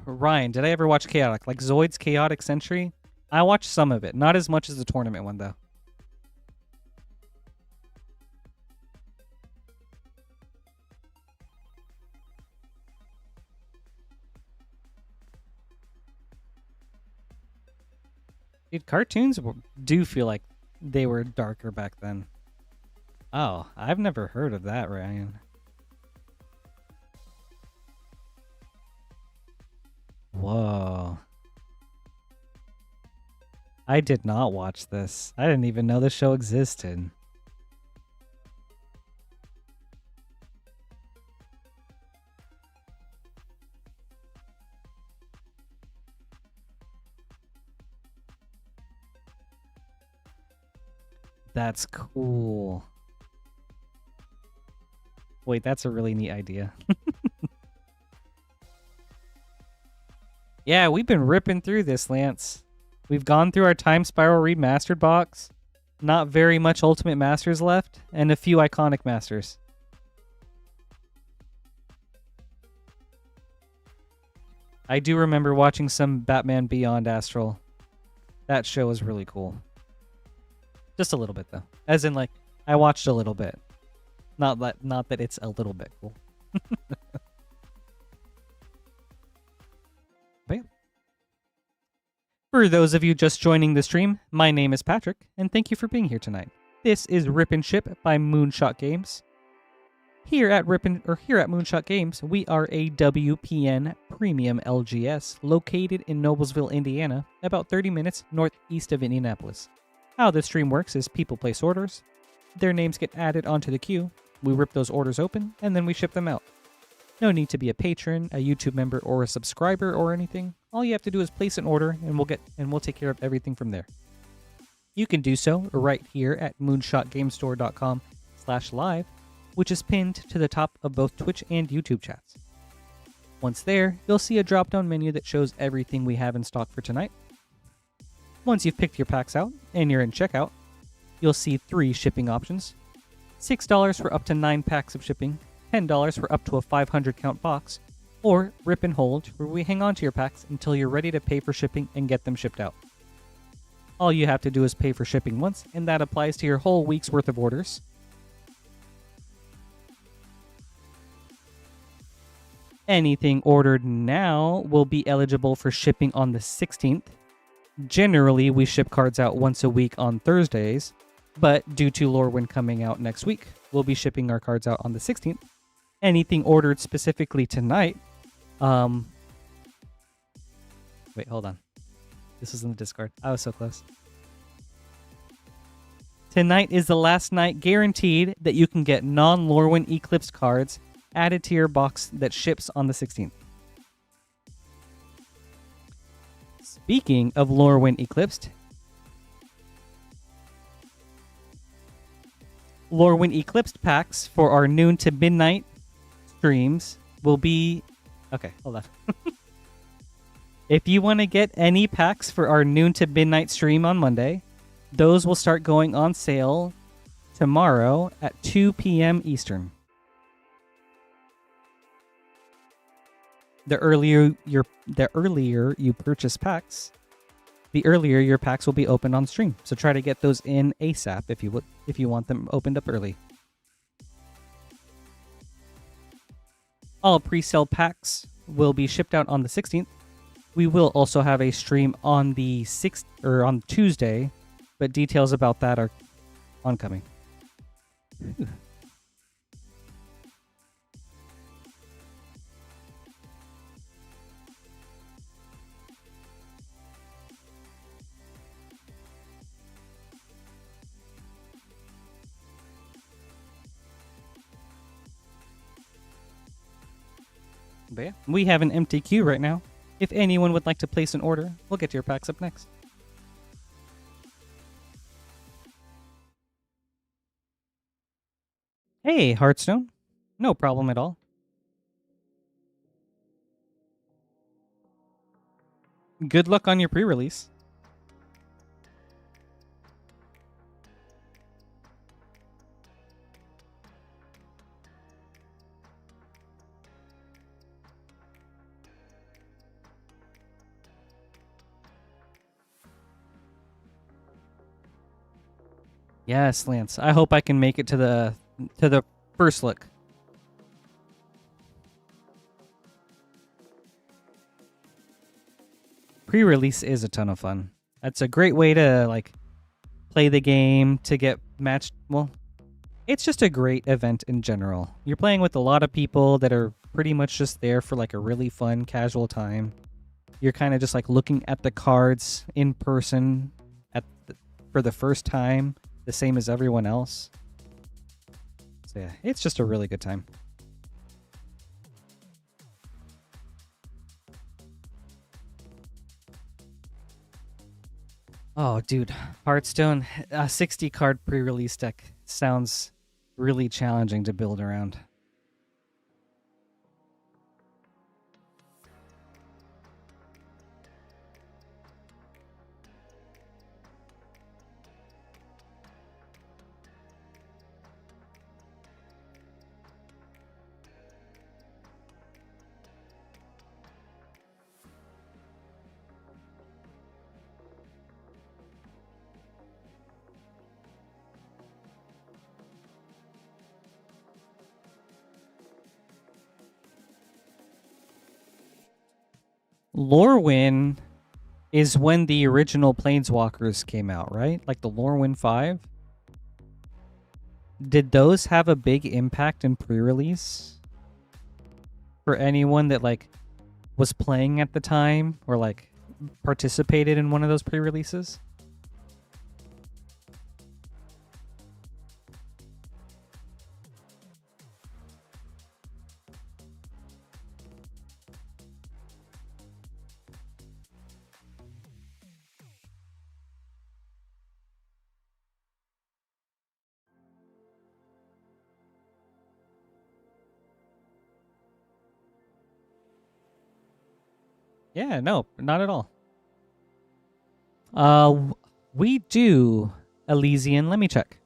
Ryan, did I ever watch Chaotic? Like Zoid's Chaotic Century? I watched some of it. Not as much as the tournament one, though. Dude, cartoons do feel like they were darker back then. Oh, I've never heard of that, Ryan. Whoa. I did not watch this. I didn't even know the show existed. That's cool. Wait, that's a really neat idea. Yeah, we've been ripping through this, Lance. We've gone through our Time Spiral Remastered box. Not very much Ultimate Masters left, and a few Iconic Masters. I do remember watching some Batman Beyond Astral. That show was really cool. Just a little bit, though. As in, like, I watched a little bit. Not that it's a little bit cool. But yeah. For those of you just joining the stream, my name is Patrick, and thank you for being here tonight. This is Rip and Ship by Moonshot Games. Here at Moonshot Games, we are a WPN Premium LGS located in Noblesville, Indiana, about 30 minutes northeast of Indianapolis. How this stream works is people place orders, their names get added onto the queue, we rip those orders open, and then we ship them out. No need to be a patron, a YouTube member, or a subscriber or anything. All you have to do is place an order, and we'll take care of everything from there. You can do so right here at moonshotgamestore.com/live, which is pinned to the top of both Twitch and YouTube chats. Once there, you'll see a drop-down menu that shows everything we have in stock for tonight. Once you've picked your packs out and you're in checkout, you'll see 3 shipping options. $6 for up to 9 packs of shipping, $10 for up to a 500 count box, or Rip and Hold, where we hang on to your packs until you're ready to pay for shipping and get them shipped out. All you have to do is pay for shipping once, and that applies to your whole week's worth of orders. Anything ordered now will be eligible for shipping on the 16th. Generally, we ship cards out once a week on Thursdays, but due to Lorwyn coming out next week, we'll be shipping our cards out on the 16th. Anything ordered specifically tonight, wait, hold on. This was in the Discord. I was so close. Tonight is the last night guaranteed that you can get non-Lorwyn Eclipse cards added to your box that ships on the 16th. Speaking of Lorwyn Eclipsed, Lorwyn Eclipsed packs for our noon to midnight streams will be Okay, hold on. If you want to get any packs for our noon to midnight stream on Monday, those will start going on sale tomorrow at 2 p.m. Eastern. The earlier you purchase packs, the earlier your packs will be opened on stream. So try to get those in ASAP if you want them opened up early. All pre-sale packs will be shipped out on the 16th. We will also have a stream on the 6th or on Tuesday, but details about that are oncoming. But yeah, we have an empty queue right now. If anyone would like to place an order, we'll get to your packs up next. Hey, Hearthstone. No problem at all. Good luck on your pre-release. Yes, Lance. I hope I can make it to the first look. Pre-release is a ton of fun. That's a great way to like play the game, to get matched. Well, it's just a great event in general. You're playing with a lot of people that are pretty much just there for like a really fun, casual time. You're kind of just like looking at the cards in person for the first time, the same as everyone else. So yeah, it's just a really good time. Oh, dude, Hearthstone, a 60 card pre-release deck sounds really challenging to build around. Lorwyn is when the original Planeswalkers came out, right? Like the Lorwyn 5? Did those have a big impact in pre-release? For anyone that like was playing at the time or like participated in one of those pre-releases? Yeah, no, not at all. We do Elysian. Let me check.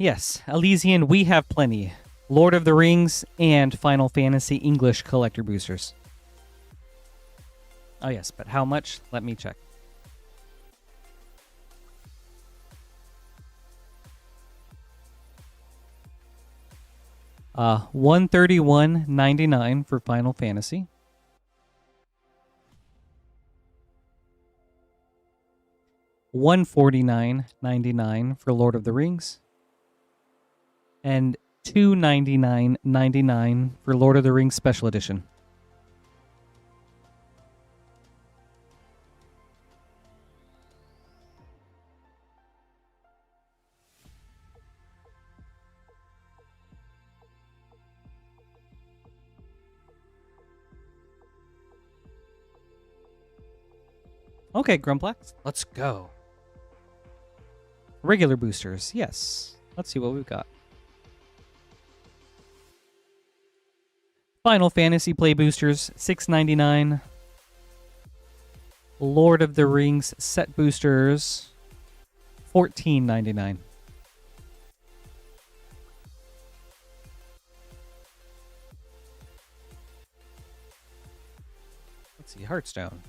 Yes, Elysian, we have plenty. Lord of the Rings and Final Fantasy English collector boosters. Oh yes, but how much? Let me check. $131.99 for Final Fantasy. $149.99 for Lord of the Rings. And $299.99 for Lord of the Rings Special Edition. Okay, Grumplex, let's go. Regular boosters, yes. Let's see what we've got. Final Fantasy Play Boosters, $6.99. Lord of the Rings Set Boosters, $14.99. Let's see, Hearthstone.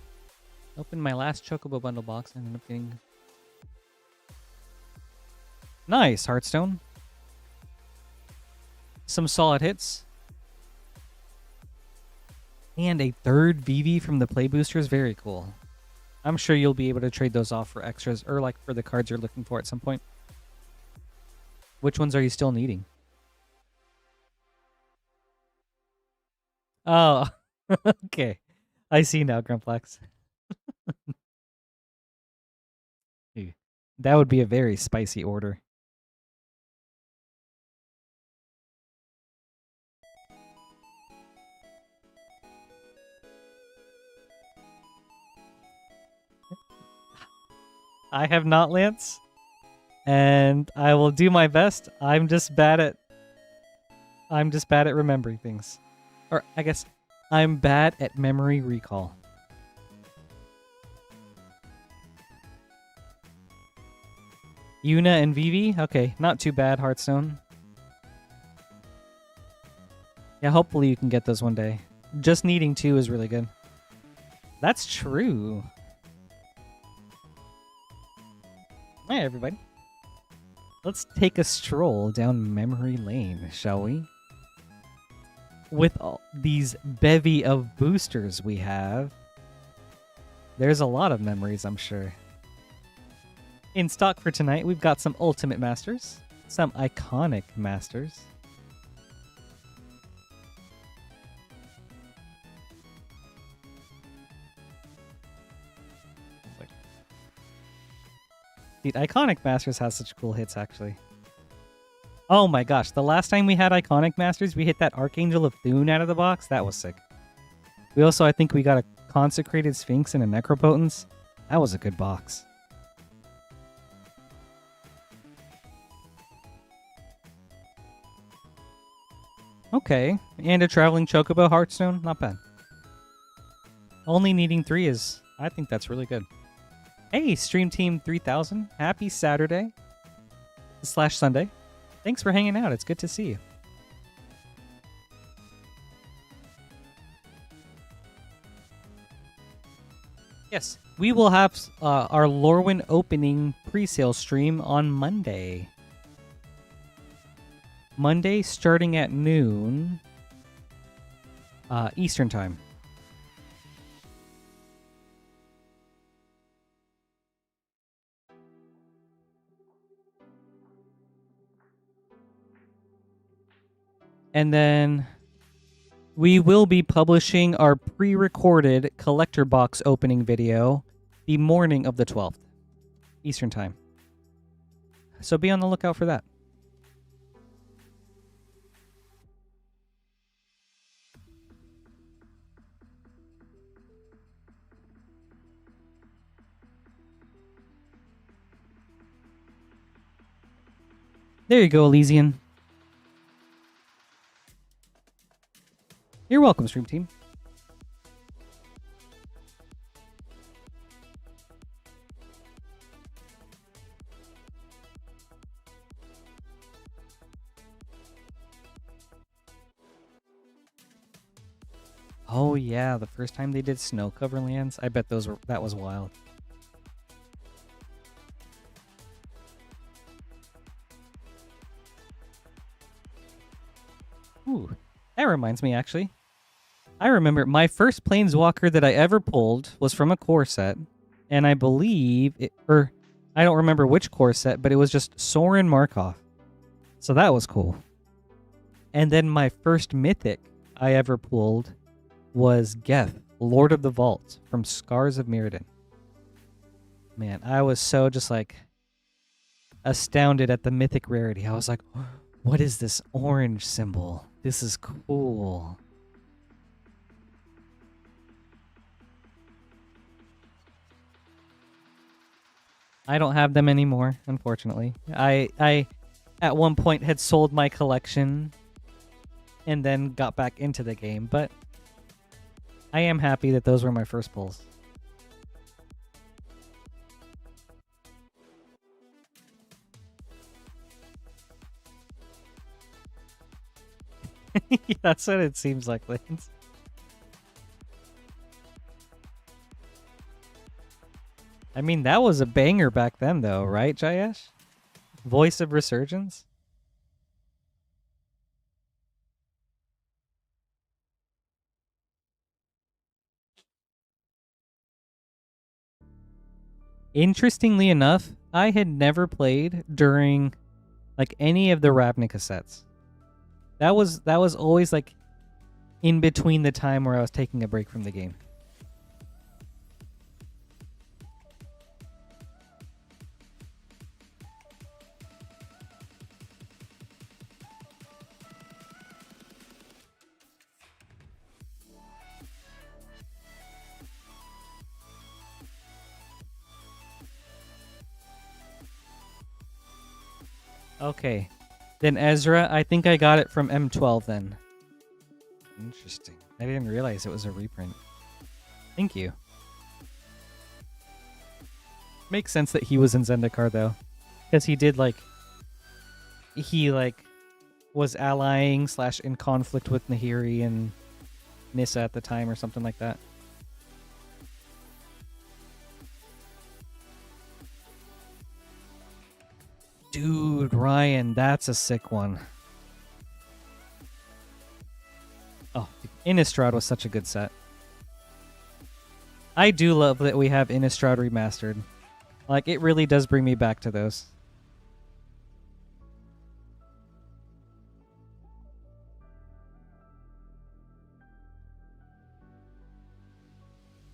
Opened my last Chocobo Bundle box and ended up getting... Nice, Hearthstone. Some solid hits. And a third VV from the Play Boosters. Very cool. I'm sure you'll be able to trade those off for extras or like for the cards you're looking for at some point. Which ones are you still needing? Oh, okay. I see now, Grumplex. That would be a very spicy order. I have not, Lance, and I will do my best. I'm just bad at remembering things. Or I guess I'm bad at memory recall. Yuna and Vivi? Okay, not too bad, Hearthstone. Yeah, hopefully you can get those one day. Just needing 2 is really good. That's true. Hey, everybody. Let's take a stroll down memory lane, shall we? With all these bevy of boosters we have, there's a lot of memories, I'm sure. In stock for tonight, we've got some Ultimate Masters, some Iconic Masters, Dude, Iconic Masters has such cool hits, actually. Oh my gosh, the last time we had Iconic Masters, we hit that Archangel of Thune out of the box. That was sick. We also, I think we got a Consecrated Sphinx and a Necropotence. That was a good box. Okay, and a Traveling Chocobo Hearthstone. Not bad. Only needing 3 is... I think that's really good. Hey, Stream Team 3000. Happy Saturday / Sunday. Thanks for hanging out. It's good to see you. Yes, we will have our Lorwyn opening pre-sale stream on Monday. Monday starting at noon Eastern Time. And then we will be publishing our pre-recorded collector box opening video the morning of the 12th, Eastern Time. So be on the lookout for that. There you go, Elysian. You're welcome, Stream Team. Oh yeah, the first time they did snow cover lands, I bet that was wild. Ooh, that reminds me actually. I remember my first Planeswalker that I ever pulled was from a core set, and I believe I don't remember which core set, but it was just Sorin Markov. So that was cool. And then my first mythic I ever pulled was Geth, Lord of the Vault from Scars of Mirrodin. Man, I was so just like astounded at the mythic rarity. I was like, what is this orange symbol? This is cool. I don't have them anymore, unfortunately. I at one point had sold my collection and then got back into the game, but I am happy that those were my first pulls. Yeah, that's what it seems like, Lance. I mean, that was a banger back then, though, right, Jayesh? Voice of Resurgence? Interestingly enough, I had never played during like any of the Ravnica sets. That was always like in between the time where I was taking a break from the game. Okay. Then Ezra, I think I got it from M12 then. Interesting. I didn't realize it was a reprint. Thank you. Makes sense that he was in Zendikar though. Because he did he was allying / in conflict with Nahiri and Nissa at the time or something like that. Dude, Ryan, that's a sick one. Oh, Innistrad was such a good set. I do love that we have Innistrad remastered. Like, it really does bring me back to those.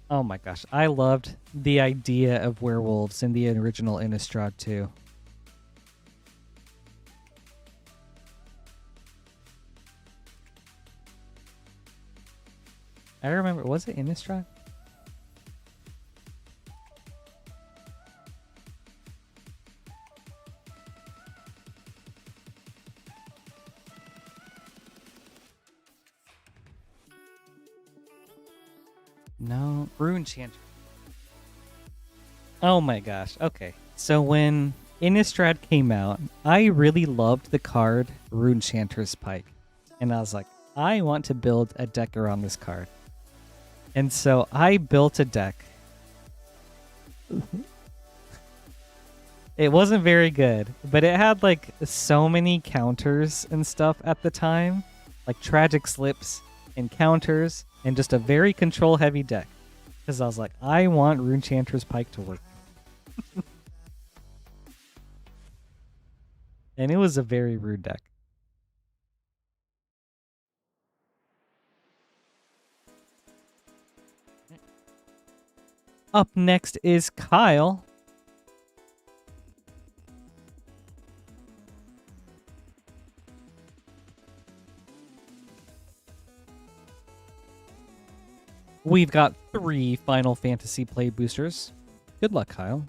Oh my gosh, I loved the idea of werewolves in the original Innistrad too. I remember, was it Innistrad? No, Rune Chanter. Oh my gosh, okay. So when Innistrad came out, I really loved the card Rune Chanter's Pike. And I was like, I want to build a deck around this card. And so I built a deck. It wasn't very good, but it had like so many counters and stuff at the time, like tragic slips and counters, and just a very control heavy deck. Because I was like, I want Rune Chanter's Pike to work. And it was a very rude deck. Up next is Kyle. We've got 3 Final Fantasy play boosters. Good luck, Kyle.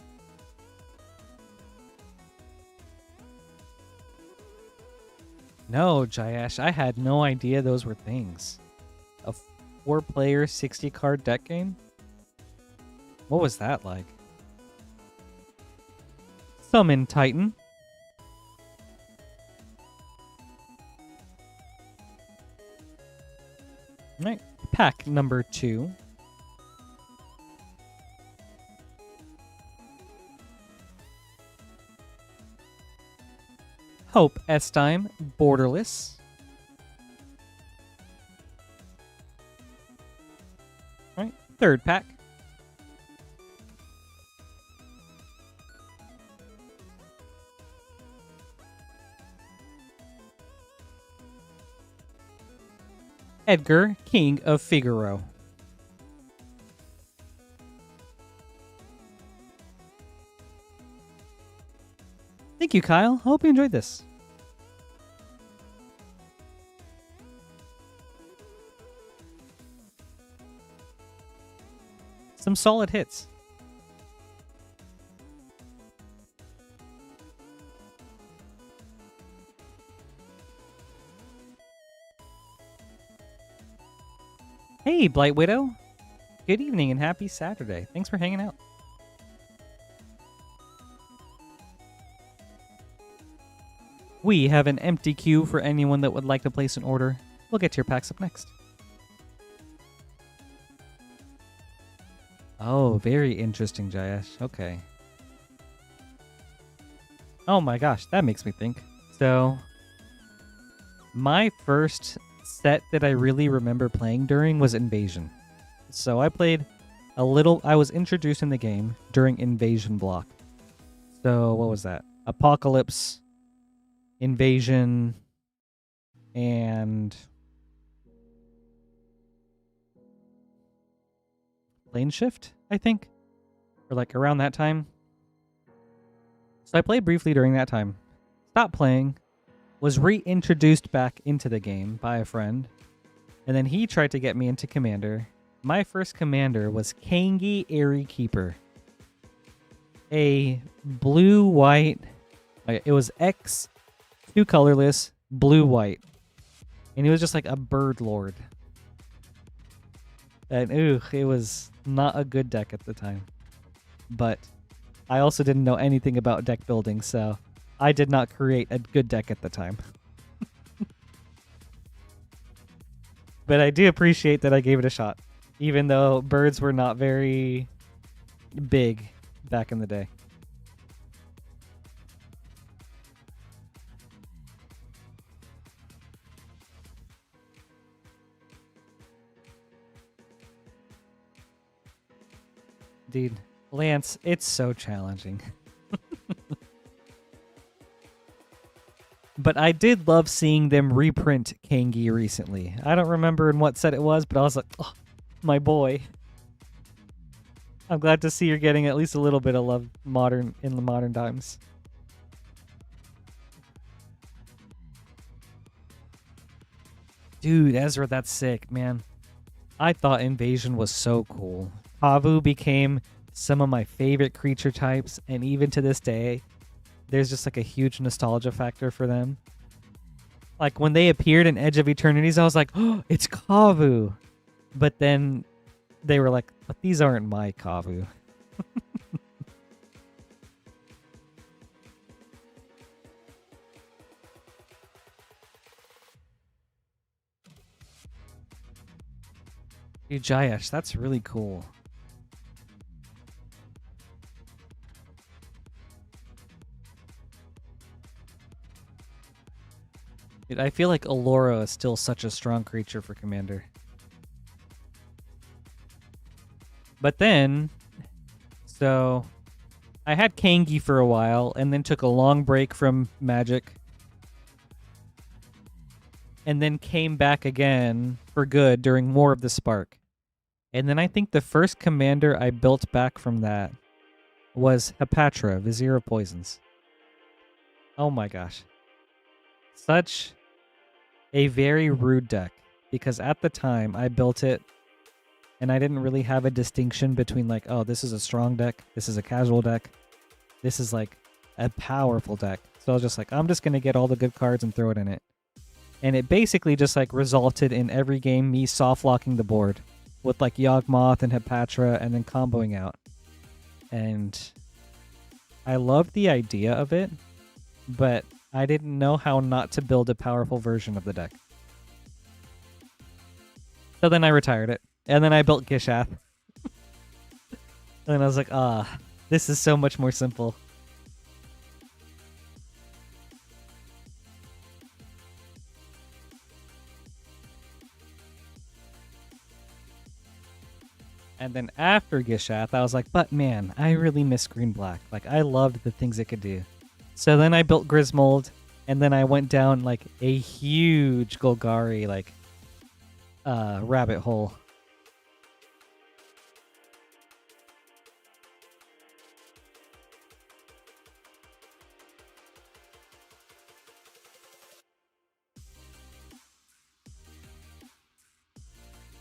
No, Jayesh, I had no idea those were things. A 4-player 60-card deck game? What was that like? Summon Titan. Alright, pack number 2. Hope Estime, Borderless. Alright, 3rd pack. Edgar, King of Figaro. Thank you, Kyle. Hope you enjoyed this. Some solid hits. Hey, Blight Widow. Good evening and happy Saturday. Thanks for hanging out. We have an empty queue for anyone that would like to place an order. We'll get to your packs up next. Oh, very interesting, Jayesh. Okay. Oh my gosh, that makes me think. So, my first set that I really remember playing during was Invasion. So I played a little, I was introduced in the game during Invasion block. So what was that? Apocalypse, Invasion, and Plane Shift, I think? Or like around that time. So I played briefly during that time. Stopped playing. Was reintroduced back into the game by a friend. And then he tried to get me into Commander. My first Commander was Kangi Airy Keeper. A blue-white... It was X, 2 colorless, blue-white. And he was just like a bird lord. And it was not a good deck at the time. But I also didn't know anything about deck building, so I did not create a good deck at the time. But I do appreciate that I gave it a shot, even though birds were not very big back in the day. Dude, Lance, it's so challenging. But I did love seeing them reprint Kangi recently. I don't remember in what set it was, but I was like, oh, my boy. I'm glad to see you're getting at least a little bit of love in the modern times. Dude, Ezra, that's sick, man. I thought Invasion was so cool. Pavu became some of my favorite creature types, and even to this day, there's just like a huge nostalgia factor for them. Like when they appeared in Edge of Eternities, I was like, oh, it's Kavu. But then they were like, but these aren't my Kavu. Dude, Jayesh, that's really cool. Dude, I feel like Allura is still such a strong creature for Commander. But then, so I had Kangi for a while and then took a long break from Magic. And then came back again for good during War of the Spark. And then I think the first Commander I built back from that was Hepatra, Vizier of Poisons. Oh my gosh. Such a very rude deck, because at the time I built it and I didn't really have a distinction between like, oh, this is a strong deck, this is a casual deck, this is like a powerful deck. So I was just like, I'm just going to get all the good cards and throw it in it. And it basically just like resulted in every game me soft locking the board with like Yawgmoth and Hepatra and then comboing out. And I loved the idea of it, but I didn't know how not to build a powerful version of the deck. So then I retired it. And then I built Gishath. And I was like, this is so much more simple. And then after Gishath, I was like, but man, I really miss Green-Black. Like, I loved the things it could do. So then I built Grismold, and then I went down like a huge Golgari like rabbit hole.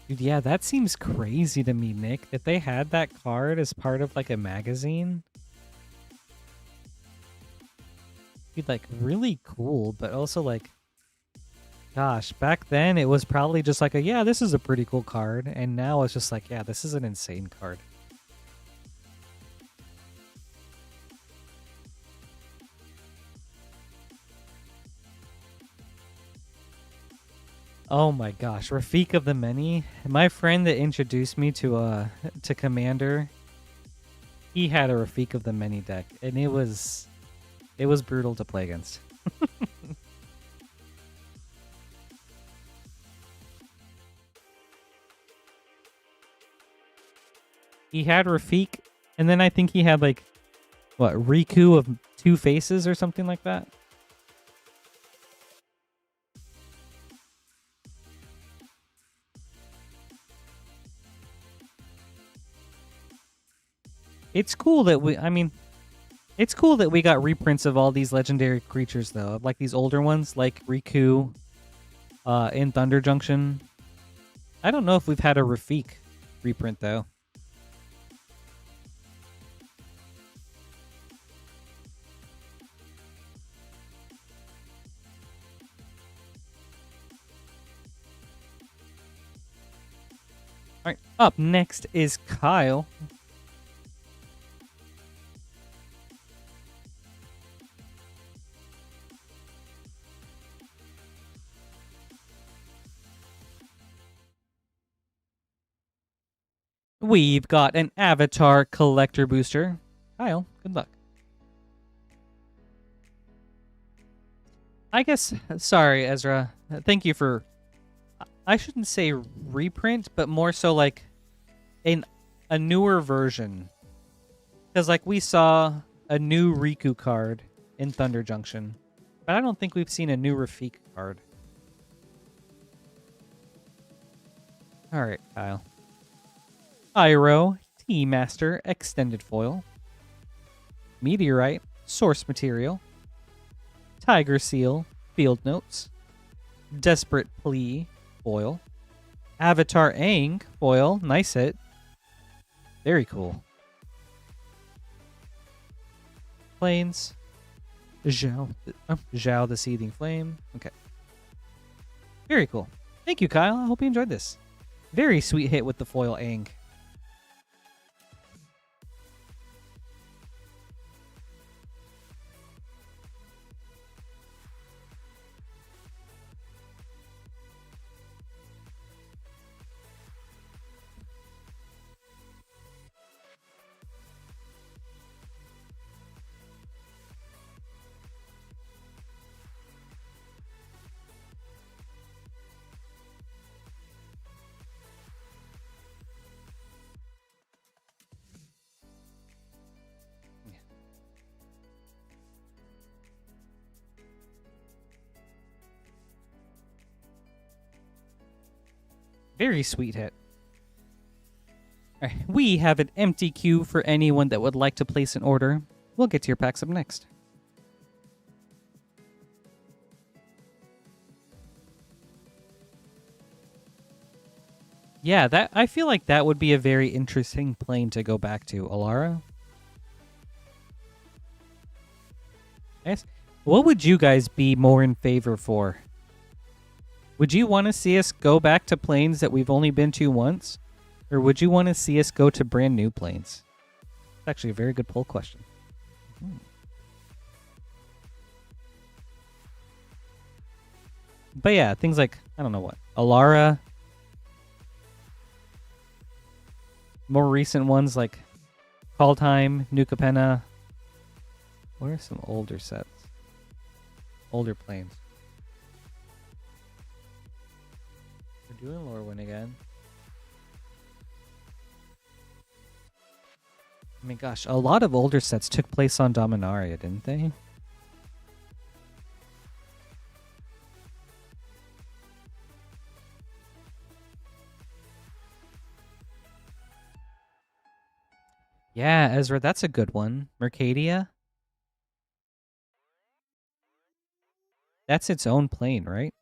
Dude, yeah, that seems crazy to me, Nick, that they had that card as part of like a magazine. Dude, like really cool, but also like Gosh, back then it was probably just like yeah, this is a pretty cool card, and now it's just like, yeah, this is an insane card. Oh my gosh, Rafik of the Many. My friend that introduced me to Commander, he had a Rafik of the Many deck, and it was brutal to play against. He had Rafik, and then I think he had like what, Riku of two faces or something like that. It's cool that it's cool that we got reprints of all these legendary creatures though, like these older ones like Riku in Thunder Junction. I don't know if we've had a Rafik reprint though. All right, up next is Kyle. We've got an Avatar Collector Booster. Kyle, good luck. I guess, sorry, Ezra. Thank you for, I shouldn't say reprint, but more so like a newer version. Because like we saw a new Riku card in Thunder Junction, but I don't think we've seen a new Rafik card. All right, Kyle. Iroh, T-Master, Extended Foil. Meteorite, Source Material. Tiger Seal, Field Notes. Desperate Plea, foil. Avatar Aang, foil. Nice hit. Very cool. Plains. Zhao the Seething Flame. Okay. Very cool. Thank you, Kyle. I hope you enjoyed this. Very sweet hit with the foil Aang. Very sweet hit. All right, we have an empty queue for anyone that would like to place an order. We'll get to your packs up next. Yeah, that I feel like that would be a very interesting plane to go back to, Alara. Yes. What would you guys be more in favor for? Would you want to see us go back to planes that we've only been to once? Or would you want to see us go to brand new planes? It's actually a very good poll question. But yeah, things like, I don't know what, Alara. More recent ones like Call Time, New Capenna. What are some older sets? Older planes. We're doing Lorwyn again. I mean, gosh, a lot of older sets took place on Dominaria, didn't they? Yeah, Ezra, that's a good one. Mercadia? That's its own plane, right?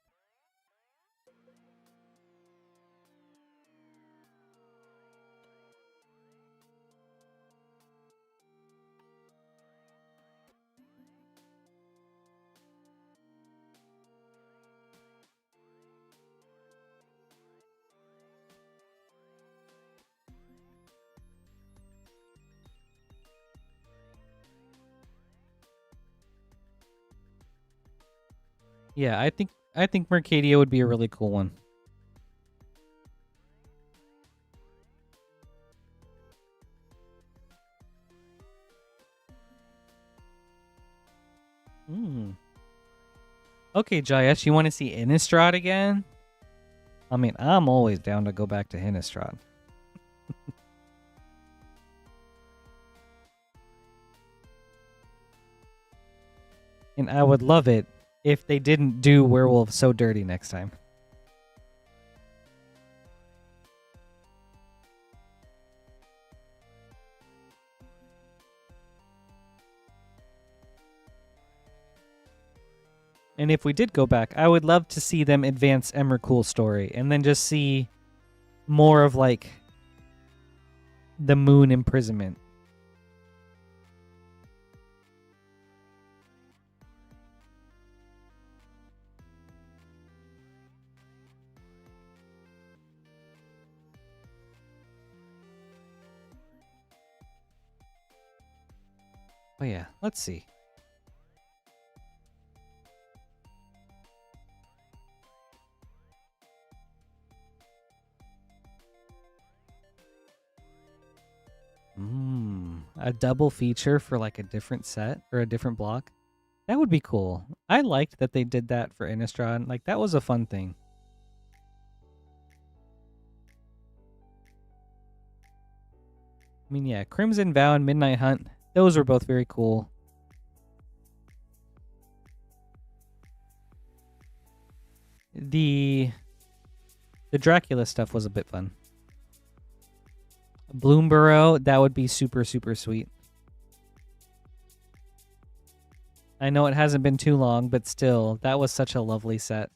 Yeah, I think Mercadia would be a really cool one. Hmm. Okay, Jayesh, you want to see Innistrad again? I mean, I'm always down to go back to Innistrad. And I would love it if they didn't do Werewolf so dirty next time. And if we did go back, I would love to see them advance Emrakul's story and then just see more of like the moon imprisonment. Oh yeah, let's see. A double feature for like a different set or a different block. That would be cool. I liked that they did that for Innistrad. Like, that was a fun thing. I mean, yeah, Crimson Vow and Midnight Hunt, those were both very cool. The Dracula stuff was a bit fun. Bloomburrow, that would be super, super sweet. I know it hasn't been too long, but still, that was such a lovely set.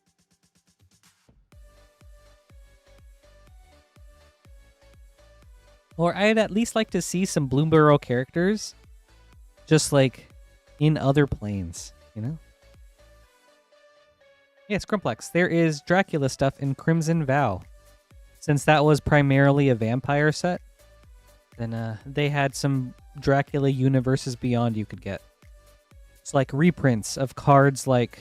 Or I'd at least like to see some Bloomburrow characters just like in other planes, you know? Yes, Crumplex. There is Dracula stuff in Crimson Vow. Since that was primarily a vampire set, then they had some Dracula Universes Beyond you could get. It's like reprints of cards like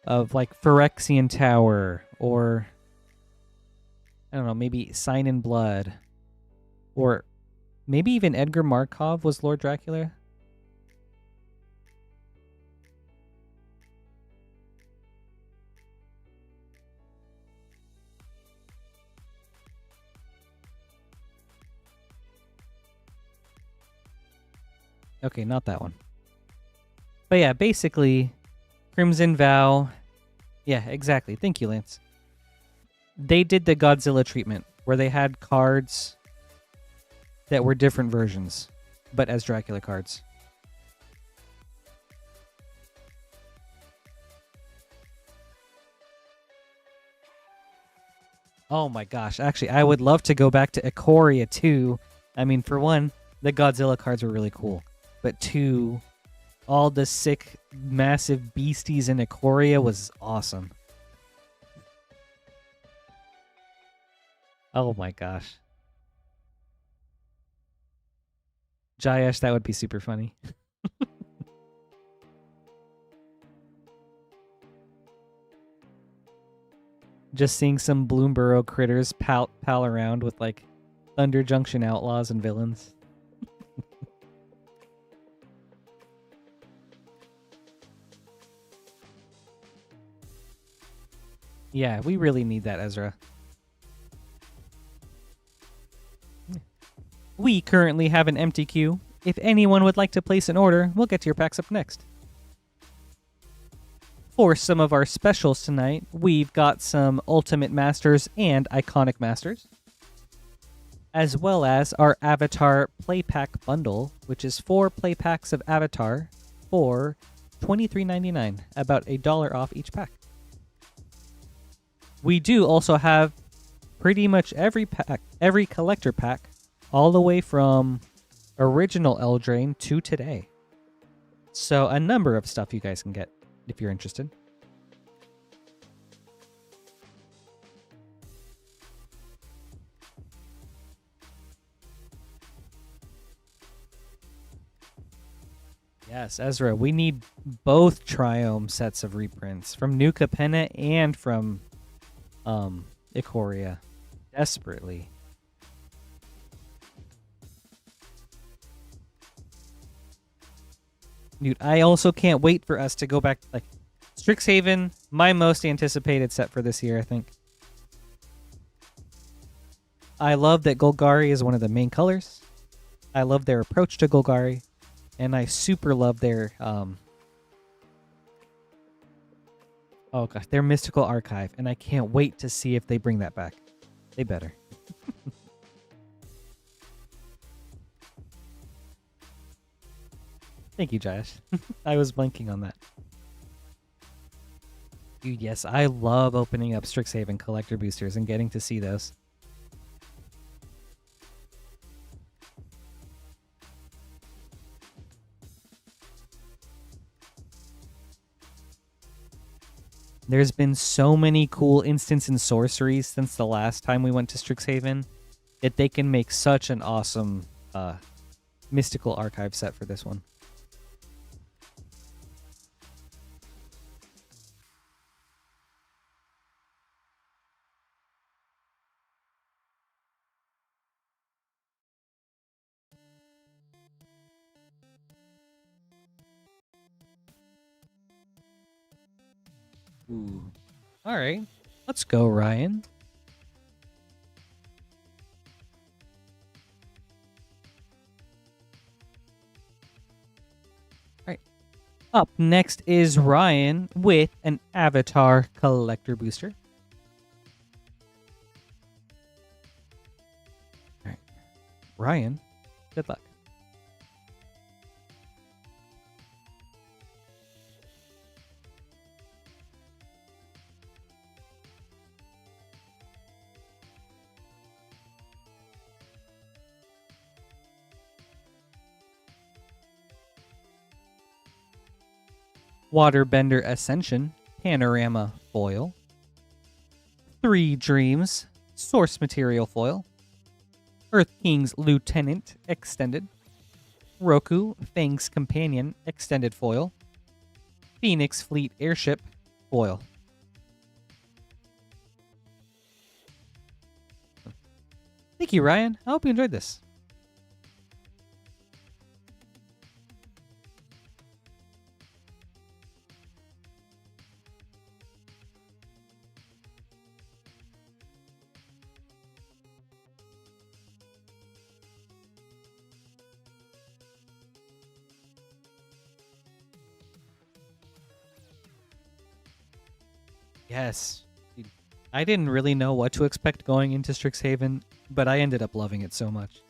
Phyrexian Tower, or I don't know, maybe Sign in Blood, or maybe even Edgar Markov was Lord Dracula. Okay, not that one. But yeah, basically, Crimson Vow. Yeah, exactly. Thank you, Lance. They did the Godzilla treatment, where they had cards that were different versions, but as Dracula cards. Oh my gosh. Actually, I would love to go back to Ikoria too. I mean, for one, the Godzilla cards were really cool. But two, all the sick, massive beasties in Ikoria was awesome. Oh my gosh. Jayesh, that would be super funny. Just seeing some Bloomburrow critters pal around with like Thunder Junction outlaws and villains. Yeah, we really need that, Ezra. We currently have an empty queue. If anyone would like to place an order, we'll get to your packs up next. For some of our specials tonight, we've got some Ultimate Masters and Iconic Masters, as well as our Avatar Play Pack Bundle, which is 4 play packs of Avatar for $23.99, about $1 off each pack. We do also have pretty much every pack, every collector pack, all the way from original Eldraine to today. So a number of stuff you guys can get if you're interested. Yes, Ezra, we need both Triome sets of reprints from New Capenna and from Ikoria. Desperately. Dude, I also can't wait for us to go back. Like, Strixhaven, my most anticipated set for this year, I think. I love that Golgari is one of the main colors. I love their approach to Golgari. And I super love their, oh gosh, their Mystical Archive. And I can't wait to see if they bring that back. They better. Thank you, Josh. I was blanking on that. Dude, yes, I love opening up Strixhaven collector boosters and getting to see those. There's been so many cool instants and sorceries since the last time we went to Strixhaven that they can make such an awesome Mystical Archive set for this one. Ooh. All right. Let's go, Ryan. All right. Up next is Ryan with an Avatar collector booster. All right. Ryan, good luck. Waterbender Ascension Panorama Foil. 3 Dreams Source Material Foil. Earth King's Lieutenant Extended. Roku Fang's Companion Extended Foil. Phoenix Fleet Airship Foil. Thank you, Ryan. I hope you enjoyed this. Yes. I didn't really know what to expect going into Strixhaven, but I ended up loving it so much.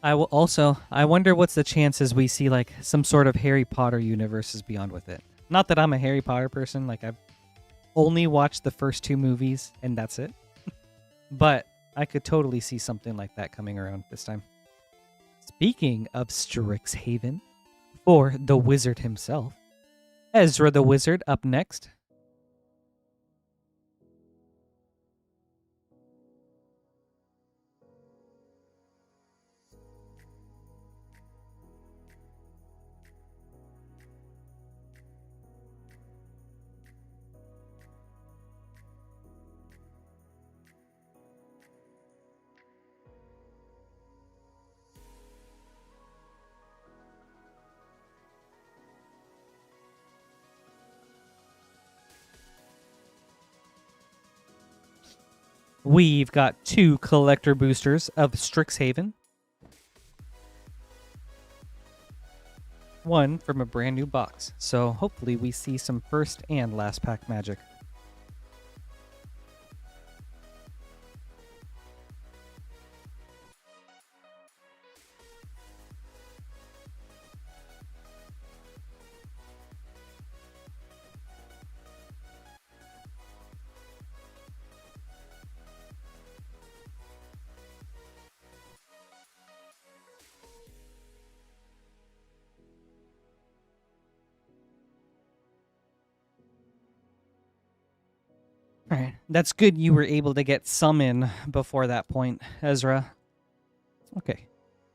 I wonder what's the chances we see like some sort of Harry Potter universes beyond with it. Not that I'm a Harry Potter person, like I've only watched the first 2 movies and that's it. But I could totally see something like that coming around this time. Speaking of Strixhaven, for the wizard himself, Ezra the Wizard up next. We've got 2 collector boosters of Strixhaven. 1 from a brand new box, so hopefully we see some first and last pack magic. Alright, that's good you were able to get some in before that point, Ezra. Okay.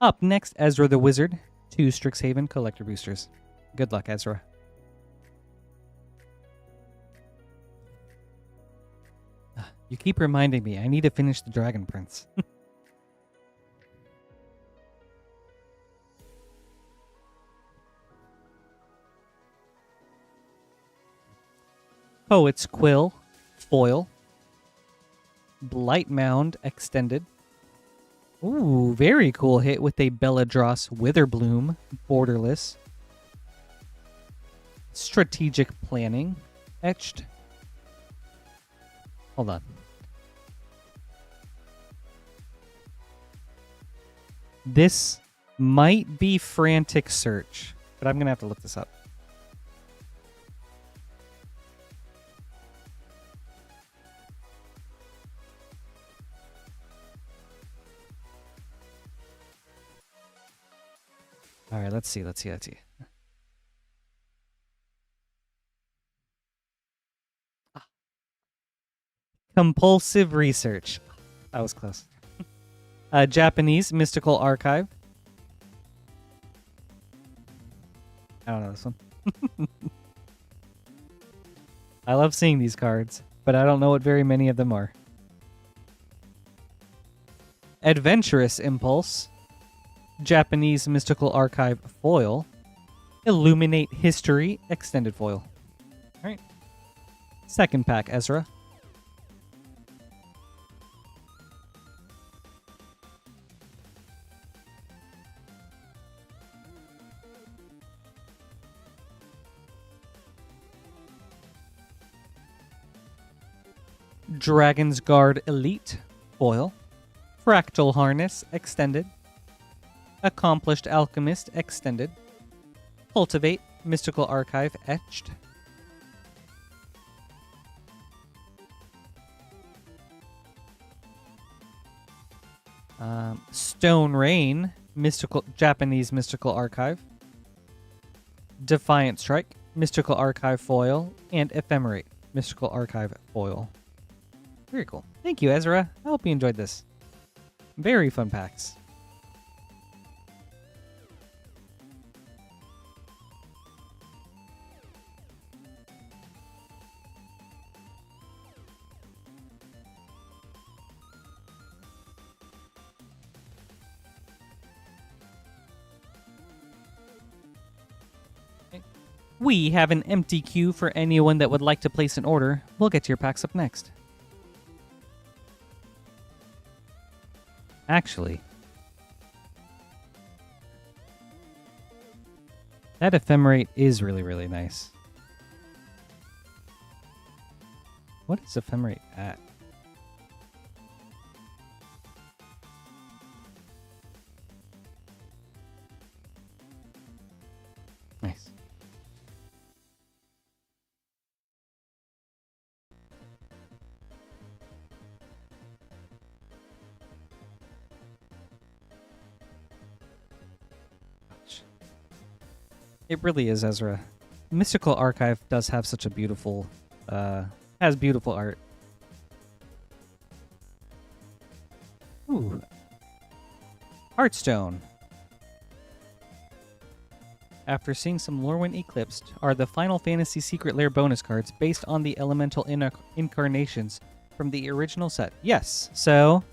Up next, Ezra the Wizard. 2 Strixhaven Collector Boosters. Good luck, Ezra. You keep reminding me, I need to finish the Dragon Prince. Poet's Quill, foil. Blight Mound, extended. Ooh, very cool hit with a Belladross Witherbloom, borderless. Strategic Planning, etched. Hold on. This might be Frantic Search, but I'm going to have to look this up. All right, let's see. Compulsive Research. That was close. Japanese Mystical Archive. I don't know this one. I love seeing these cards, but I don't know what very many of them are. Adventurous Impulse. Japanese Mystical Archive foil. Illuminate History extended foil. All right. Second pack, Ezra. Dragon's Guard Elite foil. Fractal Harness extended. Accomplished Alchemist extended. Cultivate Mystical Archive etched. Stone Rain Japanese Mystical Archive. Defiant Strike Mystical Archive foil, and Ephemerate Mystical Archive foil. Very cool. Thank you, Ezra. I hope you enjoyed this. Very fun packs. We have an empty queue for anyone that would like to place an order. We'll get to your packs up next. Actually, that Ephemerate is really, really nice. What is Ephemerate at? Nice. It really is, Ezra. Mystical Archive does have such a beautiful, has beautiful art. Ooh. Heartstone. After seeing some Lorwyn Eclipsed, are the Final Fantasy Secret Lair bonus cards based on the elemental incarnations from the original set? Yes. So,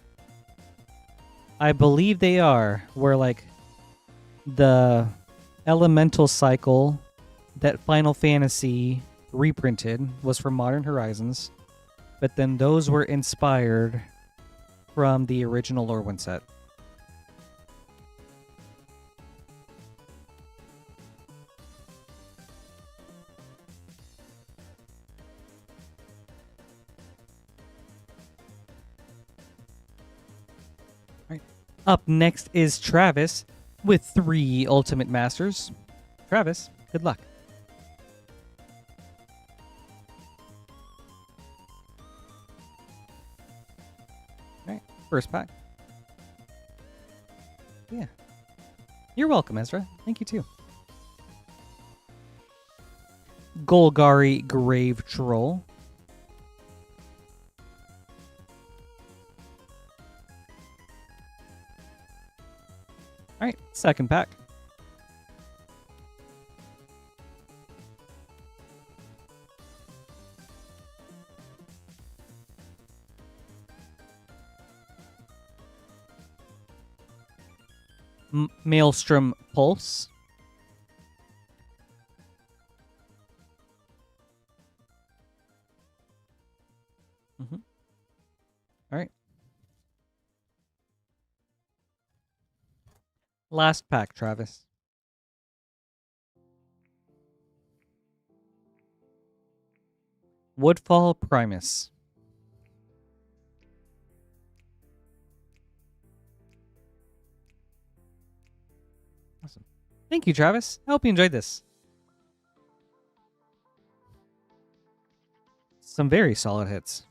I believe they are. Where, like, the elemental cycle that Final Fantasy reprinted was from Modern Horizons, but then those were inspired from the original Lorwyn set. All right. Up next is Travis with 3 Ultimate Masters. Travis, good luck. All right, first pack. Yeah. You're welcome, Ezra. Thank you, too. Golgari Grave Troll. Alright, second pack. Maelstrom Pulse. All right. Last pack, Travis. Woodfall Primus. Awesome. Thank you, Travis. I hope you enjoyed this. Some very solid hits.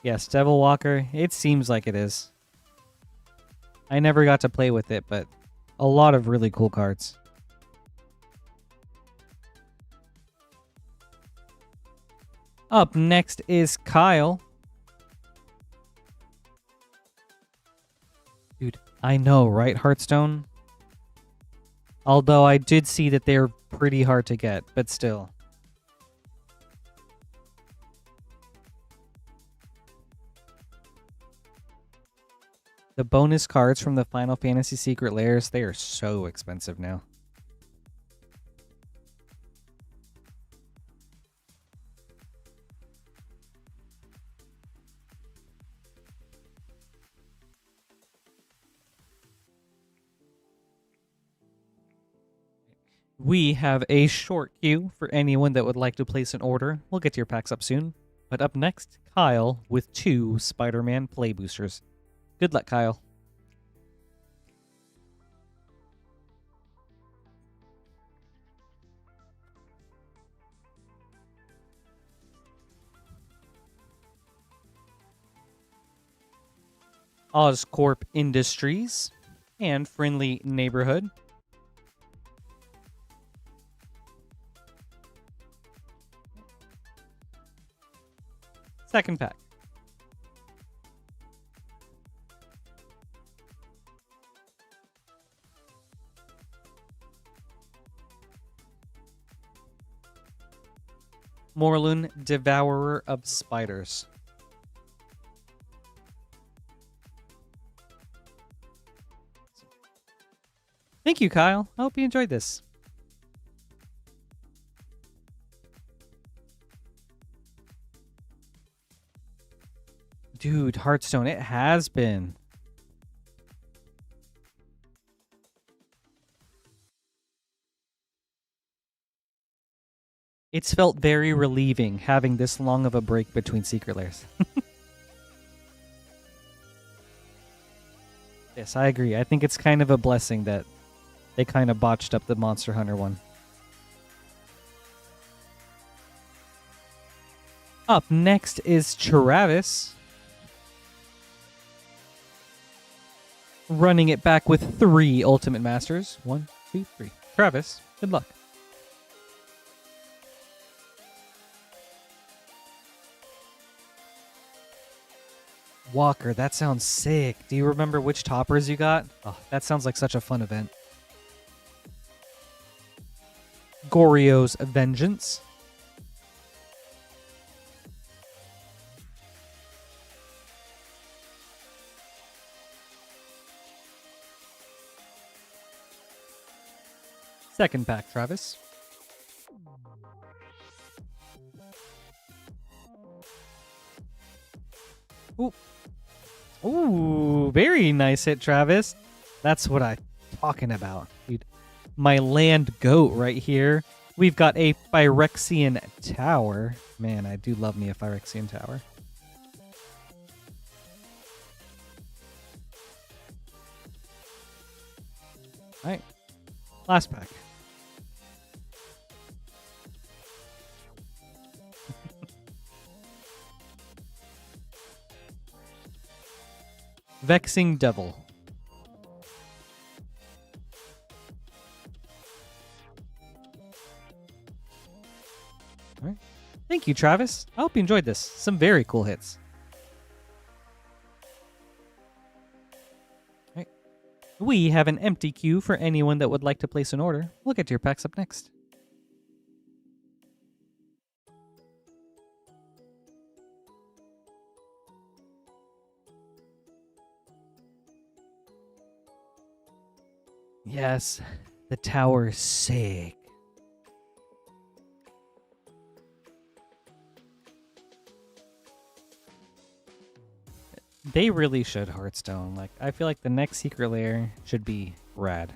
Yes, Devil Walker. It seems like it is. I never got to play with it, but a lot of really cool cards. Up next is Kyle. Dude, I know, right, Hearthstone? Although I did see that they're pretty hard to get, but still. The bonus cards from the Final Fantasy Secret Lairs, they are so expensive now. We have a short queue for anyone that would like to place an order. We'll get to your packs up soon. But up next, Kyle with 2 Spider-Man play boosters. Good luck, Kyle. Oscorp Industries and Friendly Neighborhood. Second pack. Merlin, Devourer of Spiders. Thank you, Kyle. I hope you enjoyed this. Dude, Hearthstone, it has been. It's felt very relieving having this long of a break between Secret Lairs. Yes, I agree. I think it's kind of a blessing that they kind of botched up the Monster Hunter one. Up next is Travis. Running it back with 3 Ultimate Masters. 1, 2, 3. Travis, good luck. Walker, that sounds sick. Do you remember which toppers you got? Oh, that sounds like such a fun event. Goryo's Vengeance. Second pack, Travis. Ooh. Ooh, very nice hit, Travis. That's what I'm talking about, dude. My land goat right here. We've got a Phyrexian Tower. Man, I do love me a Phyrexian Tower. All right. Last pack. Vexing Devil. All right. Thank you, Travis. I hope you enjoyed this. Some very cool hits. All right. We have an empty queue for anyone that would like to place an order. We'll get to your packs up next. Yes, the tower is sick. They really should Hearthstone. Like, I feel like the next secret layer should be rad.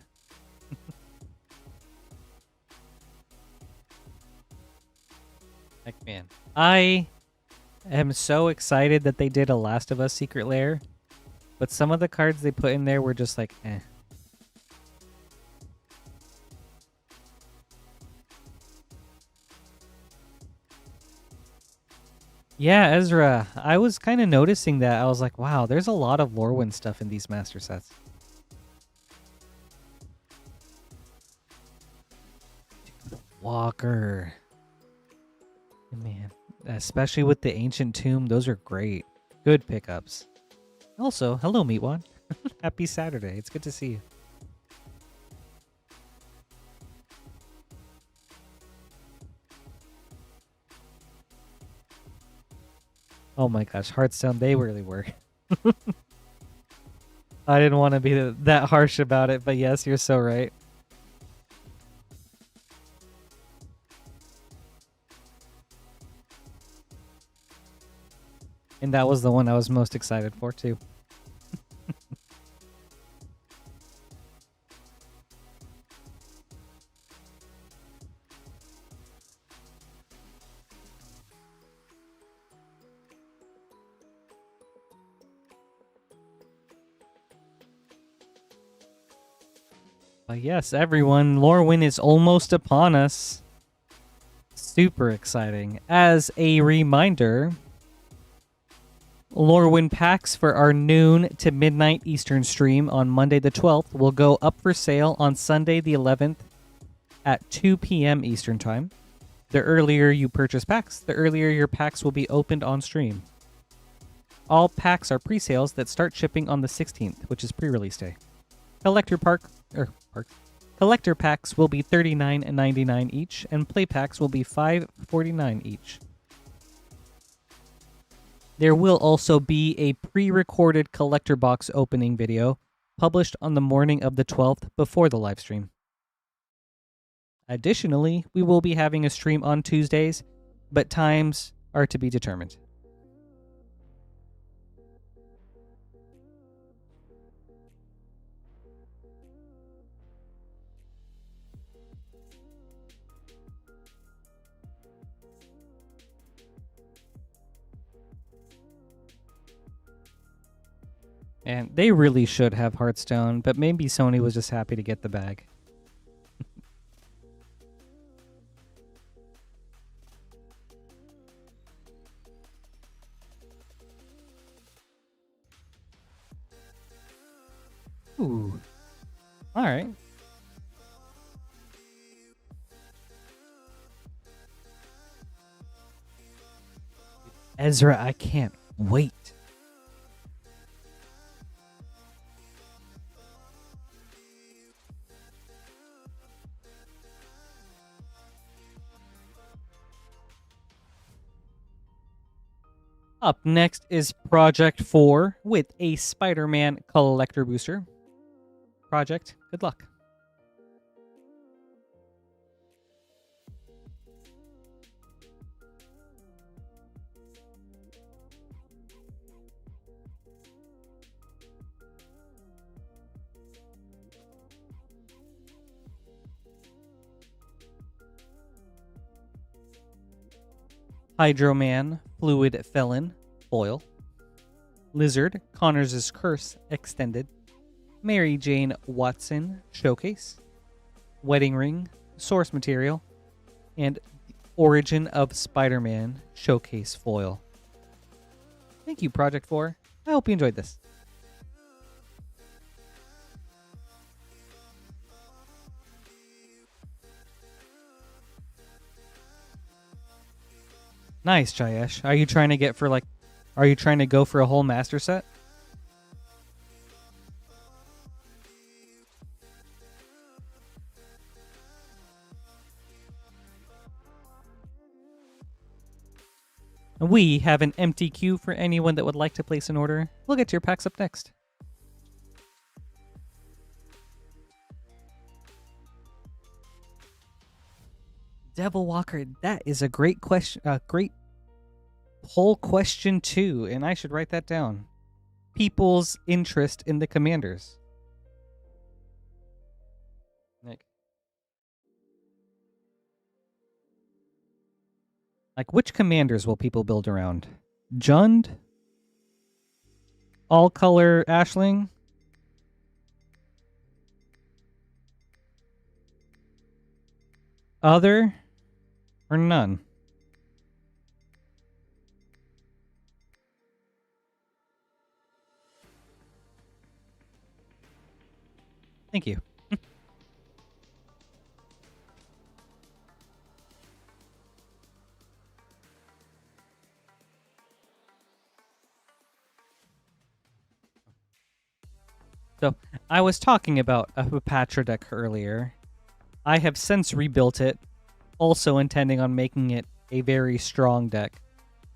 Like, man, I am so excited that they did a Last of Us secret layer, but some of the cards they put in there were just like, eh. Yeah, Ezra, I was kind of noticing that. I was like, wow, there's a lot of Lorwyn stuff in these master sets. Walker. Man, especially with the Ancient Tomb, those are great. Good pickups. Also, hello, Meatwad. Happy Saturday. It's good to see you. Oh my gosh, Hearthstone, they really were. I didn't want to be that harsh about it, but yes, you're so right. And that was the one I was most excited for, too. But yes, everyone, Lorwyn is almost upon us. Super exciting. As a reminder, Lorwyn packs for our noon to midnight Eastern stream on Monday the 12th will go up for sale on Sunday the 11th at 2 p.m. Eastern time. The earlier you purchase packs, the earlier your packs will be opened on stream. All packs are pre-sales that start shipping on the 16th, which is pre-release day. Collector packs will be $39.99 each, and play packs will be $5.49 each. There will also be a pre-recorded collector box opening video published on the morning of the 12th before the live stream. Additionally, we will be having a stream on Tuesdays, but times are to be determined. And they really should have Hearthstone, but maybe Sony was just happy to get the bag. Ooh. All right. Ezra, I can't wait. Up next is Project 4 with a Spider-Man collector booster. Project, good luck. Hydro-Man, Fluid Felon, foil. Lizard, Connors' Curse, extended. Mary Jane Watson, showcase. Wedding Ring, source material. And Origin of Spider-Man, showcase foil. Thank you, Project 4. I hope you enjoyed this. Nice, Jayesh. Are you trying to get for like? Are you trying to go for a whole master set? We have an empty queue for anyone that would like to place an order. We'll get to your packs up next. Devil Walker, that is a great question. Great poll question too, and I should write that down. People's interest in the commanders. Like which commanders will people build around? Jund? All color Ashling? Other? Or none? Thank you. So, I was talking about a Hapatra deck earlier. I have since rebuilt it, also intending on making it a very strong deck.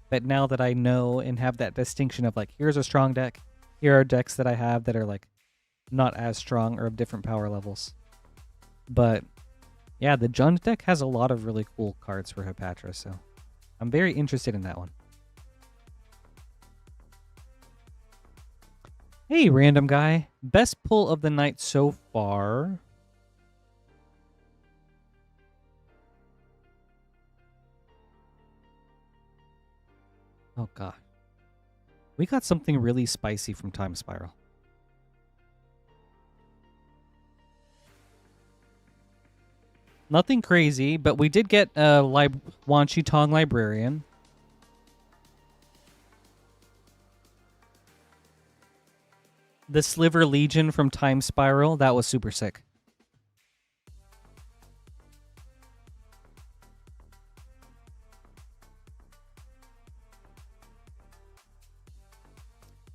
But now that I know and have that distinction of like, here's a strong deck, here are decks that I have that are like not as strong or of different power levels. But yeah, the Jund deck has a lot of really cool cards for Hapatra, so I'm very interested in that one. Hey, random guy. Best pull of the night so far. Oh, God. We got something really spicy from Time Spiral. Nothing crazy, but we did get a Wan Shi Tong Librarian. The Sliver Legion from Time Spiral, that was super sick.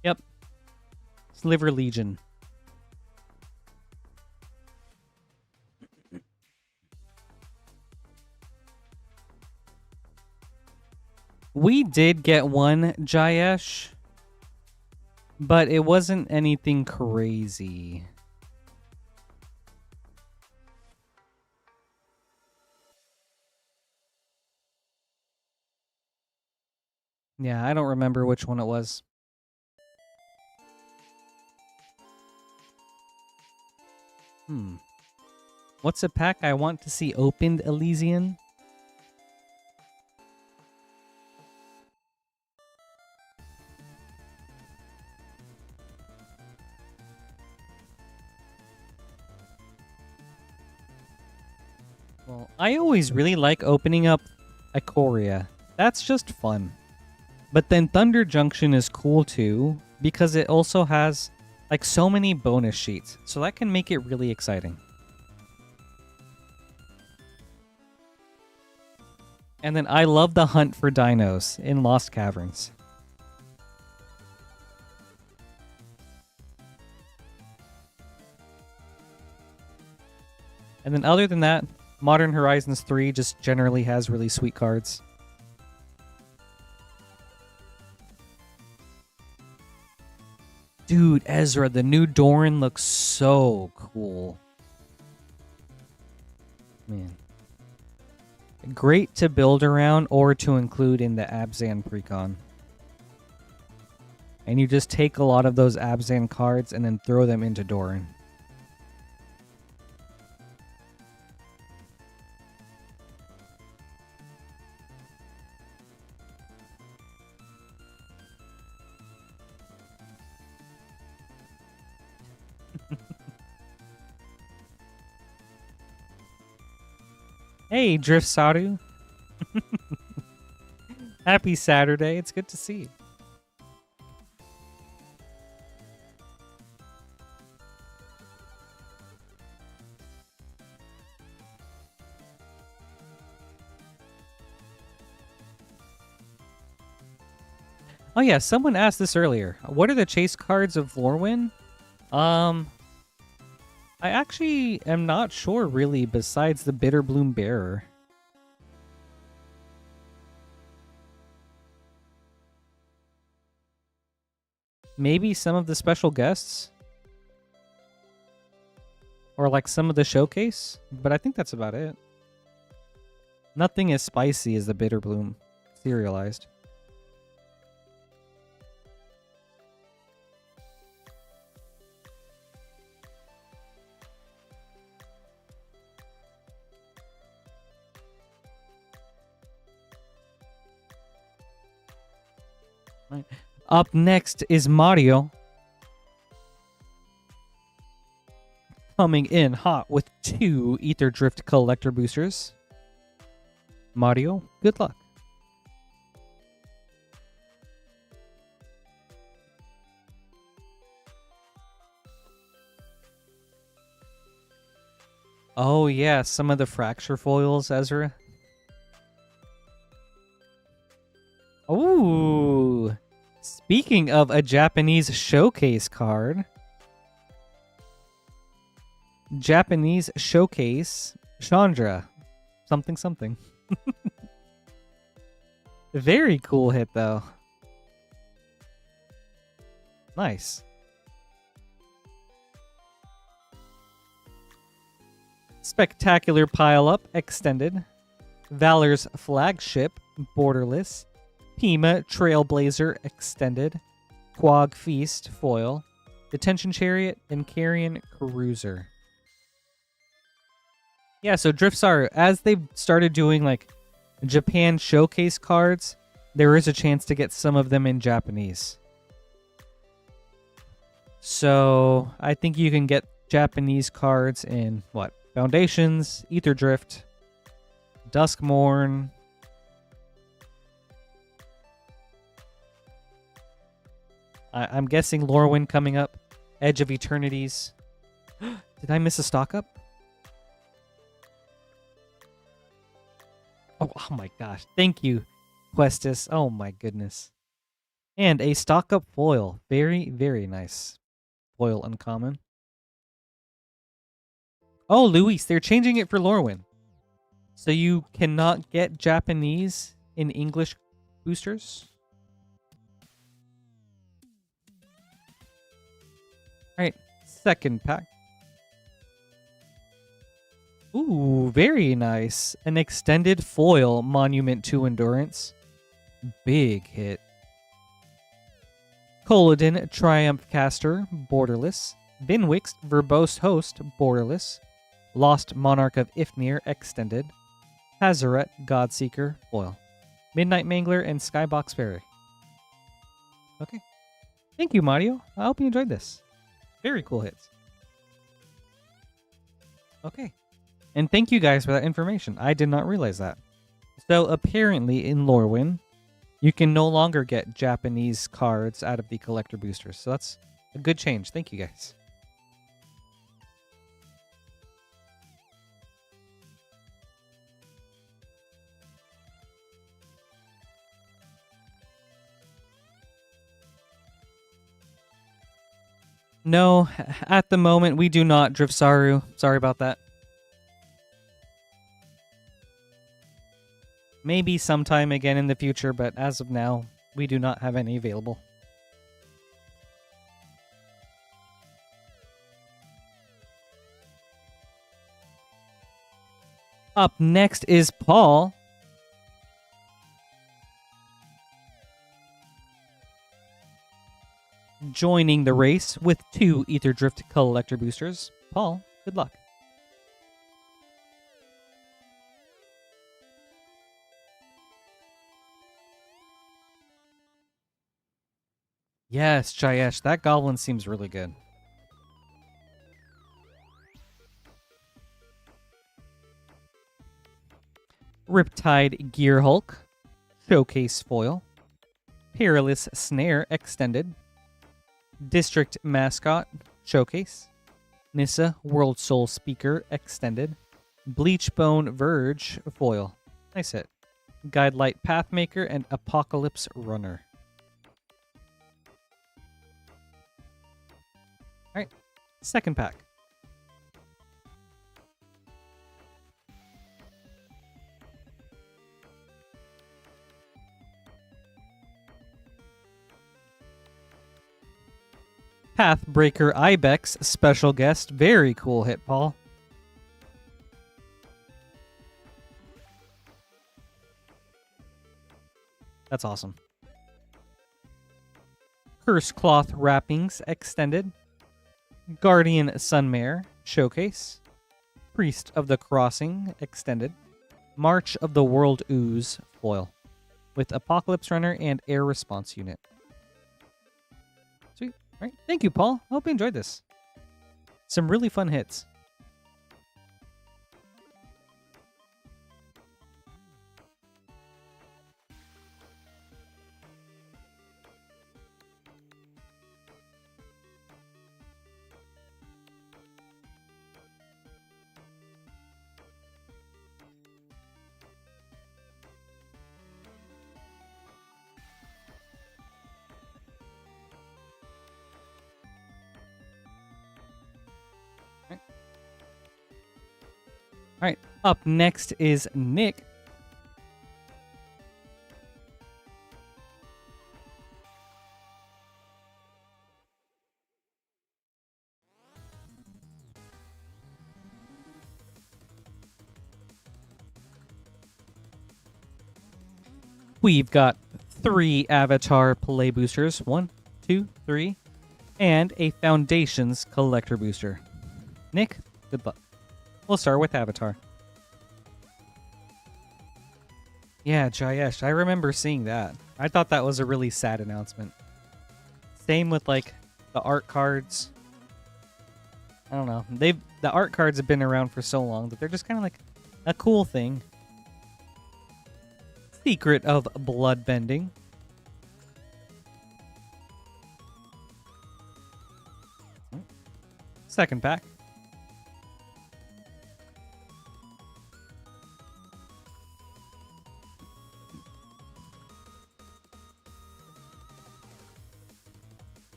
Yep. Sliver Legion. We did get one, Jayesh, but it wasn't anything crazy. Yeah, I don't remember which one it was. What's a pack I want to see opened, Elysian? Well, I always really like opening up Ikoria. That's just fun. But then Thunder Junction is cool too, because it also has like so many bonus sheets. So that can make it really exciting. And then I love the hunt for dinos in Lost Caverns. And then other than that, Modern Horizons 3 just generally has really sweet cards. Dude, Ezra, the new Doran looks so cool. Man. Great to build around or to include in the Abzan precon. And you just take a lot of those Abzan cards and then throw them into Doran. Hey, Drift Saru. Happy Saturday. It's good to see you. Oh yeah, someone asked this earlier. What are the chase cards of Lorwyn? I actually am not sure really besides the Bitterbloom Bearer. Maybe some of the special guests? Or like some of the showcase? But I think that's about it. Nothing as spicy as the Bitterbloom serialized. Right. Up next is Mario. Coming in hot with 2 Ether Drift Collector Boosters. Mario, good luck. Oh yeah, some of the Fracture foils, Ezra. Ooh. Speaking of a Japanese showcase card. Japanese showcase Chandra. Something something. Very cool hit though. Nice. Spectacular Pile Up Extended. Valor's Flagship Borderless. Pima Trailblazer Extended. Quag Feast Foil. Detention Chariot and Carrion Cruiser. Yeah, so Driftsar, as they've started doing like Japan showcase cards, there is a chance to get some of them in Japanese. So I think you can get Japanese cards in what? Foundations, Ether Drift, Duskmorn. I'm guessing Lorwyn coming up. Edge of Eternities. Did I miss a stock up? Oh my gosh. Thank you, Questus. Oh my goodness. And a stock up foil. Very, very nice. Foil uncommon. Oh, Luis, they're changing it for Lorwyn. So you cannot get Japanese in English boosters? Alright, second pack. Ooh, very nice. An extended foil Monument to Endurance. Big hit. Colodin Triumph Caster, Borderless. Vinwixt Verbose Host, Borderless. Lost Monarch of Ifnir, Extended. Hazaret Godseeker, Foil. Midnight Mangler and Skybox Fairy. Okay. Thank you, Mario. I hope you enjoyed this. Very cool hits. Okay. And thank you guys for that information. I did not realize that. So apparently in Lorwyn, you can no longer get Japanese cards out of the collector boosters. So that's a good change. Thank you guys. No, at the moment we do not, Drifsaru. Sorry about that. Maybe sometime again in the future, but as of now, we do not have any available. Up next is Paul. Joining the race with 2 Ether Drift Collector Boosters. Paul, good luck. Yes, Jayesh, that goblin seems really good. Riptide Gearhulk, Showcase Foil. Perilous Snare Extended. District Mascot, Showcase. Nissa, World Soul Speaker, Extended. Bleachbone Verge, Foil. Nice hit. Guidelight Pathmaker and Apocalypse Runner. Second pack. Pathbreaker Ibex, special guest. Very cool hit, Paul. That's awesome. Curse Cloth Wrappings, extended. Guardian Sunmare, showcase. Priest of the Crossing, extended. March of the World Ooze, foil. With Apocalypse Runner and Air Response Unit. Sweet. All right. Thank you, Paul. I hope you enjoyed this. Some really fun hits. All right, up next is Nick. We've got 3 Avatar Play Boosters. 1, 2, 3. And a Foundations Collector Booster. Nick, good luck. We'll start with Avatar. Yeah, Jayesh, I remember seeing that. I thought that was a really sad announcement. Same with, like, the art cards. I don't know. The art cards have been around for so long that they're just kind of like a cool thing. Secret of Bloodbending. Second pack.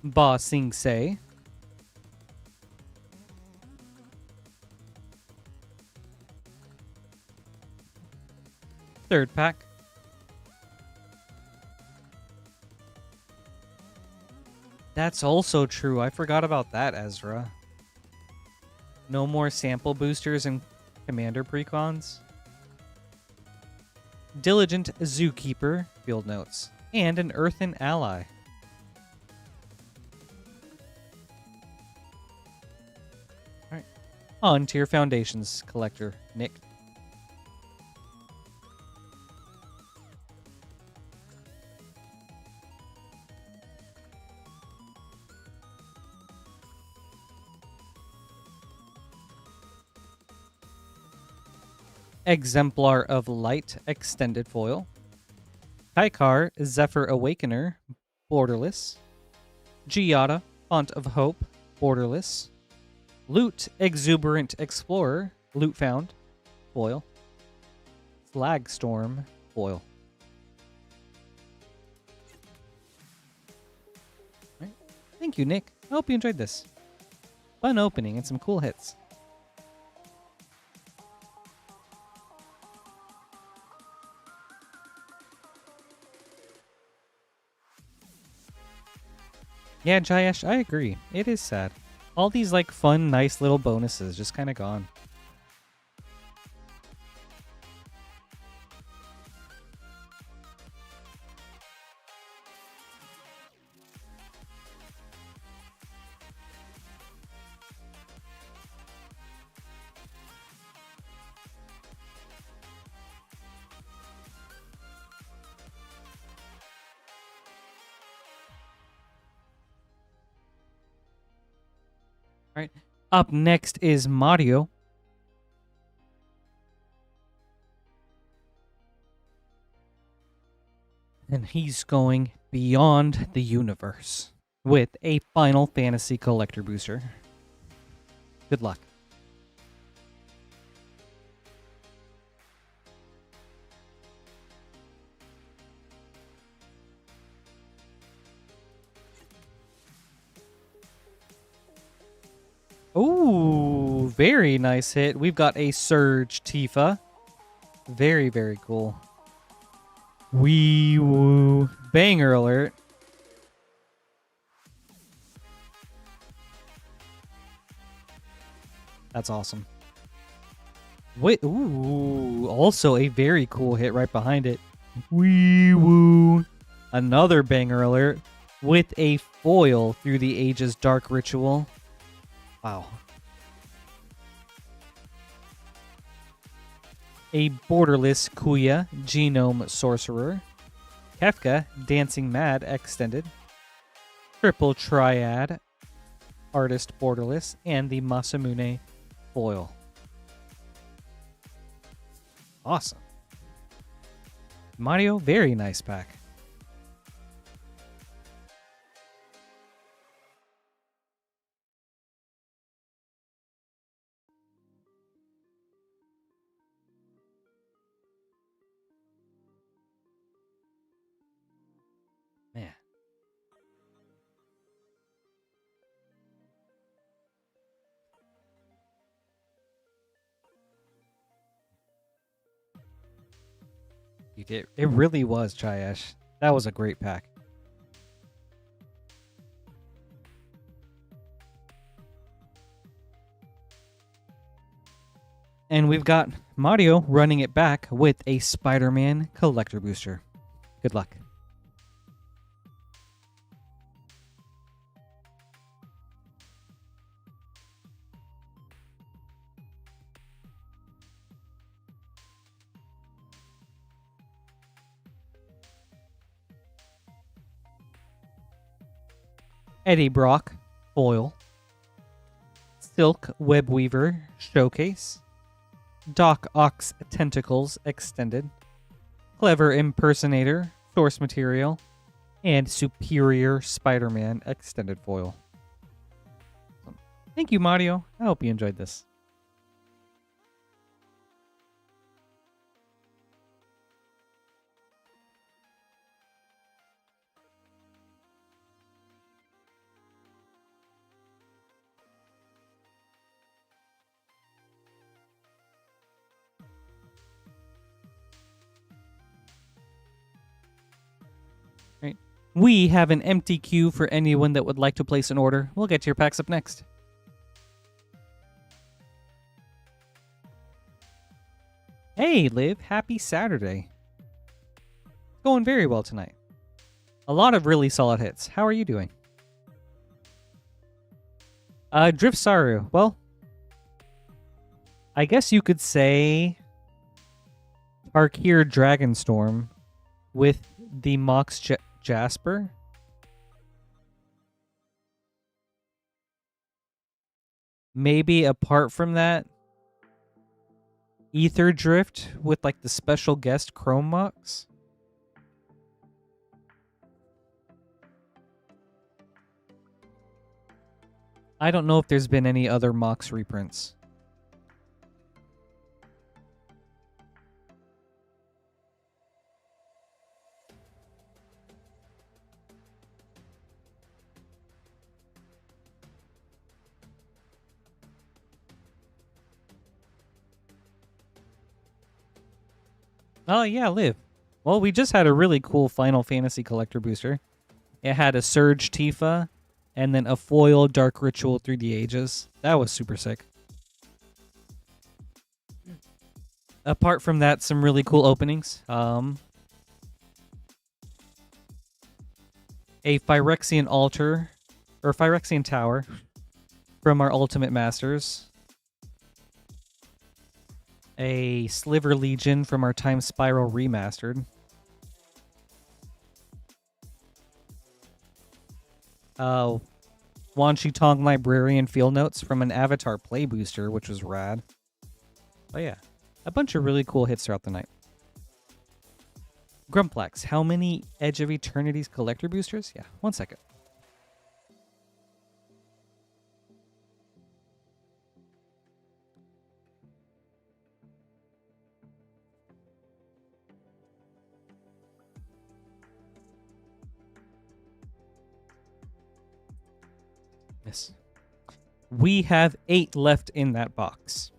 Ba Sing Se. Third pack. That's also true. I forgot about that, Ezra. No more sample boosters and commander precons. Diligent Zookeeper, field notes, and an Earthen Ally. Alright. On to your Foundations collector, Nick. Exemplar of Light, extended foil. Kaikar, Zephyr Awakener, borderless. Giada, Font of Hope, borderless. Loot, Exuberant Explorer, loot found, foil. Flagstorm, foil. Right. Thank you, Nick. I hope you enjoyed this. Fun opening and some cool hits. Yeah, Jayesh, I agree. It is sad. All these, like, fun, nice little bonuses just kind of gone. All right. Up next is Mario. And he's going beyond the universe with a Final Fantasy Collector Booster. Good luck. Ooh, very nice hit. We've got a Surge Tifa. Very, very cool. Wee woo. Banger alert. That's awesome. Wait, ooh, also a very cool hit right behind it. Wee woo. Another banger alert with a foil through the ages Dark Ritual. Wow. A borderless Kuya Genome Sorcerer. Kefka Dancing Mad Extended. Triple Triad Artist Borderless. And the Masamune foil. Awesome. Mario, very nice pack. Man. You did. It really was, Chayesh. That was a great pack. And we've got Mario running it back with a Spider-Man collector booster. Good luck. Eddie Brock, foil. Silk Webweaver, showcase. Doc Ox Tentacles, extended. Clever Impersonator, source material. And Superior Spider-Man, extended foil. Thank you, Mario. I hope you enjoyed this. Right. We have an empty queue for anyone that would like to place an order. We'll get to your packs up next. Hey, Liv. Happy Saturday. Going very well tonight. A lot of really solid hits. How are you doing? Drift Saru. Well, I guess you could say Arkir Dragonstorm with the Mox Jasper. Maybe apart from that, Ether Drift with like the special guest Chrome Mox. I don't know if there's been any other Mox reprints. Oh, yeah, Liv. Well, we just had a really cool Final Fantasy collector booster. It had a Surge Tifa and then a foil Dark Ritual through the ages. That was super sick. Apart from that, some really cool openings. A Phyrexian Altar, or Phyrexian Tower from our Ultimate Masters. A Sliver Legion from our Time Spiral Remastered. Wan Shi Tong Librarian Field Notes from an Avatar Play Booster, which was rad. Oh yeah, a bunch of really cool hits throughout the night. Grumplex, how many Edge of Eternity's collector boosters? Yeah, 1 second. Yes. We have 8 left in that box.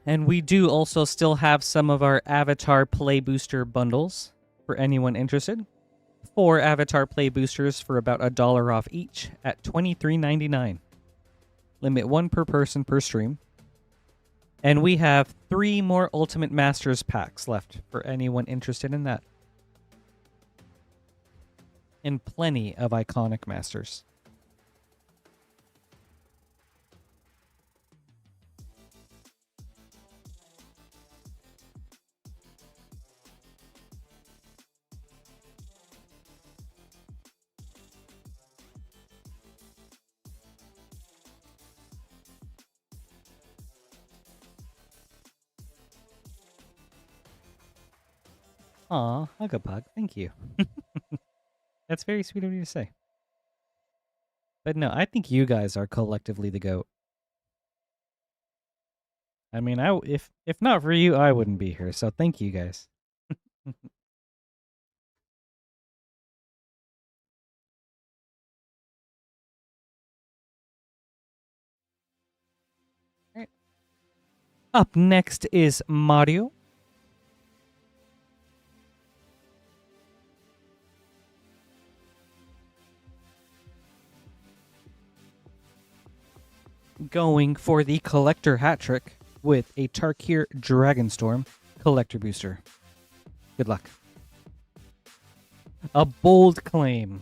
And we do also still have some of our Avatar Play Booster bundles for anyone interested. 4 Avatar Play Boosters for about $1 off each at $23.99. Limit 1 per person per stream. And we have 3 more Ultimate Masters packs left for anyone interested in that. And plenty of iconic Masters. Aw, Hugapug, thank you. That's very sweet of you to say. But no, I think you guys are collectively the GOAT. I mean, if not for you, I wouldn't be here. So thank you guys. Right. Up next is Mario. Going for the collector hat trick with a Tarkir Dragonstorm collector booster. Good luck. A bold claim.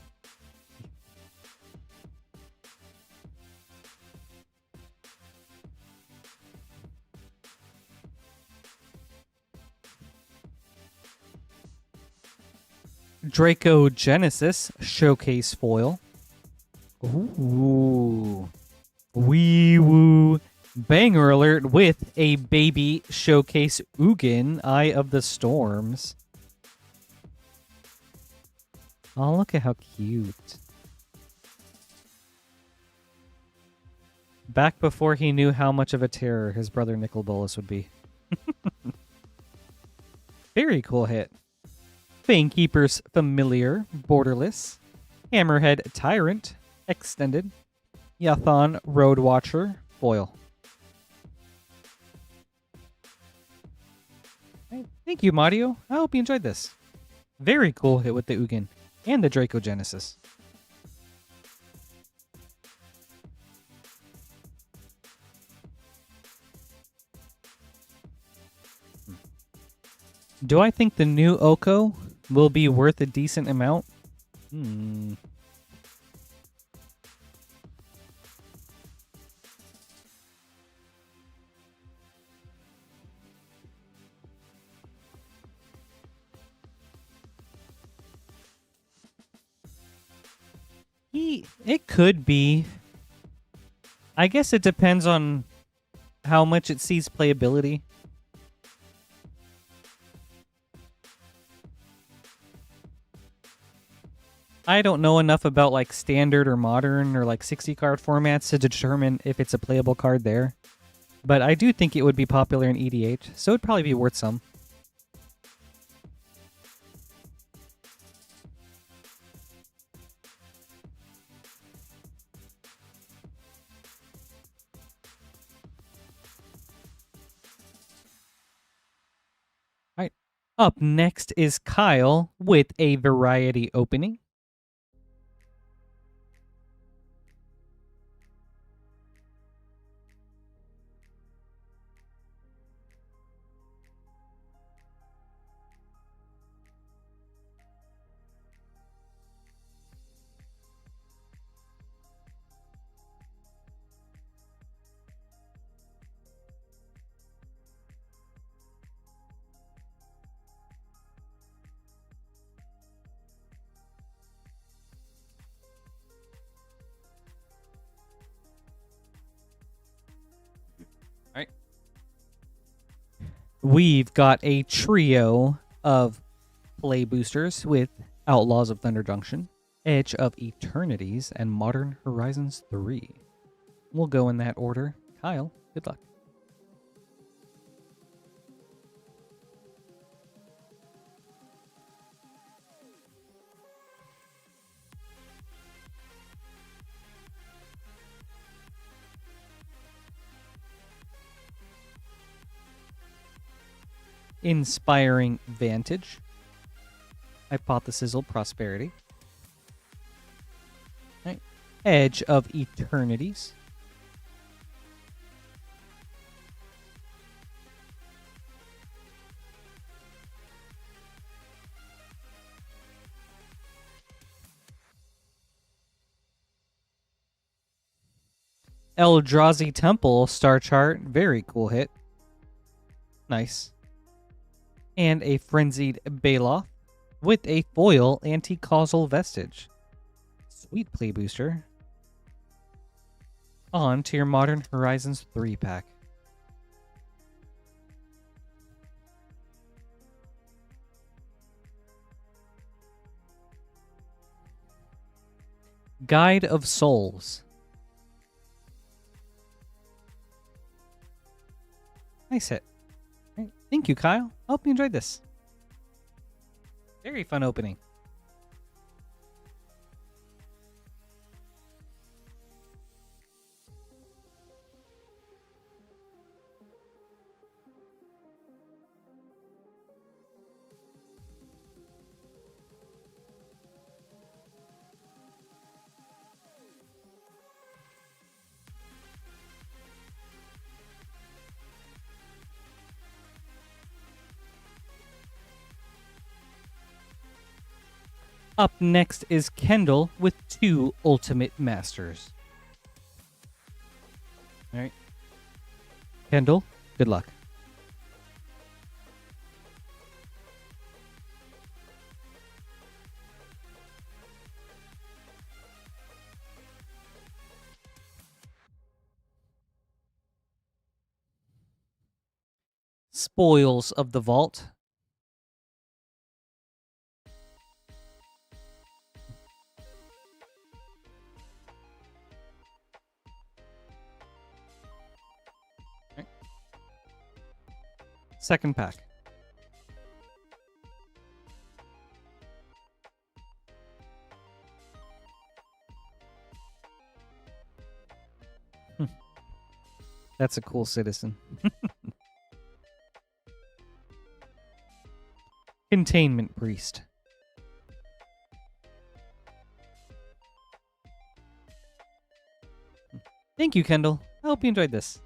Draco Genesis Showcase Foil. Ooh. Wee woo. Banger alert with a baby Showcase Ugin, Eye of the Storms. Oh, look at how cute. Back before he knew how much of a terror his brother Nicol Bolas would be. Very cool hit. Fanekeeper's Familiar, Borderless. Hammerhead Tyrant, Extended. Yathon Road Watcher, Foil. Right, thank you, Mario. I hope you enjoyed this. Very cool hit with the Ugin and the Draco Genesis. Do I think the new Oko will be worth a decent amount? It could be. I guess it depends on how much it sees playability. I don't know enough about like standard or modern or like 60 card formats to determine if it's a playable card there. But I do think it would be popular in EDH, so it'd probably be worth some. All right. Up next is Kyle with a variety opening. We've got a trio of play boosters with Outlaws of Thunder Junction, Edge of Eternities, and Modern Horizons 3. We'll go in that order. Kyle, good luck. Inspiring Vantage. Hypothesical Prosperity. Right. Edge of Eternities. Eldrazi Temple Star Chart. Very cool hit. Nice. And a Frenzied Beall with a foil anti-causal vestige. Sweet play booster. On to your Modern Horizons 3-pack. Guide of Souls. Nice hit. Right. Thank you, Kyle. I hope you enjoyed this. Very fun opening. Up next is Kendall with 2 Ultimate Masters. All right. Kendall, good luck. Spoils of the Vault. Second pack. That's a cool citizen. Containment Priest. Thank you, Kendall. I hope you enjoyed this.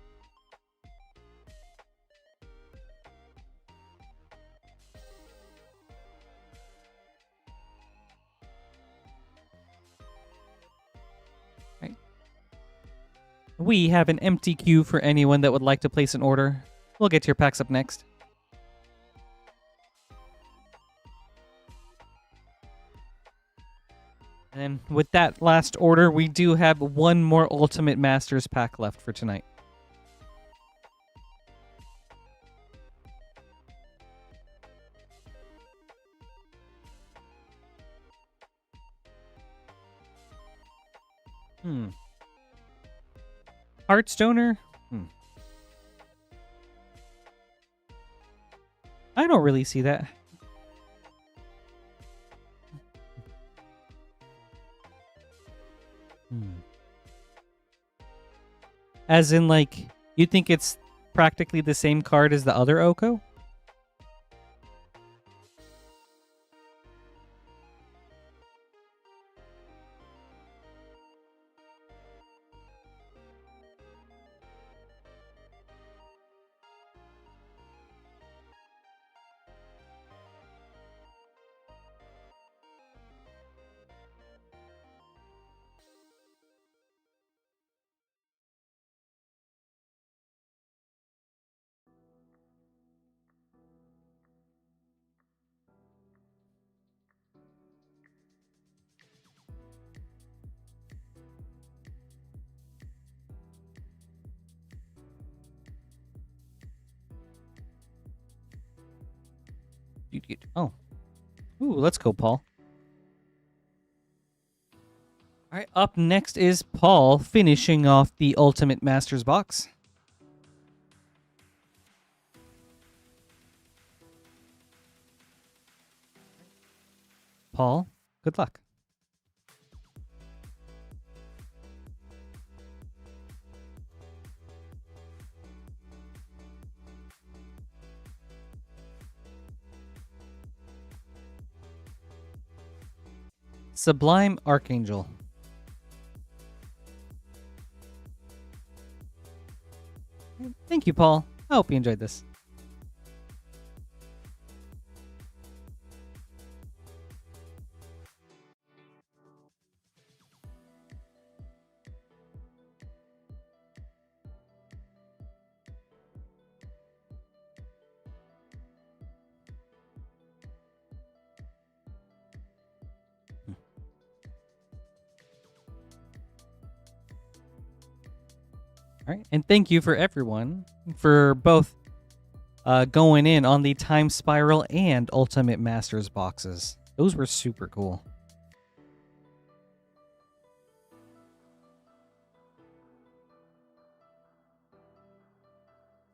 We have an empty queue for anyone that would like to place an order. We'll get to your packs up next. And with that last order, we do have one more Ultimate Masters pack left for tonight. Heartstoner? I don't really see that. As in, like, you think it's practically the same card as the other Oko? Oh. Ooh, let's go, Paul. All right, up next is Paul finishing off the Ultimate Masters box. Paul, good luck. Sublime Archangel. Thank you, Paul. I hope you enjoyed this. All right, and thank you for everyone for both going in on the Time Spiral and Ultimate Masters boxes. Those were super cool.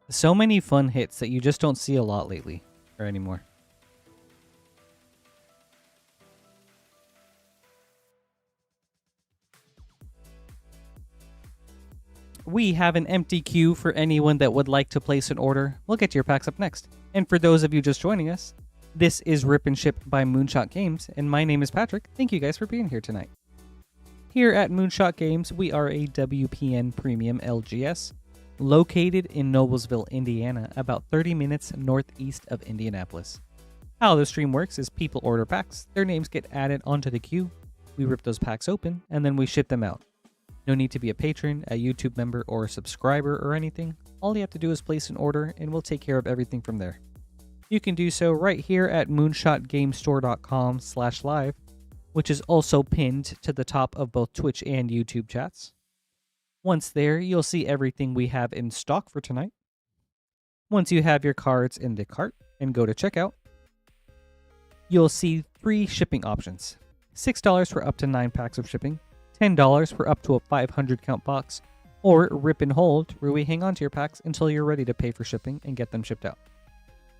So many fun hits that you just don't see a lot lately or anymore. We have an empty queue for anyone that would like to place an order. We'll get to your packs up next. And for those of you just joining us, this is Rip and Ship by Moonshot Games, and my name is Patrick. Thank you guys for being here tonight. Here at Moonshot Games, we are a WPN Premium LGS, located in Noblesville, Indiana, about 30 minutes northeast of Indianapolis. How the stream works is people order packs, their names get added onto the queue, we rip those packs open, and then we ship them out. No need to be a patron, a YouTube member, or a subscriber or anything. All you have to do is place an order and we'll take care of everything from there. You can do so right here at moonshotgamestore.com/live, which is also pinned to the top of both Twitch and YouTube chats. Once there, you'll see everything we have in stock for tonight. Once you have your cards in the cart and go to checkout, you'll see 3 shipping options. $6 for up to 9 packs of shipping, $10 for up to a 500 count box, or Rip and Hold, where we hang on to your packs until you're ready to pay for shipping and get them shipped out.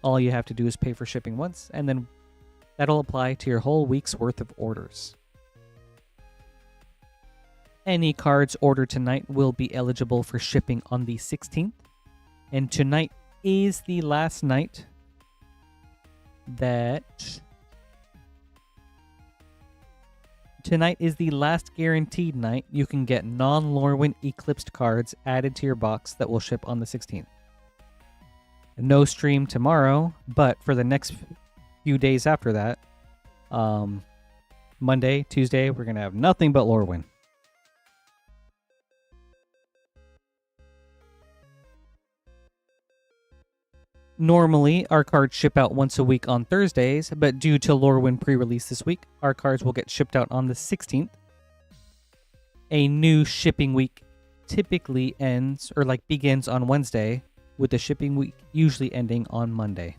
All you have to do is pay for shipping once, and then that'll apply to your whole week's worth of orders. Any cards ordered tonight will be eligible for shipping on the 16th, and tonight is the last night that... Tonight is the last guaranteed night you can get non-Lorwyn Eclipsed cards added to your box that will ship on the 16th. No stream tomorrow, but for the next few days after that, Monday, Tuesday, we're going to have nothing but Lorwyn. Normally, our cards ship out once a week on Thursdays, but due to Lorwyn pre-release this week, our cards will get shipped out on the 16th. A new shipping week typically ends, or begins on Wednesday, with the shipping week usually ending on Monday.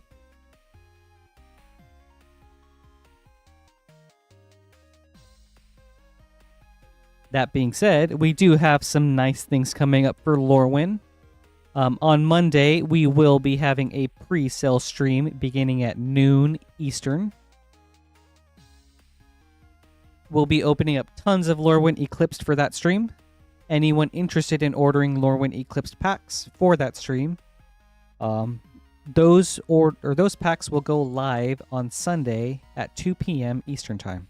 That being said, we do have some nice things coming up for Lorwyn. On Monday, we will be having a pre-sale stream beginning at noon Eastern. We'll be opening up tons of Lorwyn Eclipsed for that stream. Anyone interested in ordering Lorwyn Eclipsed packs for that stream, those packs will go live on Sunday at 2 p.m. Eastern Time.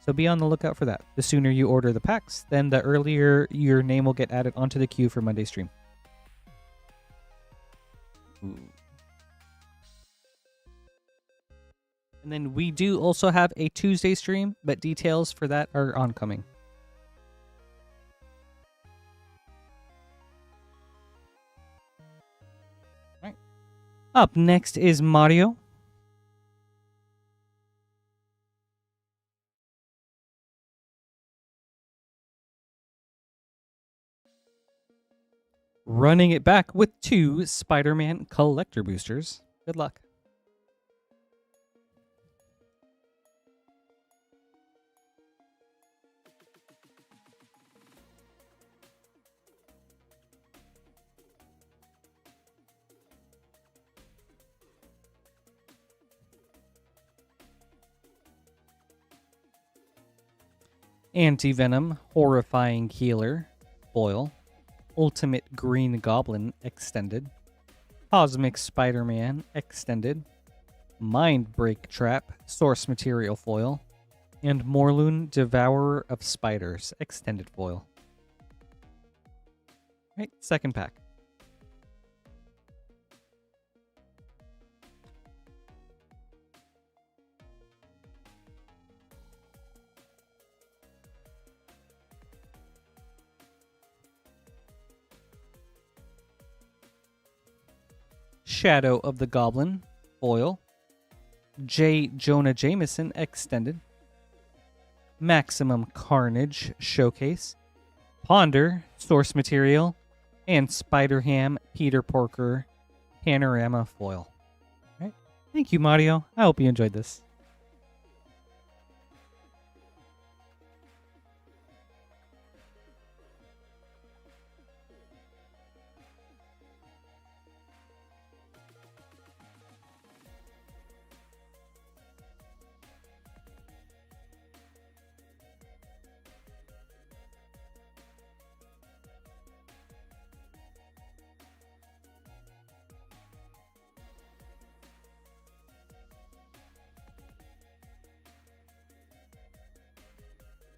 So be on the lookout for that. The sooner you order the packs, then the earlier your name will get added onto the queue for Monday's stream. And then we do also have a Tuesday stream, but details for that are oncoming. All right. Up next is Mario. Running it back with 2 Spider-Man collector boosters. Good luck. Anti-Venom, Horrifying Healer, Foil. Ultimate Green Goblin Extended, Cosmic Spider-Man Extended, Mind Break Trap Source Material Foil, And Morlun, Devourer of Spiders, extended foil. Right, second pack. Shadow of the Goblin, foil. J. Jonah Jameson, extended. Maximum Carnage, showcase. Ponder, source material. And Spider-Ham, Peter Porker, panorama foil. All right. Thank you, Mario. I hope you enjoyed this.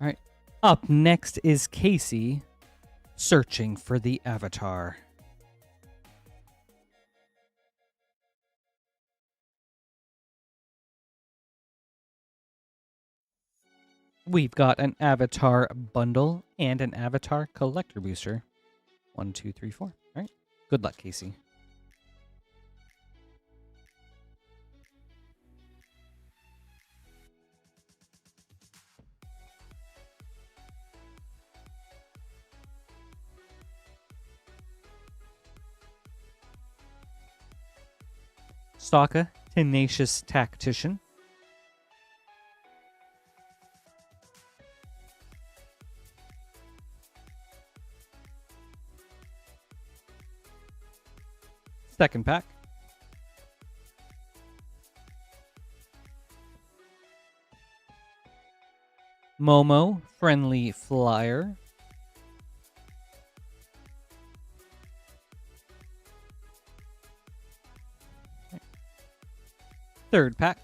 All right. Up next is Casey, searching for the Avatar. We've got an Avatar bundle and an Avatar collector booster. 1, 2, 3, 4. All right. Good luck, Casey. Sokka, Tenacious Tactician. Second pack. Momo, Friendly Flyer. Third pack.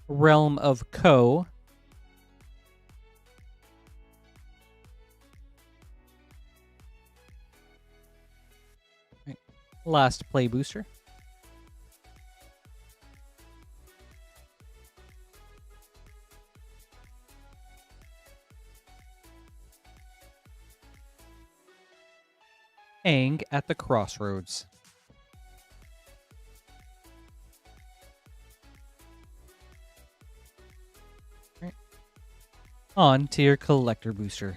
Realm of Ko. Right. Last play booster. Aang at the Crossroads. Right. On to your collector booster.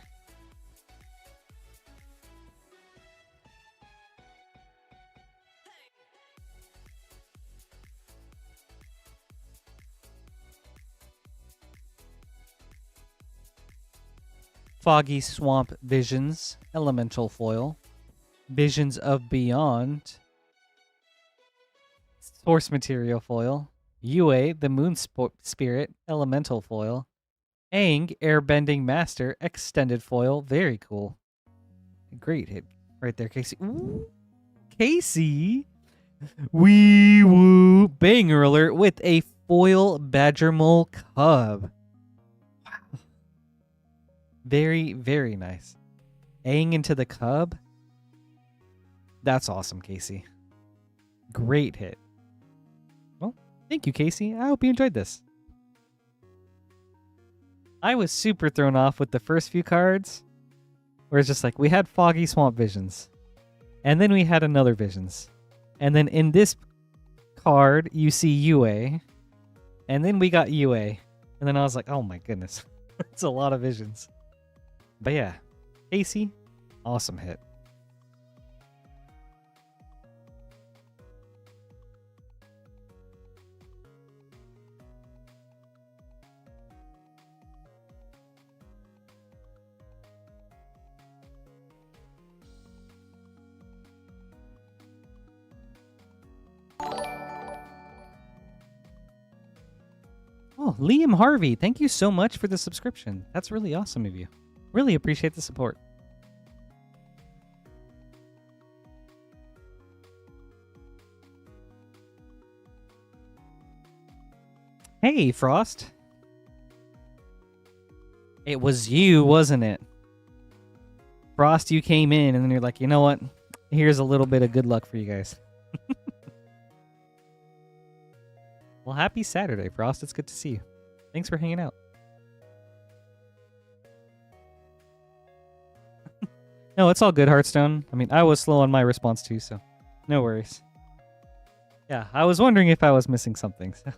Foggy Swamp Visions, Elemental Foil. Visions of Beyond, Source Material Foil. Yue, the Moon Spirit, Elemental Foil. Aang, Airbending Master, Extended Foil. Very cool. Great hit right there, Casey. Ooh, Casey! Wee woo! Banger alert with a foil Badger Mole Cub. Wow. Very, very nice. Aang into the Cub. That's awesome, Casey. Great hit. Well, thank you, Casey. I hope you enjoyed this. I was super thrown off with the first few cards, where it's just like, we had Foggy Swamp Visions, and then we had another Visions. And then in this card, you see Yue, and then we got Yue. And then I was like, oh my goodness. It's a lot of Visions. But yeah, Casey, awesome hit. Oh, Liam Harvey, thank you so much for the subscription. That's really awesome of you. Really appreciate the support. Hey, Frost. It was you, wasn't it? Frost, you came in and then you're like, you know what? Here's a little bit of good luck for you guys. Well, happy Saturday, Frost. It's good to see you. Thanks for hanging out. No, it's all good, Hearthstone. I mean, I was slow on my response too, so no worries. Yeah, I was wondering if I was missing something. So.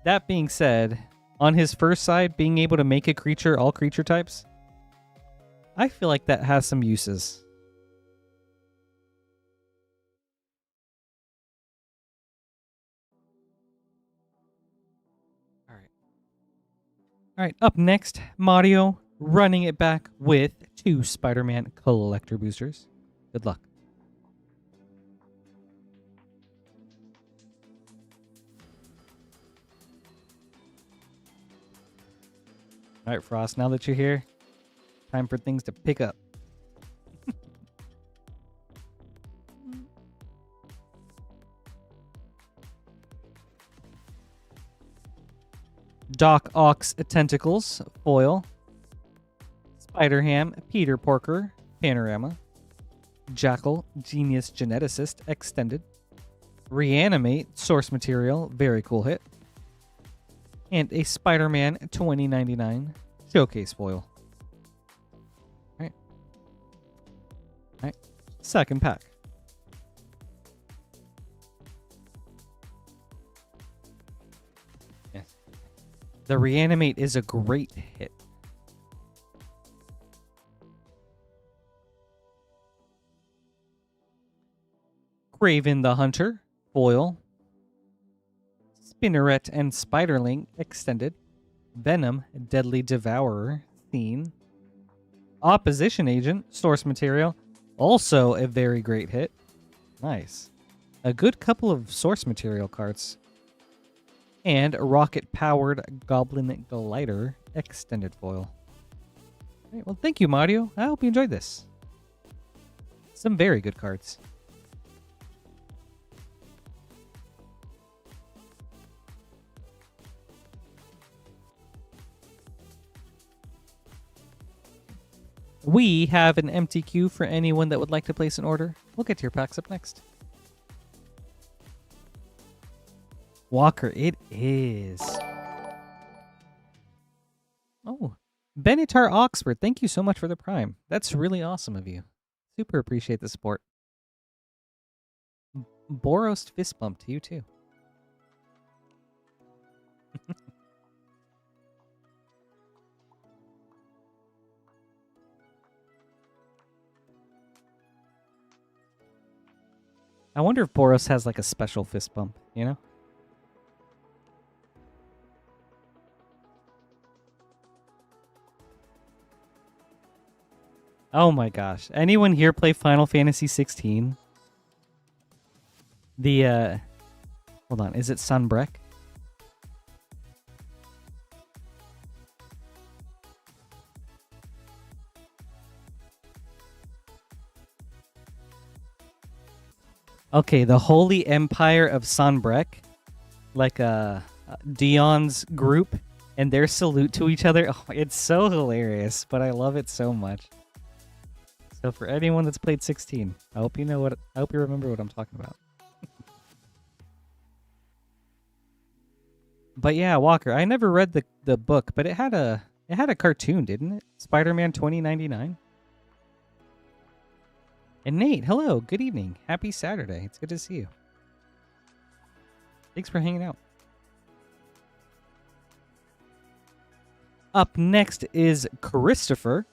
That being said, on his first side, being able to make a creature all creature types, I feel like that has some uses. All right, up next, Mario running it back with 2 Spider-Man collector boosters. Good luck. All right, Frost, now that you're here, time for things to pick up. Doc Ock's Tentacles, foil. Spider-Ham, Peter Porker, panorama. Jackal, Genius Geneticist, extended. Reanimate, source material, very cool hit. And a Spider-Man 2099 showcase foil. All right. Second pack. Yes. The Reanimate is a great hit. Craven the Hunter, foil. Spinneret and Spiderling, extended. Venom, Deadly Devourer, theme. Opposition Agent, source material, also a very great hit. Nice. A good couple of source material cards. And rocket-powered Goblin Glider, extended foil. All right, well, thank you, Mario. I hope you enjoyed this. Some very good cards. We have an empty queue for anyone that would like to place an order. We'll get to your packs up next. Walker, it is. Oh, Benatar Oxford, thank you so much for the Prime. That's really awesome of you. Super appreciate the support. Boros fist bump to you too. I wonder if Boros has like a special fist bump, you know? Oh my gosh. Anyone here play Final Fantasy 16? The, hold on. Is it Sunbreak? Okay, the Holy Empire of Sunbreak. Like, Dion's group and their salute to each other. Oh, it's so hilarious, but I love it so much. So for anyone that's played 16, I hope you remember what I'm talking about. But yeah, Walker, I never read the book, but it had a cartoon, didn't it? Spider-Man 2099. And Nate, hello, good evening. Happy Saturday. It's good to see you. Thanks for hanging out. Up next is Christopher.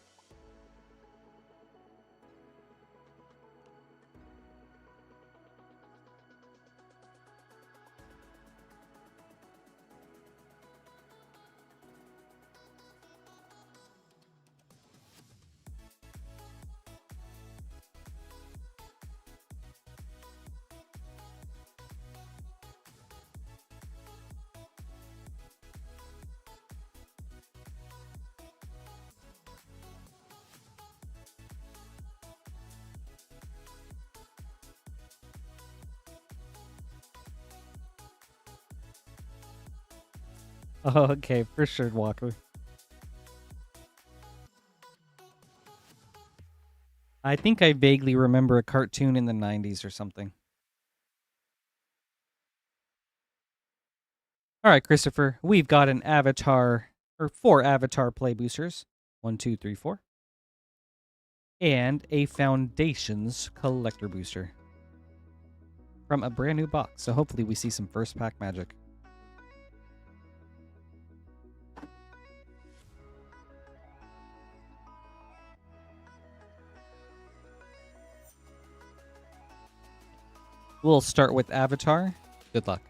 Oh, okay, for sure, Walker. I think I vaguely remember a cartoon in the 90s or something. All right, Christopher, we've got an avatar, or 4 avatar play boosters. 1, 2, 3, 4. And a Foundations collector booster. From a brand new box, so hopefully we see some first pack magic. We'll start with Avatar. Good luck.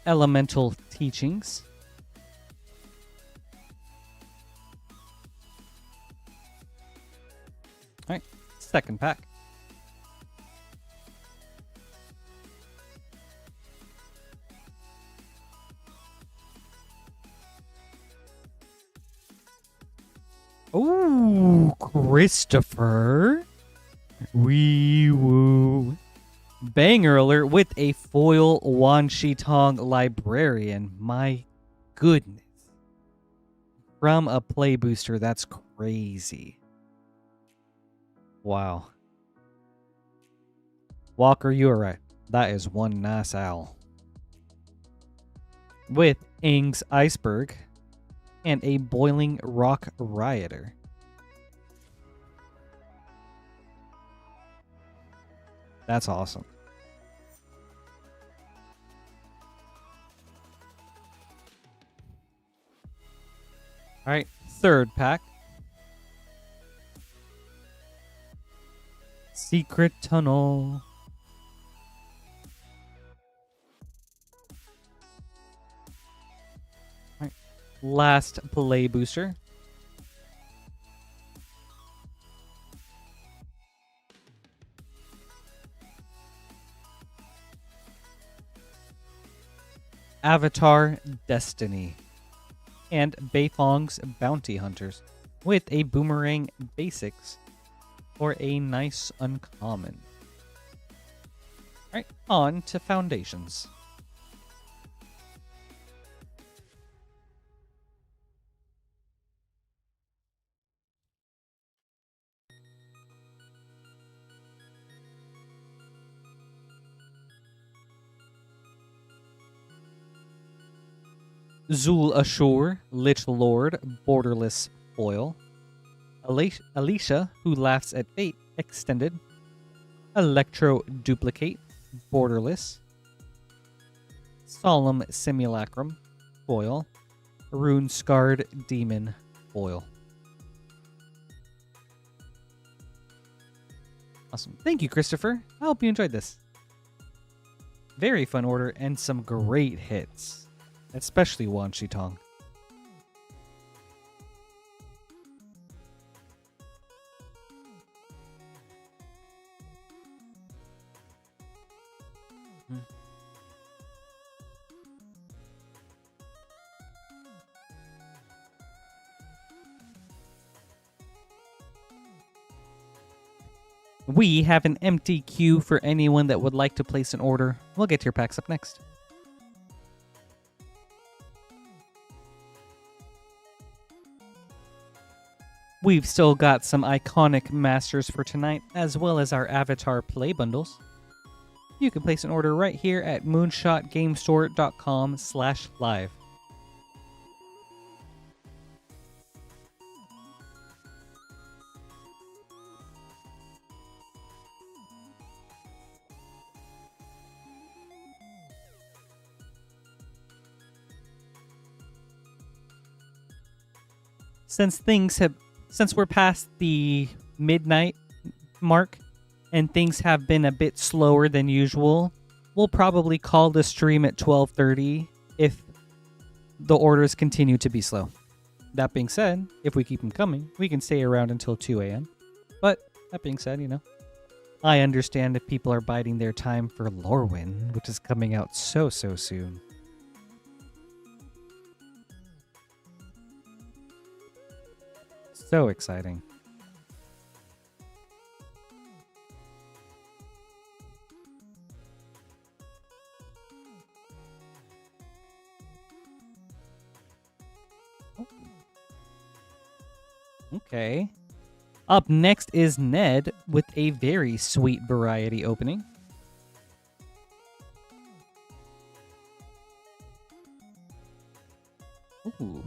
Elemental Teachings. All right, second pack. Ooh, Christopher. Wee woo. Banger alert with a foil Wan Shi Tong Librarian. My goodness. From a play booster, that's crazy. Wow. Walker, you are right. That is one nice owl. With Aang's Iceberg and a Boiling Rock Rioter. That's awesome. All right, third pack. Secret Tunnel. All right, last play booster. Avatar Destiny. And Beifong's Bounty Hunters with a Boomerang Basics or a nice uncommon. Alright, on to Foundations. Zul Ashur, Lich Lord, Borderless Foil. Alicia, Who Laughs at Fate, Extended. Electro Duplicate, Borderless. Solemn Simulacrum, Foil. Rune Scarred Demon, Foil. Awesome. Thank you, Christopher. I hope you enjoyed this. Very fun order and some great hits. Especially Wan Shi Tong. We have an empty queue for anyone that would like to place an order. We'll get your packs up next. We've still got some iconic masters for tonight, as well as our Avatar play bundles. You can place an order right here at moonshotgamestore.com/live. Since we're past the midnight mark and things have been a bit slower than usual, we'll probably call the stream at 12:30 if the orders continue to be slow. That being said, if we keep them coming, we can stay around until 2 a.m. But that being said, I understand if people are biding their time for Lorwyn, which is coming out so soon. So exciting. Okay. Up next is Ned with a very sweet variety opening. Ooh.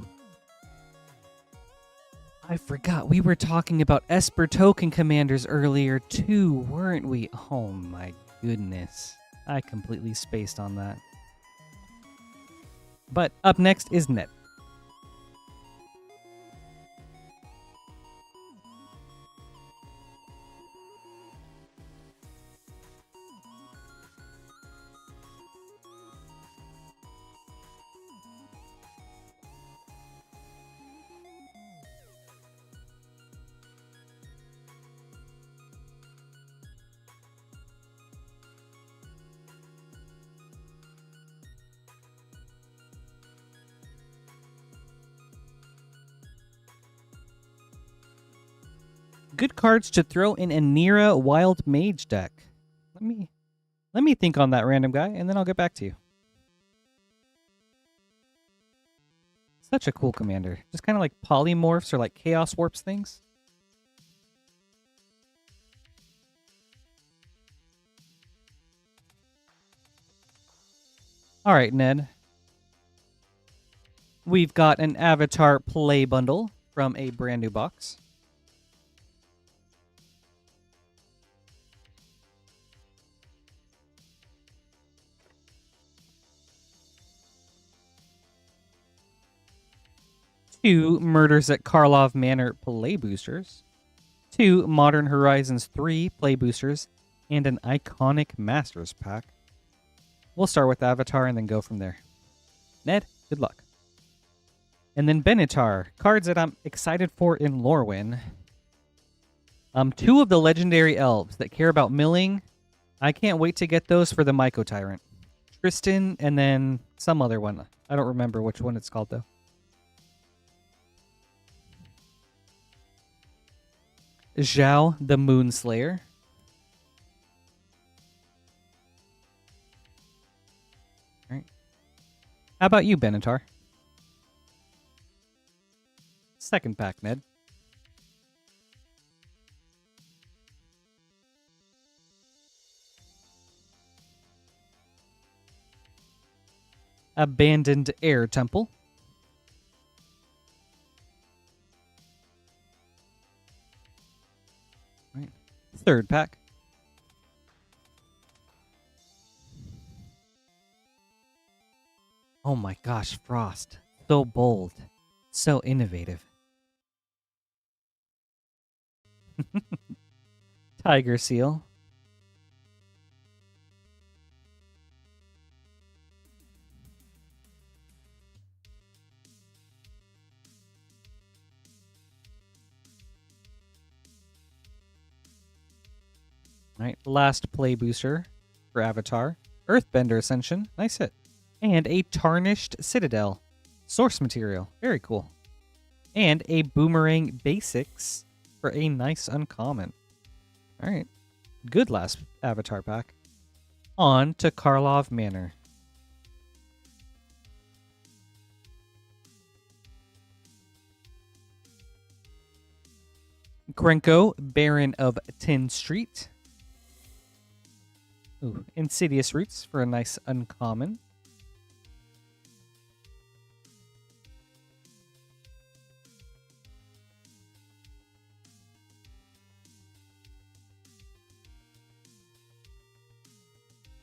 I forgot we were talking about Esper token commanders earlier too, weren't we? Oh my goodness. I completely spaced on that. But up next is Ned. Good cards to throw in a Nira Wild Mage deck. Let me think on that, random guy, and then I'll get back to you. Such a cool commander. Just kind of like polymorphs or like chaos warps things. All right, Ned. We've got an Avatar play bundle from a brand new box. Two Murders at Karlov Manor play boosters. Two Modern Horizons 3 play boosters. And an Iconic Masters pack. We'll start with Avatar and then go from there. Ned, good luck. And then Benatar, cards that I'm excited for in Lorwyn. Two of the legendary elves that care about milling. I can't wait to get those for the Myco Tyrant. Tristan and then some other one. I don't remember which one it's called though. Zhao the Moonslayer. All right. How about you, Benatar? Second pack, Ned. Abandoned Air Temple. Right. Third pack. Oh my gosh, Frost. So bold. So innovative. Tiger Seal. All right, last play booster for Avatar. Earthbender Ascension. Nice hit. And a Tarnished Citadel. Source material. Very cool. And a Boomerang Basics for a nice uncommon. All right. Good last Avatar pack. On to Karlov Manor. Krenko, Baron of Tin Street. Ooh, Insidious Roots for a nice uncommon.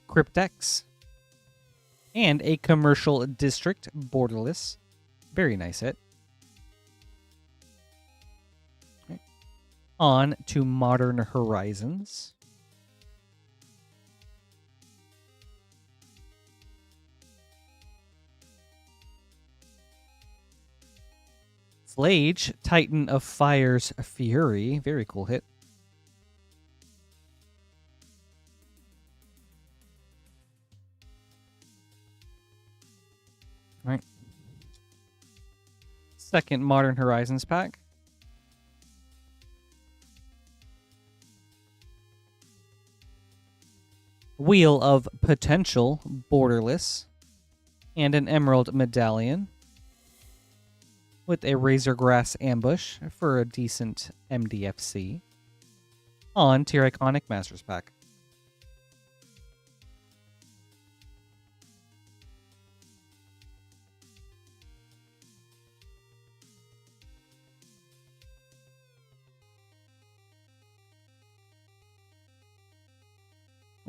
Cryptex. And a Commercial District Borderless. Very nice hit. Okay. On to Modern Horizons. Flage, Titan of Fire's Fury. Very cool hit. All right. Second Modern Horizons pack. Wheel of Potential, borderless, and an Emerald Medallion with a Razorgrass Ambush for a decent MDFC on Tier Iconic Masters Pack.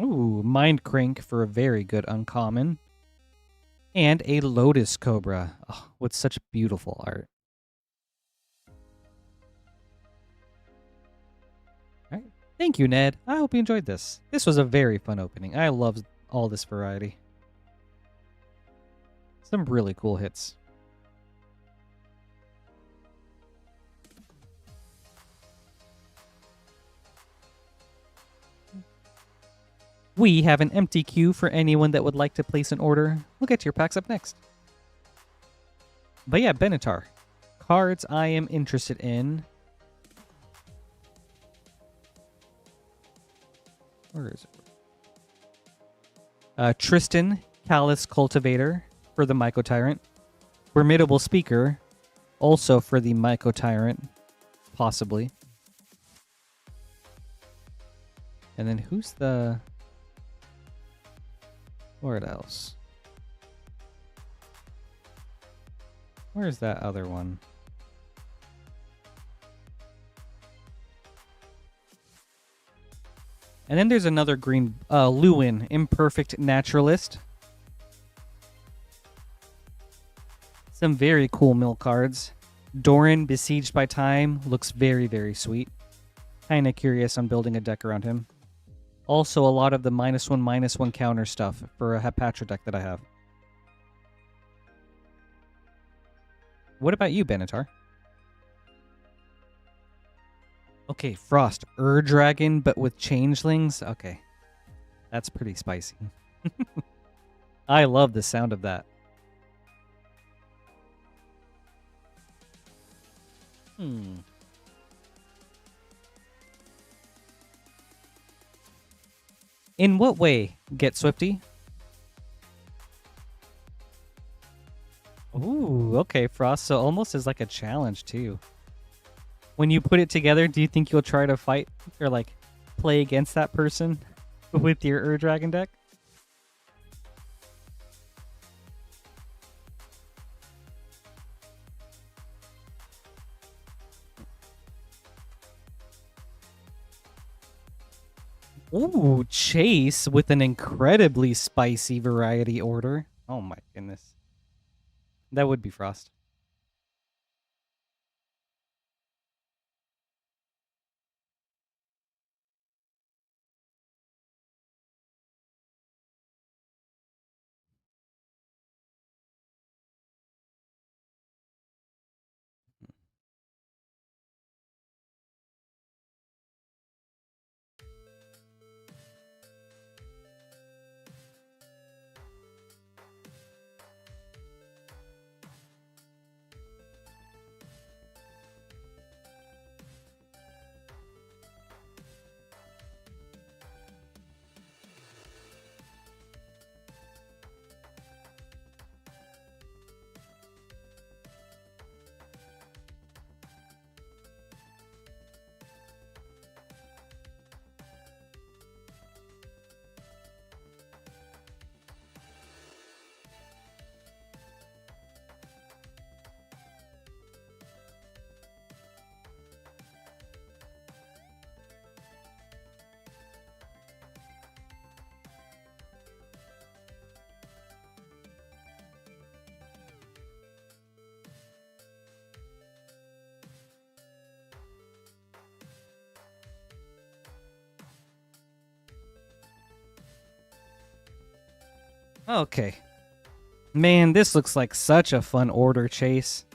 Ooh, Mind Crank for a very good uncommon. And a Lotus Cobra with such beautiful art. All right. Thank you, Ned. I hope you enjoyed this. This was a very fun opening. I love all this variety. Some really cool hits. We have an empty queue for anyone that would like to place an order. We'll get to your packs up next. But yeah, Benatar. Cards I am interested in. Where is it? Tristan, Callous Cultivator for the Myco Tyrant. Formidable Speaker, also for the Myco Tyrant, possibly. And then who's the... Where else? Where's that other one? And then there's another green, Lewin, Imperfect Naturalist. Some very cool mill cards. Doran, Besieged by Time, looks very, very sweet. Kind of curious on building a deck around him. Also, a lot of the -1/-1 counter stuff for a Hepatra deck that I have. What about you, Benatar? Okay, Frost. Dragon, but with changelings? Okay. That's pretty spicy. I love the sound of that. In what way, Get Swifty? Ooh, okay, Frost. So almost as like a challenge, too. When you put it together, do you think you'll try to fight or like play against that person with your Dragon deck? Ooh, Chase with an incredibly spicy variety order. Oh my goodness. That would be Frost. Okay. Man, this looks like such a fun order, Chase.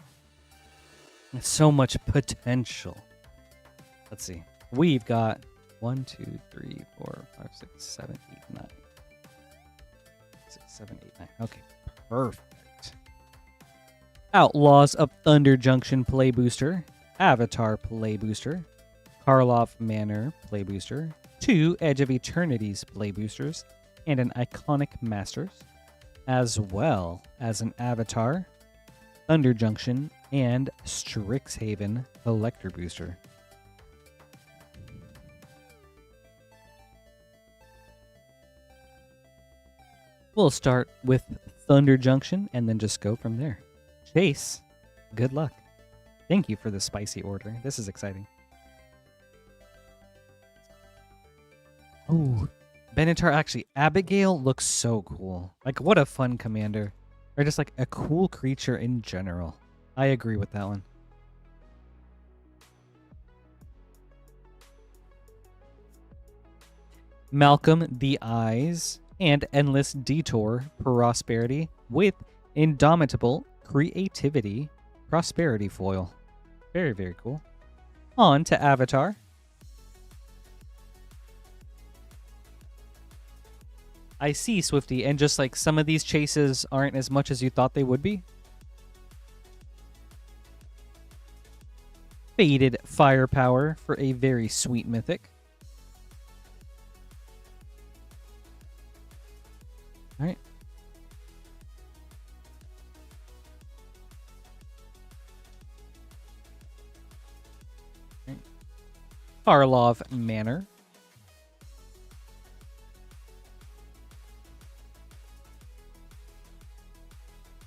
So much potential. Let's see. We've got 1, 2, 3, 4, 5, 6, 7, 8, 9. 6, 7, 8, 9. Okay, perfect. Outlaws of Thunder Junction Play Booster. Avatar Play Booster. Karlov Manor Play Booster. 2 Edge of Eternities Play Boosters. and an Iconic Masters, as well as an Avatar, Thunder Junction, and Strixhaven Collector Booster. We'll start with Thunder Junction and then just go from there. Chase, good luck. Thank you for the spicy order. This is exciting. Oh, Benatar, actually, Abigail looks so cool. Like, what a fun commander. Or just like a cool creature in general. I agree with that one. Malcolm the Eyes and Endless Detour Prosperity with Indomitable Creativity Prosperity foil. Very, very cool. On to Avatar. I see, Swifty, and just like some of these chases aren't as much as you thought they would be. Faded Firepower for a very sweet mythic. All right. Farlov Manor.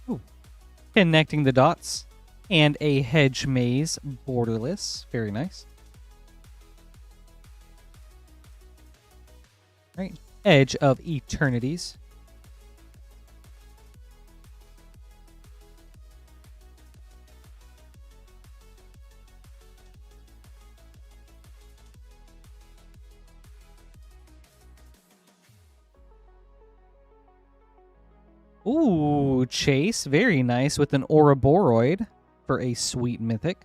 Ooh. Connecting the Dots. And a Hedge Maze Borderless. Very nice. All right. Edge of Eternities. Ooh, Chase. Very nice with an Ouroboros for a sweet mythic.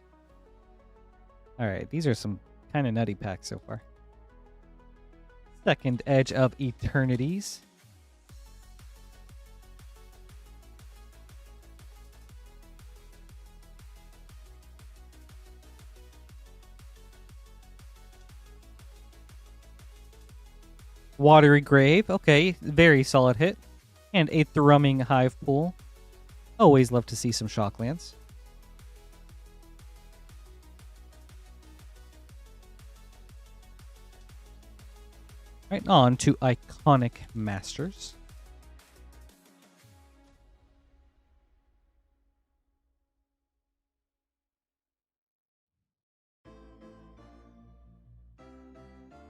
All right, these are some kind of nutty packs so far. Second Edge of Eternities. Watery Grave. Okay, very solid hit. And a Thrumming Hive Pool. Always love to see some Shocklands. Right, on to Iconic Masters.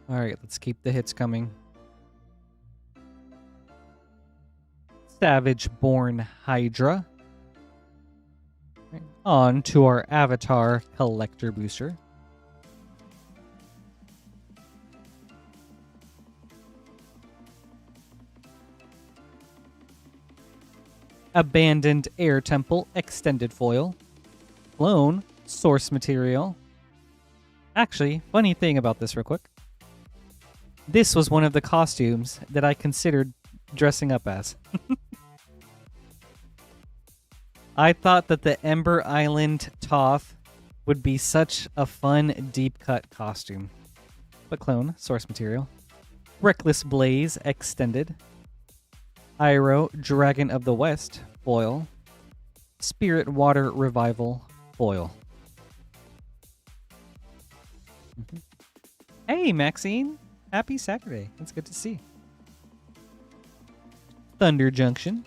All right, let's keep the hits coming. Savage Born Hydra. Right, on to our Avatar Collector Booster. Abandoned Air Temple Extended Foil. Clone Source Material. Actually, funny thing about this real quick. This was one of the costumes that I considered dressing up as. I thought that the Ember Island Toth would be such a fun deep cut costume. But clone, source material. Reckless Blaze Extended. Iroh Dragon of the West foil. Spirit Water Revival foil. Hey, Maxine. Happy Saturday. It's good to see. Thunder Junction.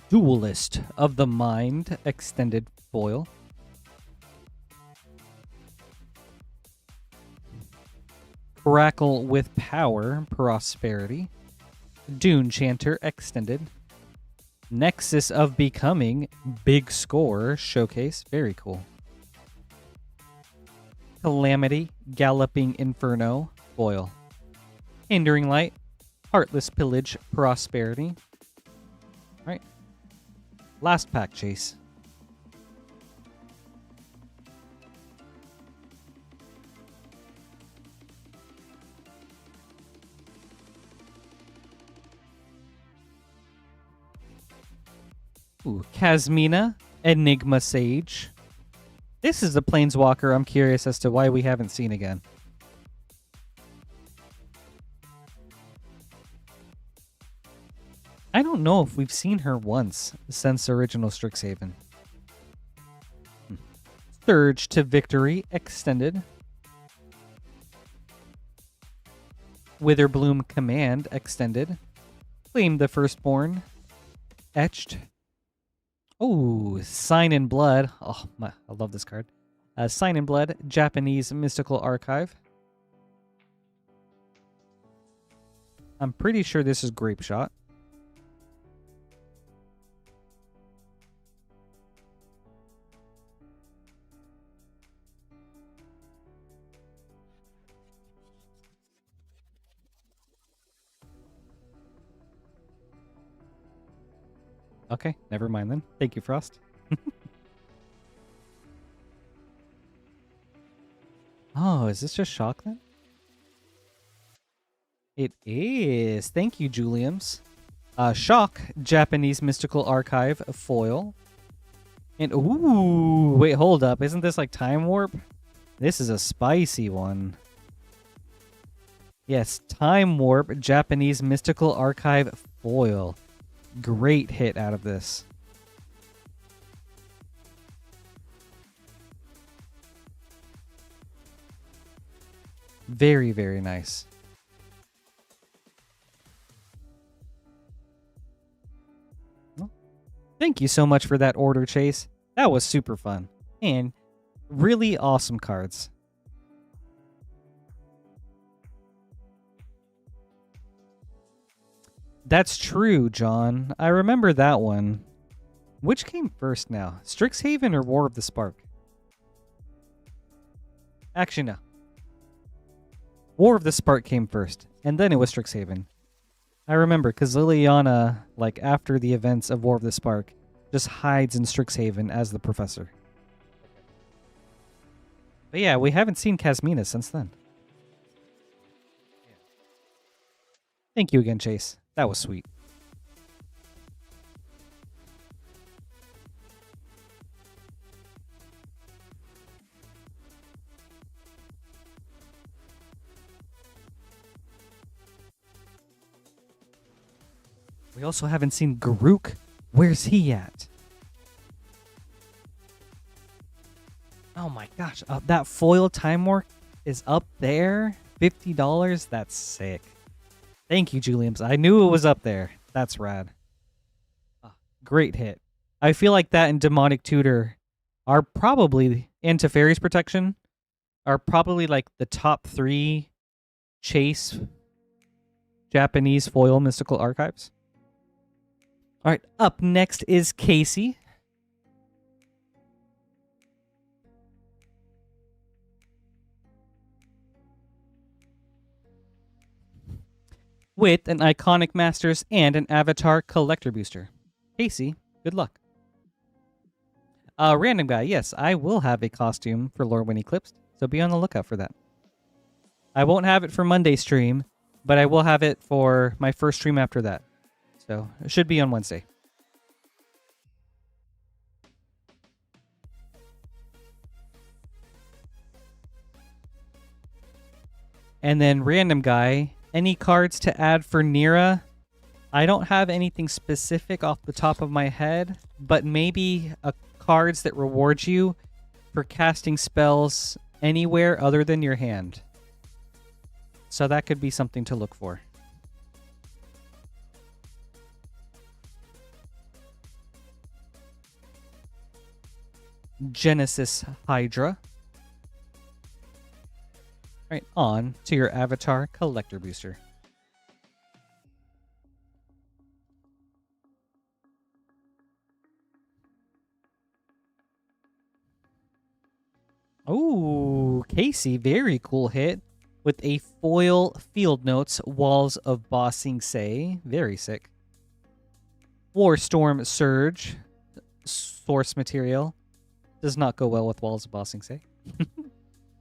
Duelist of the Mind Extended Foil. Crackle with Power Prosperity. Dune Chanter Extended. Nexus of Becoming Big Score Showcase. Very cool. Calamity Galloping Inferno Foil. Hindering Light. Heartless Pillage Prosperity. All right. Last pack, Chase. Ooh, Kasmina, Enigma Sage. This is the Planeswalker I'm curious as to why we haven't seen again. I don't know if we've seen her once since original Strixhaven. Surge to Victory Extended. Witherbloom Command Extended. Claim the Firstborn. Etched. Oh, Sign in Blood. Oh, I love this card. Sign in Blood, Japanese Mystical Archive. I'm pretty sure this is Grape Shot. Okay, never mind then. Thank you, Frost. Oh, is this just Shock then? It is. Thank you, Juliams. Shock, Japanese Mystical Archive foil. And ooh, wait, hold up. Isn't this like Time Warp? This is a spicy one. Yes, Time Warp, Japanese Mystical Archive foil. Great hit out of this. Very, very nice. Well, thank you so much for that order, Chase. That was super fun. And really awesome cards. That's true, John. I remember that one. Which came first now? Strixhaven or War of the Spark? Actually, no. War of the Spark came first, and then it was Strixhaven. I remember, because Liliana, like, after the events of War of the Spark, just hides in Strixhaven as the professor. But yeah, we haven't seen Kasmina since then. Thank you again, Chase. That was sweet. We also haven't seen Garuk. Where's he at? Oh my gosh. That foil Time Warp is up there. $50. That's sick. Thank you, Julians. I knew it was up there. That's rad. Great hit. I feel like that and Demonic Tutor are probably, and Teferi's Protection, are probably like the top 3 Chase Japanese foil mystical archives. All right, up next is Casey. With an Iconic Masters and an Avatar Collector Booster. Casey, good luck. Random guy, yes, I will have a costume for Lord when Eclipsed, so be on the lookout for that. I won't have it for Monday stream, but I will have it for my first stream after that. So it should be on Wednesday. And then random guy, any cards to add for Nira? I don't have anything specific off the top of my head, but maybe cards that reward you for casting spells anywhere other than your hand. So that could be something to look for. Genesis Hydra. All right, on to your Avatar Collector Booster. Ooh, Casey, very cool hit with a foil Field Notes Walls of Bossing Say. Very sick. Warstorm Surge, source material. Does not go well with Walls of Bossing Say.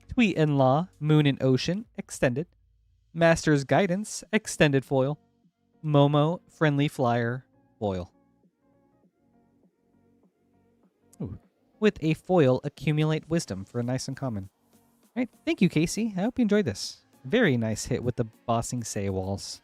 Tweet and Law, Moon and Ocean, extended. Master's Guidance, extended foil. Momo, Friendly Flyer, foil. with a foil Accumulate Wisdom for a nice uncommon. All right, thank you, Casey. I hope you enjoyed this. Very nice hit with the Bossing Say walls.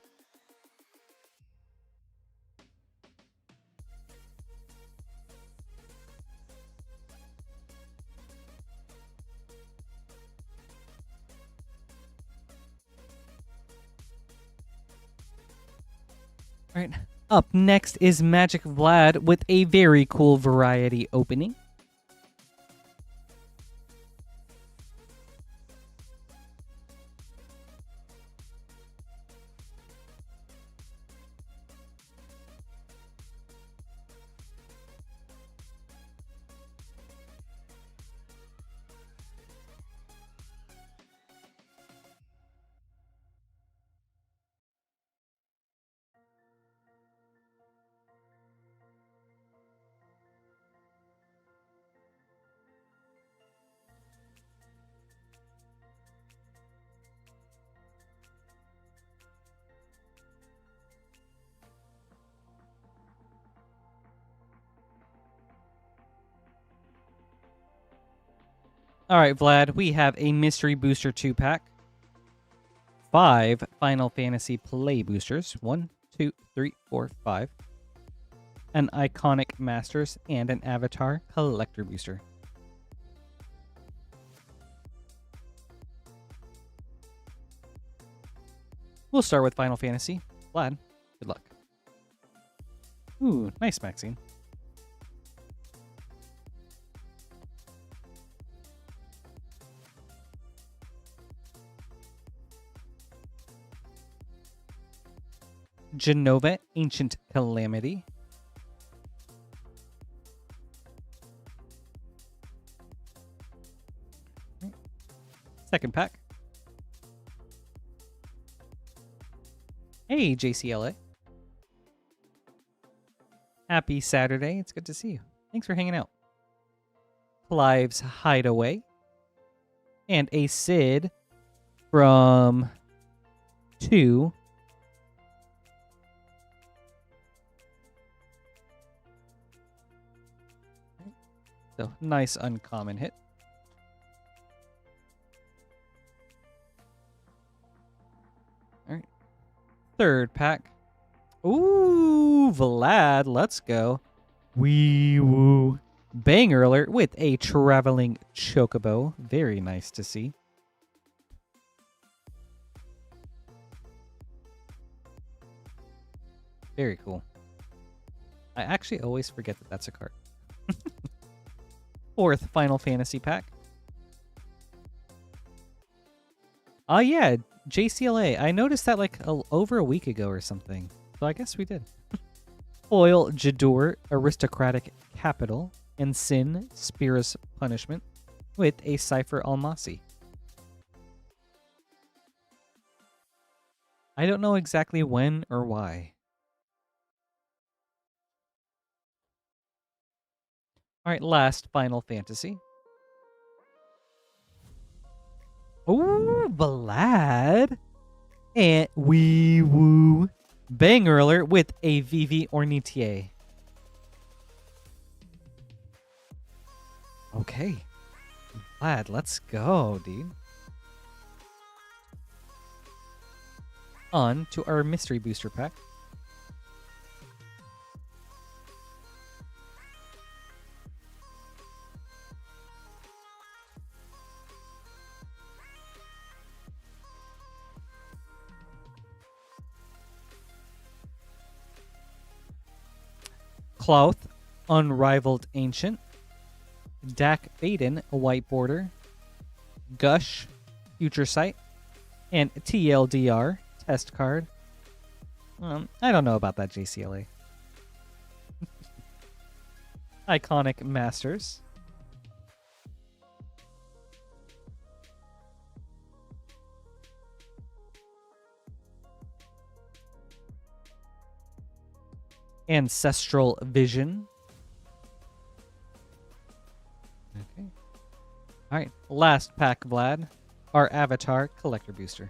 All right, up next is Magic Vlad with a very cool variety opening. All right, Vlad, we have a Mystery Booster 2-pack. 5 Final Fantasy Play Boosters. 1, 2, 3, 4, 5. An Iconic Masters and an Avatar Collector Booster. We'll start with Final Fantasy. Vlad, good luck. Ooh, nice, Maxine. Genova, Ancient Calamity. Second pack. Hey, JCLA. Happy Saturday. It's good to see you. Thanks for hanging out. Clive's Hideaway. And a Sid from 2. So, nice uncommon hit. All right. Third pack. Ooh, Vlad, let's go. Wee woo. Banger alert with a traveling chocobo. Very nice to see. Very cool. I actually always forget that that's a card. Fourth Final Fantasy pack. Oh yeah, JCLA. I noticed that like over a week ago or something. So I guess we did. Foil Jador, Aristocratic Capital, and Sin, Spira's Punishment, with a Cypher Almasi. I don't know exactly when or why. All right, last Final Fantasy. Ooh, Vlad. And wee woo. Banger alert with a Vivi Ornitier. Okay. Vlad, let's go, dude. On to our mystery booster pack. Cloth, Unrivaled Ancient. Dak Baden, a white border. Gush, Future Sight. And TLDR, test card. I don't know about that, JCLA. Iconic Masters. Ancestral Vision. Okay. All right. Last pack, Vlad. Our Avatar Collector Booster.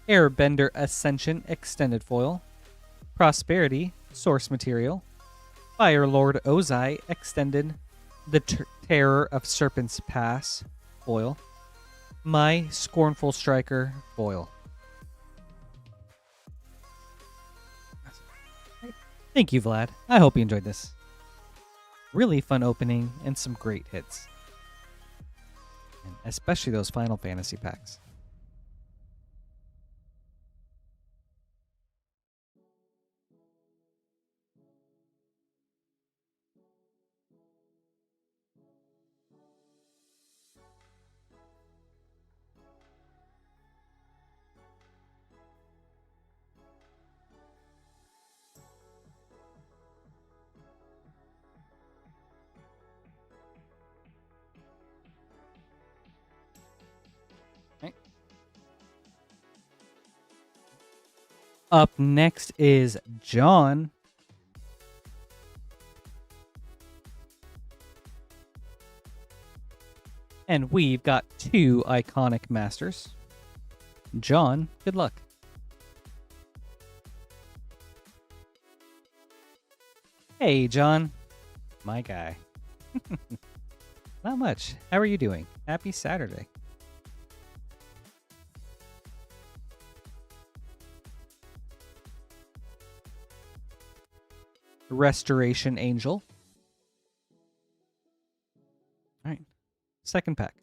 Airbender Ascension Extended Foil, Prosperity Source Material, Firelord Ozai Extended, The Terror of Serpent's Pass Foil, My Scornful Striker Foil. Thank you, Vlad. I hope you enjoyed this. Really fun opening and some great hits. And especially those Final Fantasy packs. Up next is John. And we've got 2 iconic masters. John, good luck. Hey, John. My guy. Not much. How are you doing? Happy Saturday. Restoration Angel. All right. Second pack.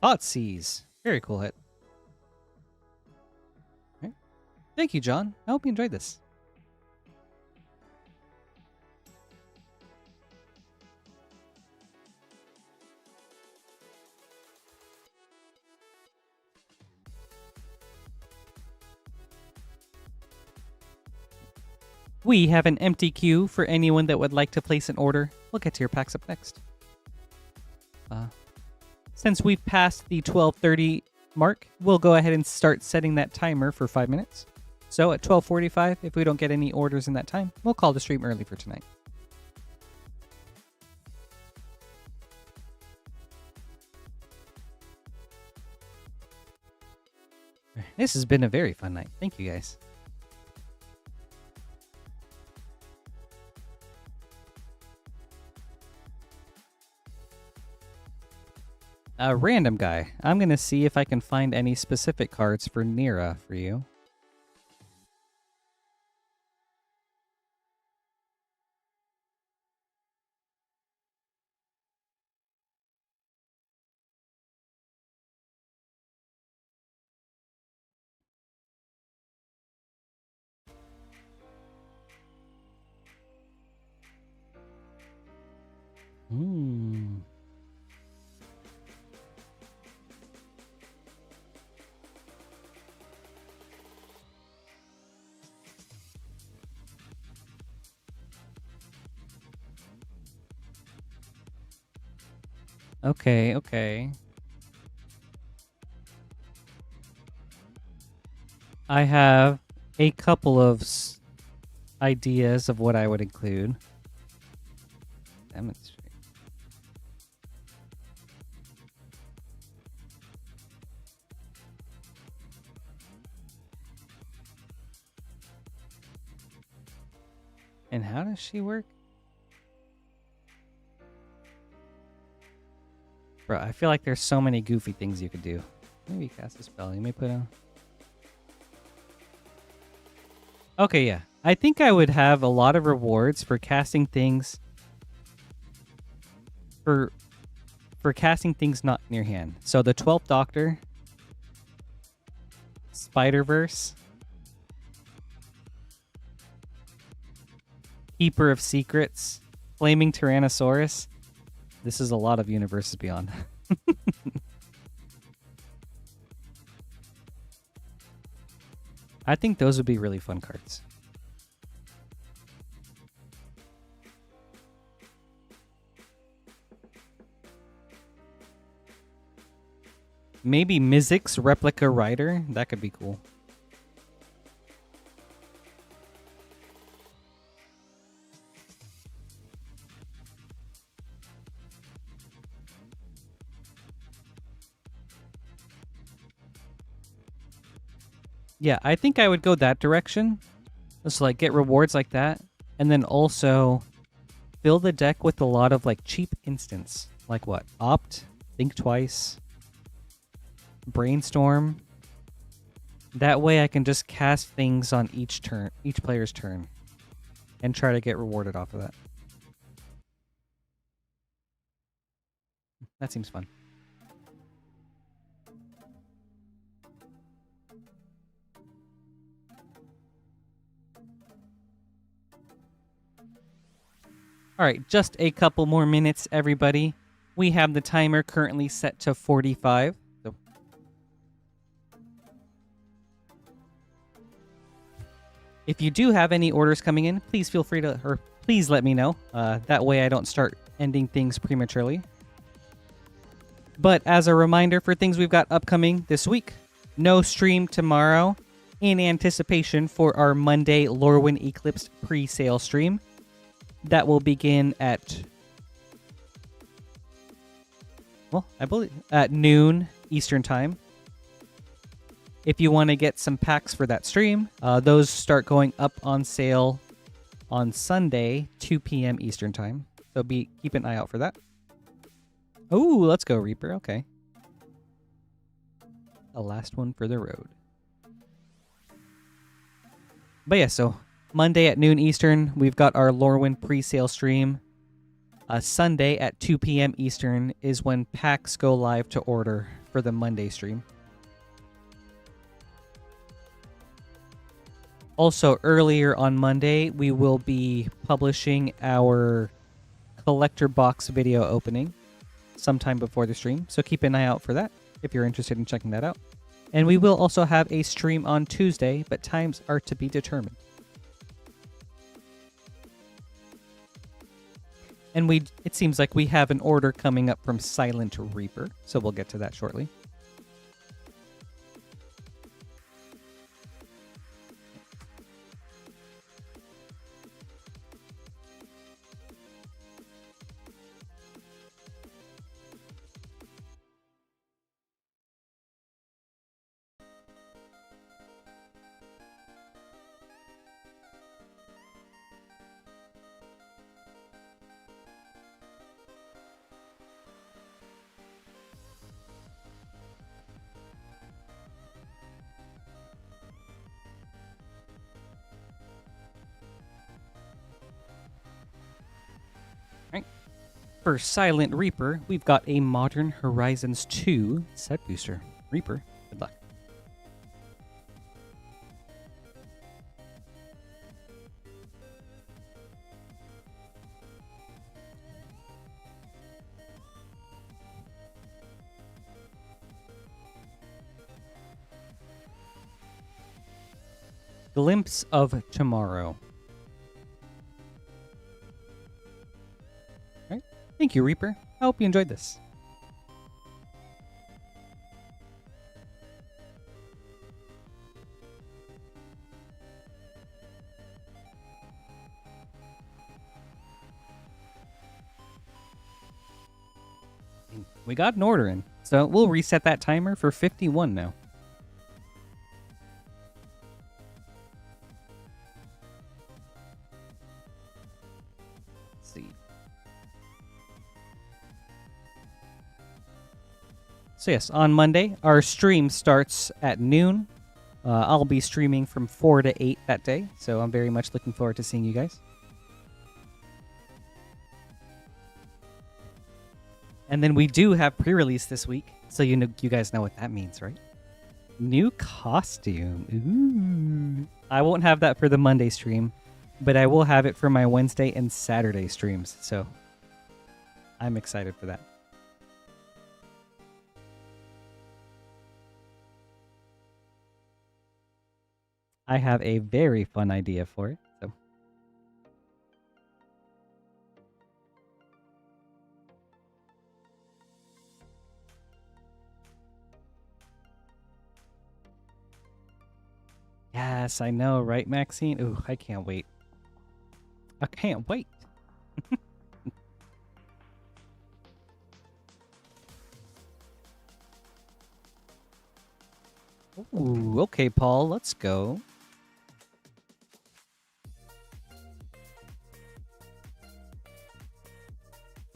Thoughtseize. Very cool hit. All right. Thank you, John. I hope you enjoyed this. We have an empty queue for anyone that would like to place an order. We'll get to your packs up next. Since we've passed the 12:30 mark, we'll go ahead and start setting that timer for 5 minutes. So at 12:45, if we don't get any orders in that time, we'll call the stream early for tonight. This has been a very fun night. Thank you, guys. A random guy. I'm going to see if I can find any specific cards for Nira for you. Okay. I have a couple of ideas of what I would include. Demonstrate. And how does she work? Bro, I feel like there's so many goofy things you could do. Maybe cast a spell. You may put on. Okay, yeah. I think I would have a lot of rewards for casting things. For casting things not in your hand. So the 12th Doctor, Spider-Verse, Keeper of Secrets, Flaming Tyrannosaurus. This is a lot of Universes Beyond. I think those would be really fun cards. Maybe Mizik's Replica Rider? That could be cool. Yeah, I think I would go that direction. Just like get rewards like that. And then also fill the deck with a lot of like cheap instants. Like what? Opt, Think Twice, Brainstorm. That way I can just cast things on each player's turn. And try to get rewarded off of that. That seems fun. All right, just a couple more minutes, everybody. We have the timer currently set to 45. So if you do have any orders coming in, please feel free to, or please let me know. That way I don't start ending things prematurely. But as a reminder for things we've got upcoming this week, no stream tomorrow in anticipation for our Monday Lorwyn Eclipse pre-sale stream. That will begin at, well, I believe at noon Eastern time. If you want to get some packs for that stream, those start going up on sale on Sunday, 2 p.m. Eastern time. So keep an eye out for that. Oh, let's go, Reaper. Okay. The last one for the road. But yeah, so Monday at noon Eastern, we've got our Lorwyn pre-sale stream. Sunday at 2 p.m. Eastern is when packs go live to order for the Monday stream. Also, earlier on Monday, we will be publishing our collector box video opening sometime before the stream. So keep an eye out for that if you're interested in checking that out. And we will also have a stream on Tuesday, but times are to be determined. And it seems like we have an order coming up from Silent Reaper, so we'll get to that shortly. For Silent Reaper, we've got a Modern Horizons 2 set booster. Reaper, good luck. Glimpse of Tomorrow. Thank you, Reaper. I hope you enjoyed this. We got an order in, so we'll reset that timer for 51 now. Let's see. So yes, on Monday, our stream starts at noon. I'll be streaming from 4 to 8 that day, so I'm very much looking forward to seeing you guys. And then we do have pre-release this week, so you guys know what that means, right? New costume. Ooh. I won't have that for the Monday stream, but I will have it for my Wednesday and Saturday streams, so I'm excited for that. I have a very fun idea for it. So. Yes, I know, right, Maxine? Ooh, I can't wait. I can't wait. Ooh, okay, Paul, let's go.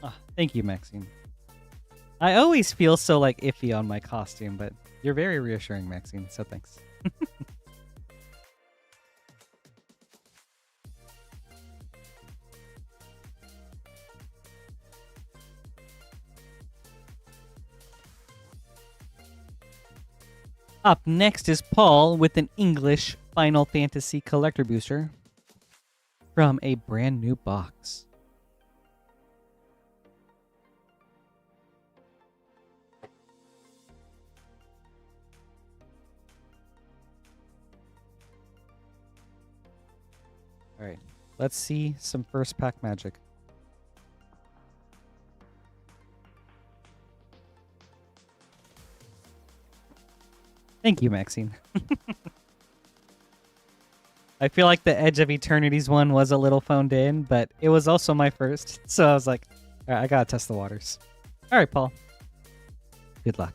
Ah, thank you, Maxine. I always feel so like iffy on my costume, but you're very reassuring, Maxine, so thanks. Up next is Paul with an English Final Fantasy collector booster from a brand new box. All right, let's see some first pack magic. Thank you, Maxine. I feel like the Edge of Eternity's one was a little phoned in, but it was also my first. So I was like, all right, I gotta test the waters. All right, Paul. Good luck.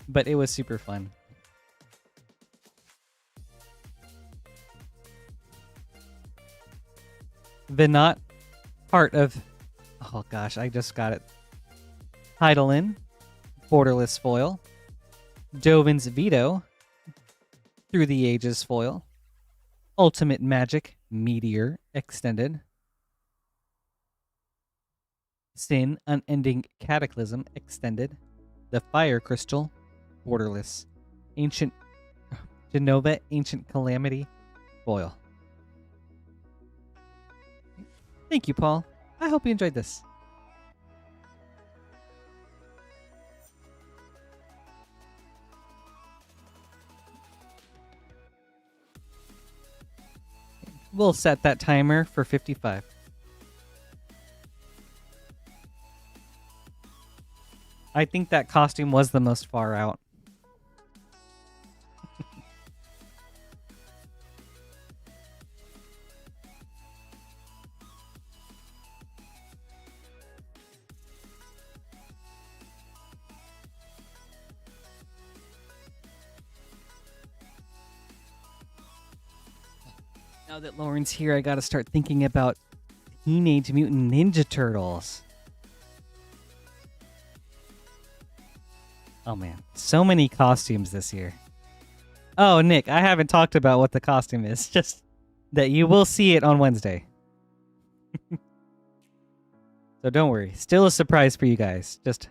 But it was super fun. The not part of... Oh gosh, I just got it. Heidelin, Borderless foil. Dovin's Veto, Through the Ages foil. Ultimate Magic, Meteor, Extended. Sin, Unending Cataclysm, Extended. The Fire Crystal, Borderless. Ancient Genova, Ancient Calamity, foil. Thank you, Paul. I hope you enjoyed this. We'll set that timer for 55. I think that costume was the most far out. Now that Lauren's here, I gotta start thinking about Teenage Mutant Ninja Turtles. Oh man, so many costumes this year. Oh, Nick, I haven't talked about what the costume is, just that you will see it on Wednesday. So don't worry, still a surprise for you guys. Just...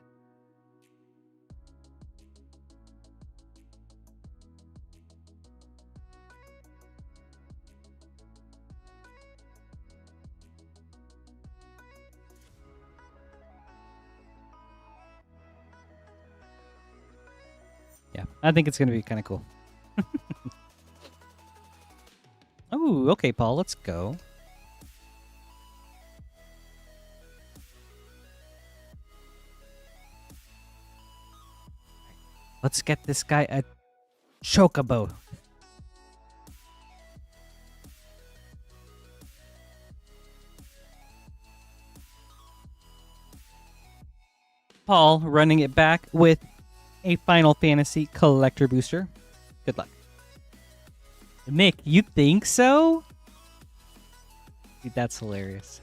yeah, I think it's going to be kind of cool. Oh, okay, Paul, let's go. Let's get this guy a chocobo. Paul running it back with a Final Fantasy collector booster. Good luck. Nick, you think so? Dude, that's hilarious.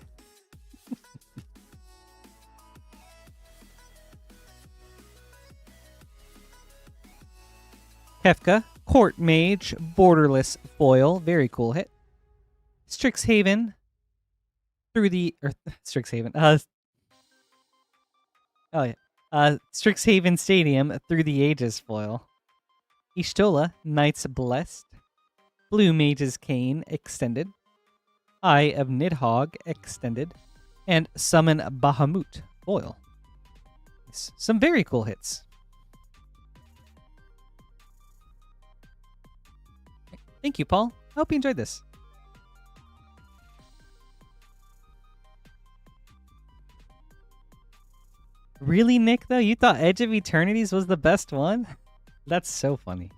Kefka, Court Mage, Borderless foil. Very cool hit. Strixhaven. Through the... Strixhaven. Oh, yeah. Strixhaven Stadium, Through the Ages foil. Ishtola, Knights Blessed. Blue Mage's Cane, Extended. Eye of Nidhogg, Extended. And Summon Bahamut, foil. Some very cool hits. Thank you, Paul. I hope you enjoyed this. Really, Nick, though? You thought Edge of Eternities was the best one? That's so funny.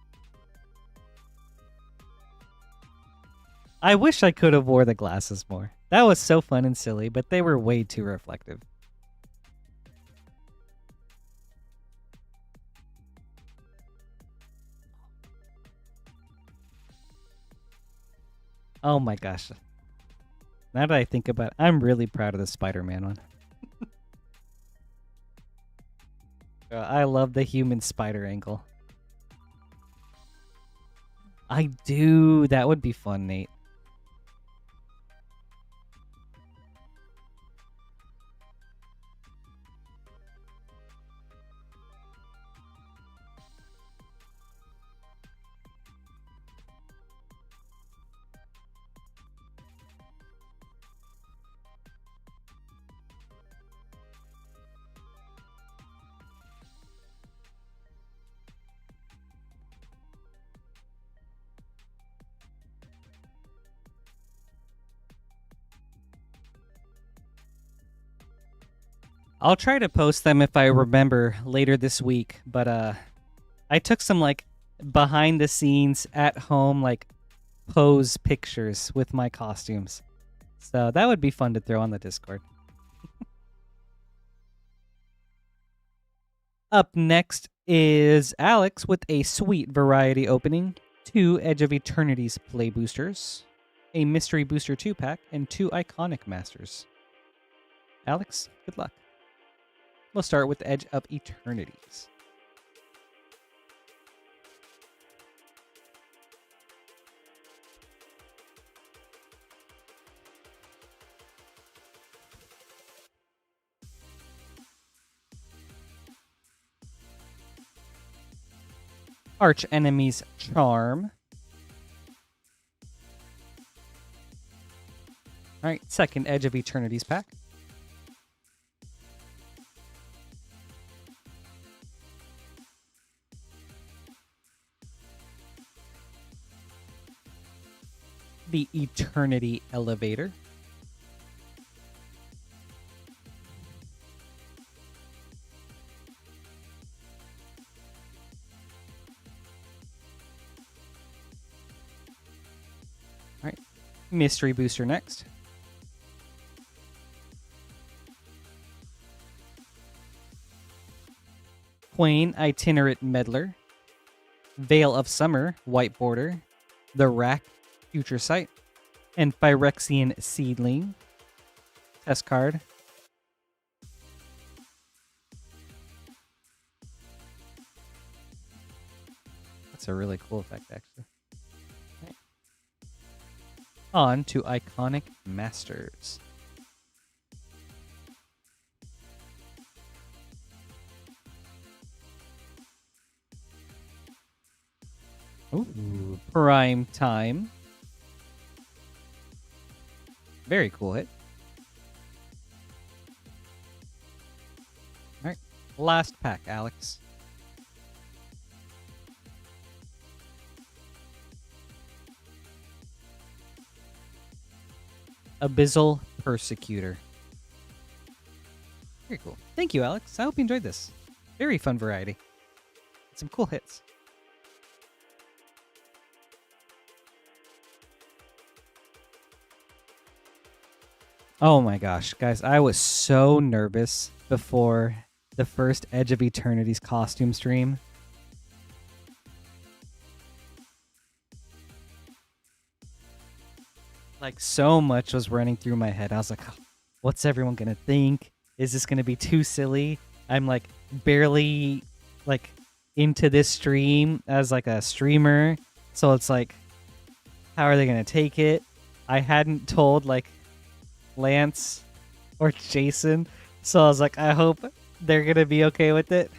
I wish I could have wore the glasses more. That was so fun and silly, but they were way too reflective. Oh my gosh. Now that I think about it, I'm really proud of the Spider-Man one. I love the human spider angle. I do. That would be fun, Nate. I'll try to post them if I remember later this week, but I took some like behind the scenes at home like pose pictures with my costumes. So that would be fun to throw on the Discord. Up next is Alex with a sweet variety opening, 2 Edge of Eternities play boosters, a mystery booster 2-pack, and 2 iconic masters. Alex, good luck. We'll start with Edge of Eternities. Arch Enemy's Charm. Alright, second Edge of Eternities pack. The Eternity Elevator. All right, Mystery Booster next. Quain Itinerant Meddler. Veil of Summer, white border. The Rack, Future Sight, and Phyrexian Seedling. Test card. That's a really cool effect, actually. Okay. On to Iconic Masters. Ooh, Prime Time. Very cool hit. All right, last pack, Alex. Abyssal Persecutor. Very cool. Thank you, Alex. I hope you enjoyed this. Very fun variety. Some cool hits. Oh my gosh, guys, I was so nervous before the first Edge of Eternities costume stream. Like, so much was running through my head. I was like, oh, what's everyone gonna think? Is this gonna be too silly? I'm like barely like into this stream as like a streamer. So it's like, how are they gonna take it? I hadn't told like Lance or Jason, so I was like, I hope they're gonna be okay with it.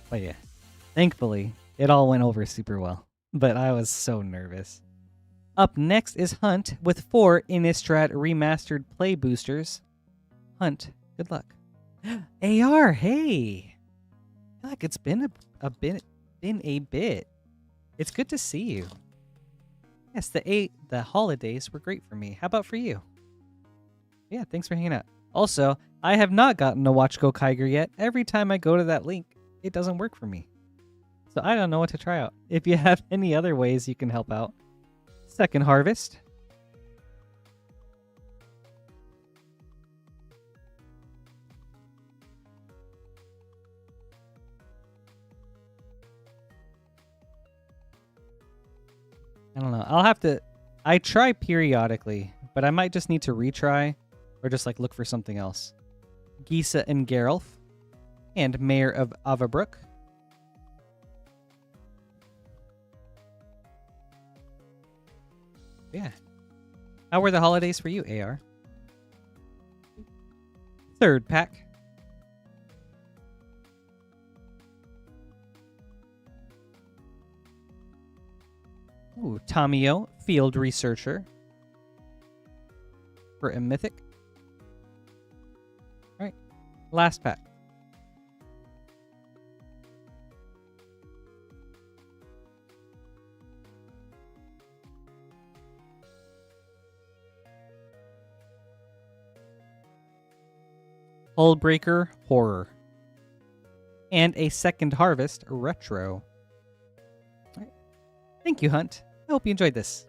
But yeah, thankfully it all went over super well, but I was so nervous. Up next is Hunt with 4 Innistrad Remastered play boosters. Hunt, good luck. AR, hey! I feel like it's been been a bit. It's good to see you. Yes, the holidays were great for me. How about for you? Yeah, thanks for hanging out. Also, I have not gotten to watch Go Kyger yet. Every time I go to that link, it doesn't work for me. So I don't know what to try out. If you have any other ways you can help out. Second Harvest. I don't know. I'll have to... I try periodically, but I might just need to retry or just like look for something else. Gisa and Geralf and Mayor of Avabrook. Yeah. How were the holidays for you, AR? Third pack. Ooh, Tomio, Field Researcher. For a Mythic. Alright, last pack. Hullbreaker Horror. And a Second Harvest Retro. Right. Thank you, Hunt. I hope you enjoyed this.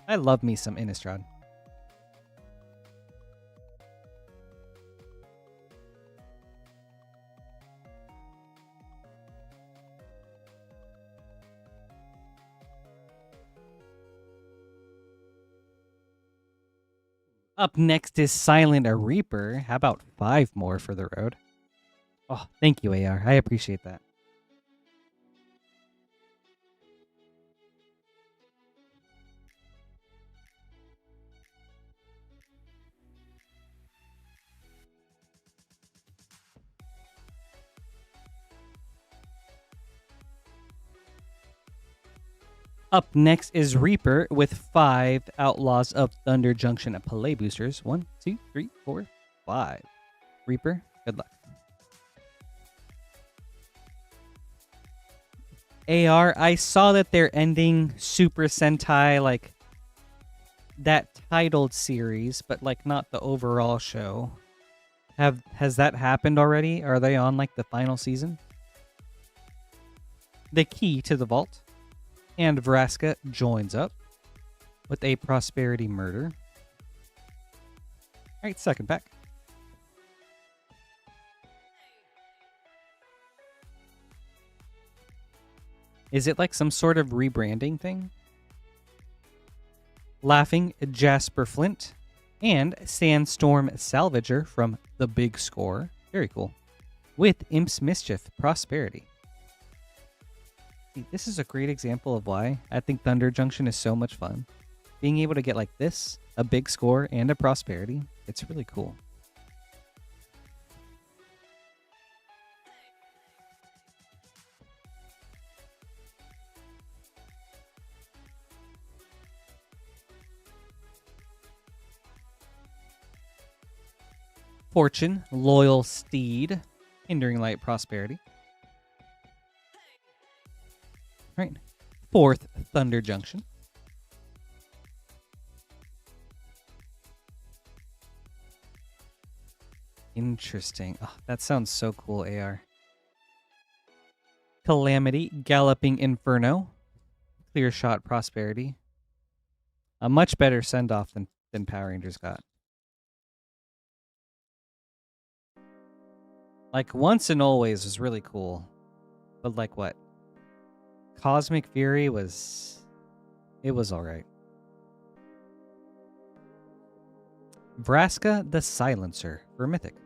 I love me some Innistrad. Up next is Silent a Reaper. How about 5 more for the road? Oh, thank you, AR. I appreciate that. Up next is Reaper with 5 Outlaws of Thunder Junction at Play boosters. 1, 2, 3, 4, 5. Reaper, good luck. AR, I saw that they're ending Super Sentai, like, that titled series, but, like, not the overall show. Has that happened already? Are they on, like, the final season? The Key to the Vault. And Vraska joins up with a Prosperity Murder. Alright, second pack. Is it like some sort of rebranding thing? Laughing Jasper Flint and Sandstorm Salvager from The Big Score. Very cool. With Imp's Mischief Prosperity. This is a great example of why I think Thunder Junction is so much fun. Being able to get like this, a big score, and a prosperity, it's really cool. Fortune, Loyal Steed, Hindering Light Prosperity. Right. 4th Thunder Junction. Interesting. Oh, that sounds so cool, AR. Calamity, Galloping Inferno. Clear Shot Prosperity. A much better send-off than Power Rangers got. Like, Once and Always was really cool. But like what? Cosmic Fury was... It was alright. Vraska the Silencer for Mythic.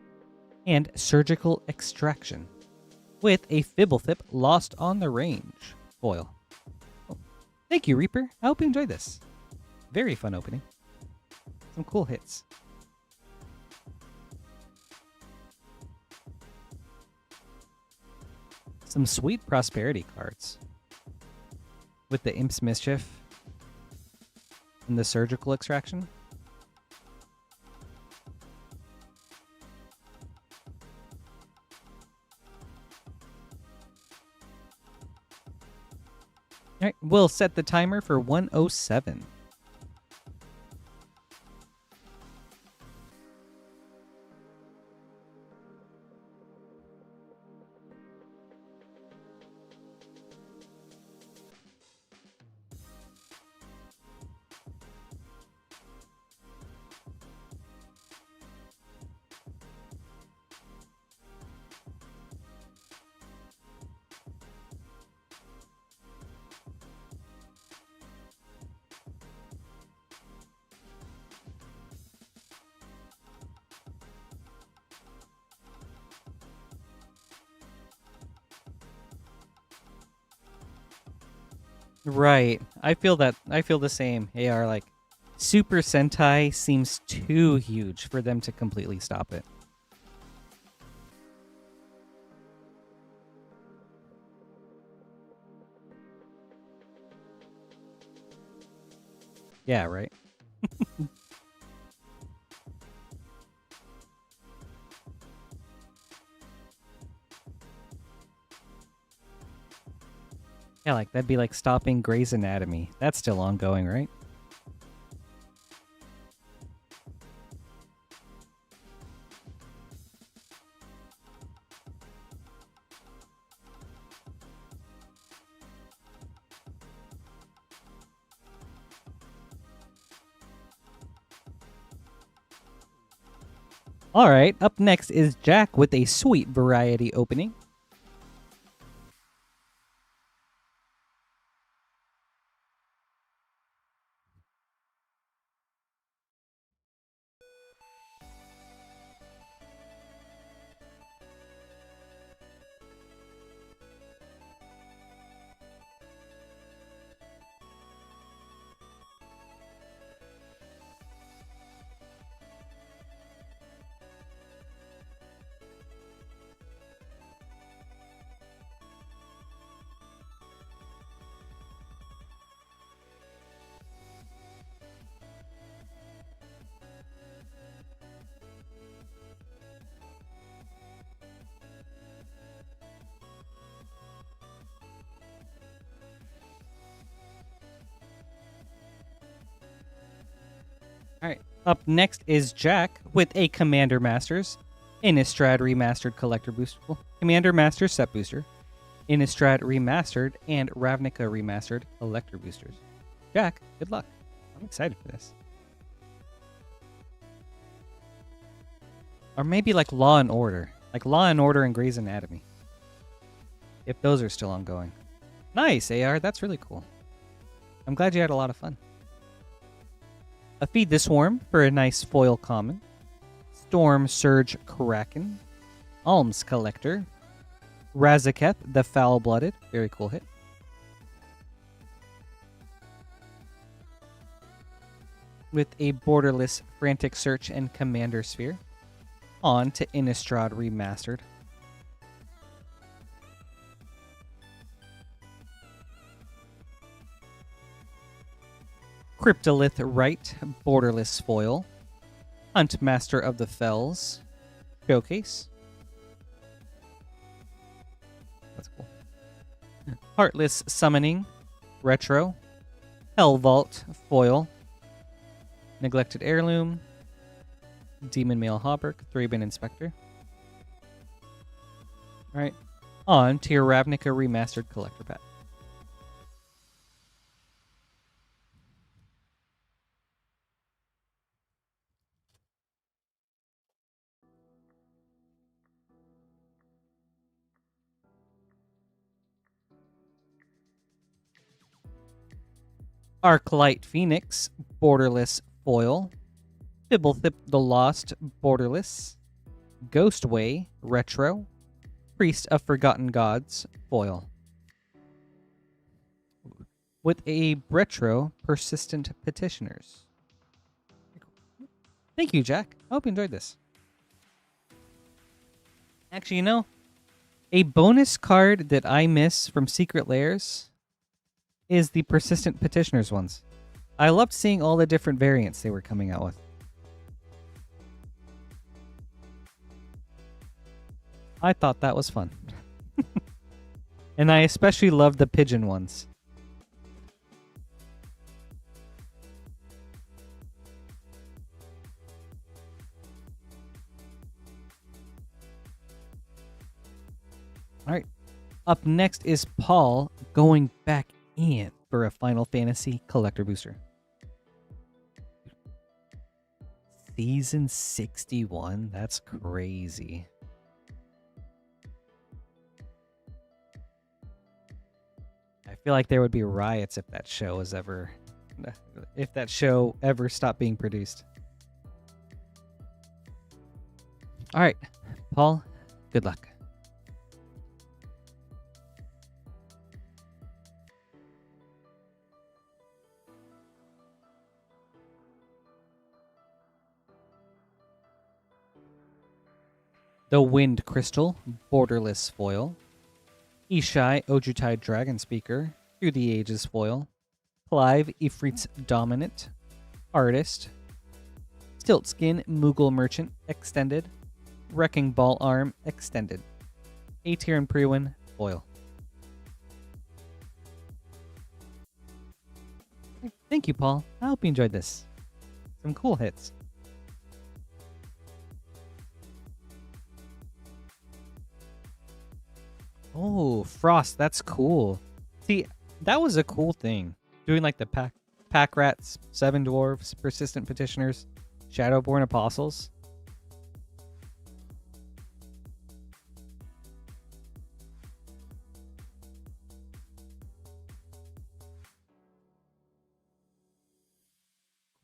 And Surgical Extraction. With a Fibblethip Lost on the Range foil. Oh. Thank you, Reaper. I hope you enjoyed this. Very fun opening. Some cool hits. Some sweet prosperity cards. With the Imp's Mischief and the Surgical Extraction. All right, we'll set the timer for 107. Right. I feel that. I feel the same. AR, like, Super Sentai seems too huge for them to completely stop it. Yeah, right. Yeah, like, that'd be like stopping Grey's Anatomy. That's still ongoing, right? All right, up next is Jack with a sweet variety opening. All right, up next is Jack with a Commander Masters Innistrad Remastered Collector Booster. Commander Masters Set Booster, Innistrad Remastered, and Ravnica Remastered Collector Boosters. Jack, good luck. I'm excited for this. Or maybe like Law and Order. Like Law and Order and Grey's Anatomy. If those are still ongoing. Nice, AR. That's really cool. I'm glad you had a lot of fun. A Feed the Swarm for a nice foil common. Storm Surge Kraken. Alms Collector. Razaketh the Foul-Blooded. Very cool hit. With a Borderless Frantic Search and Commander Sphere. On to Innistrad Remastered. Cryptolith Right, Borderless Foil. Hunt Master of the Fells. Showcase. That's cool. Heartless Summoning. Retro. Hell Vault Foil. Neglected Heirloom. Demon Male Hauberk, Thraben Inspector. Alright. On to your Ravnica Remastered Collector Pack. Arclight Phoenix, Borderless Foil. Fibblethip the Lost, Borderless. Ghostway, Retro. Priest of Forgotten Gods, Foil. With a Retro Persistent Petitioners. Thank you, Jack. I hope you enjoyed this. Actually, you know, a bonus card that I miss from Secret Lairs is the Persistent Petitioners ones. I loved seeing all the different variants they were coming out with. I thought that was fun. And I especially loved the pigeon ones. All right. Up next is Paul going back in for a Final Fantasy collector booster. Season 61? That's crazy. I feel like there would be riots if that show ever stopped being produced. All right, Paul, good luck. The Wind Crystal, borderless foil. Ishai, Ojutai Dragon Speaker, Through the Ages foil. Clive, Ifrit's Dominant. Artist. Stiltskin, Moogle Merchant, extended. Wrecking Ball Arm, extended. A-Tier and Prewin, foil. Thank you, Paul. I hope you enjoyed this. Some cool hits. Oh, Frost, that's cool. See, that was a cool thing. Doing like the pack rats, 7 dwarves, persistent petitioners, Shadowborn apostles.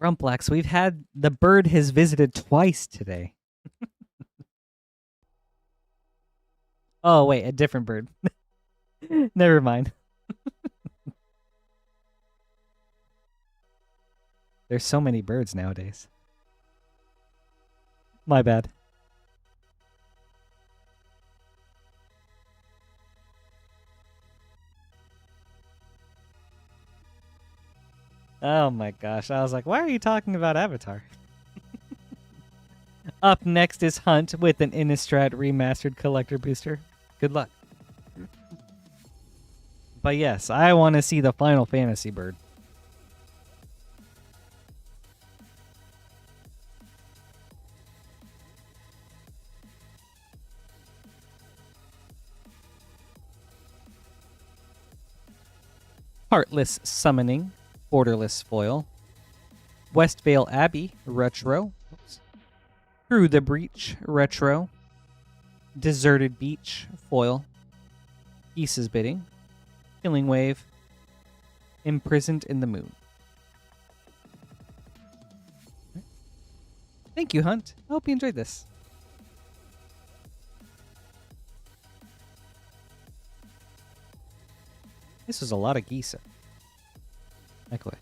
Grumplex, we've had the bird has visited twice today. Oh, wait, a different bird. Never mind. There's so many birds nowadays. My bad. Oh my gosh. I was like, why are you talking about Avatar? Up next is Hunt with an Innistrad remastered collector booster. Good luck. But yes, I want to see the Final Fantasy bird. Heartless Summoning, borderless foil. Westvale Abbey, retro. Oops. Through the Breach, retro. Deserted Beach, foil. Geese's Bidding. Killing Wave. Imprisoned in the Moon. Thank you, Hunt. I hope you enjoyed this. This was a lot of Geesa. Okay.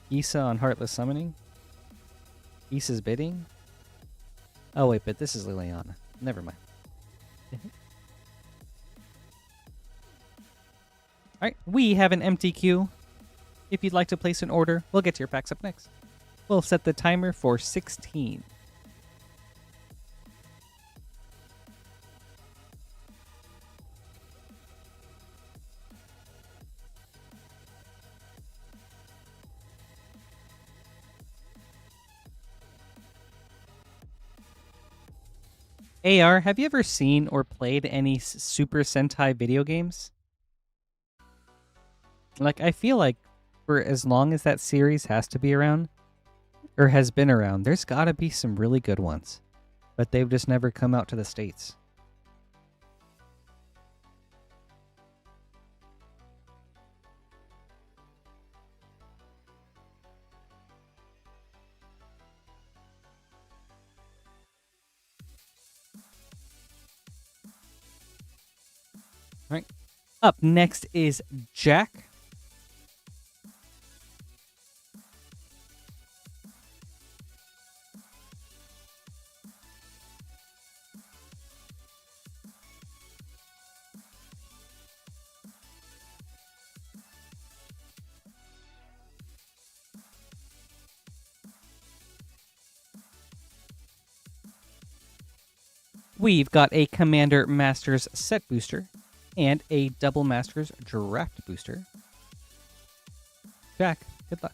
Geesa on Heartless Summoning. Geesa's Bidding. Oh, wait, but this is Liliana. Never mind. Alright, we have an empty queue. If you'd like to place an order, we'll get to your packs up next. We'll set the timer for 16. AR, have you ever seen or played any Super Sentai video games? Like, I feel like for as long as that series has to be around, or has been around, there's gotta be some really good ones. But they've just never come out to the States. All right. Up next is Jack. We've got a Commander Masters set booster and a Double Masters draft booster. Jack, good luck.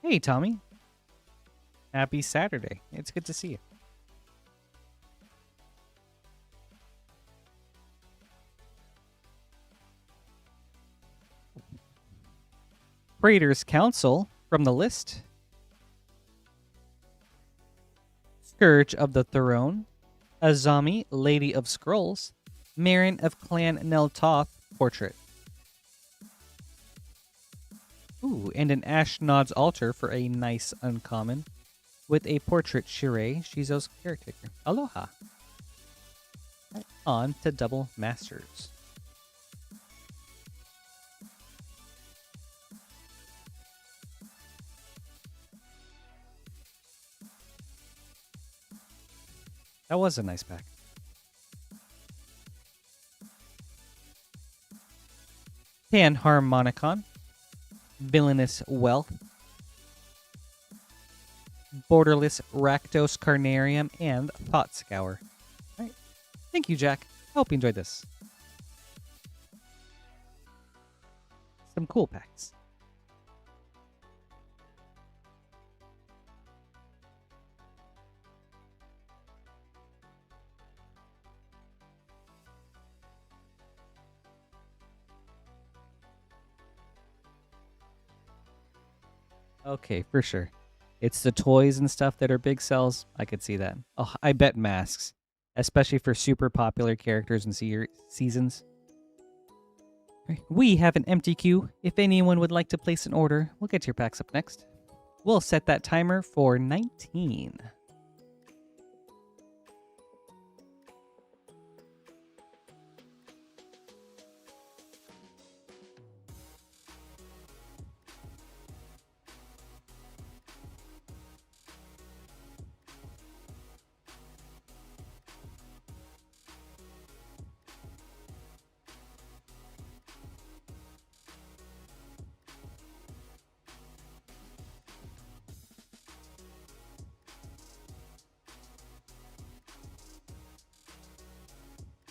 Hey, Tommy. Happy Saturday. It's good to see you. Praetor's Council from the list. Scourge of the Throne. Azami, Lady of Scrolls. Marin of Clan Neltoth portrait. Ooh, and an Ashnod's Altar for a nice uncommon. With a portrait Shirei, Shizo's caretaker. Aloha. On to Double Masters. That was a nice pack. Panharmonicon. Villainous Wealth. Borderless Rakdos Carnarium and Thought Scour. All right. Thank you, Jack. I hope you enjoyed this. Some cool packs. Okay, for sure. It's the toys and stuff that are big sells. I could see that. Oh, I bet masks, especially for super popular characters and seasons. We have an empty queue. If anyone would like to place an order, we'll get your packs up next. We'll set that timer for 19.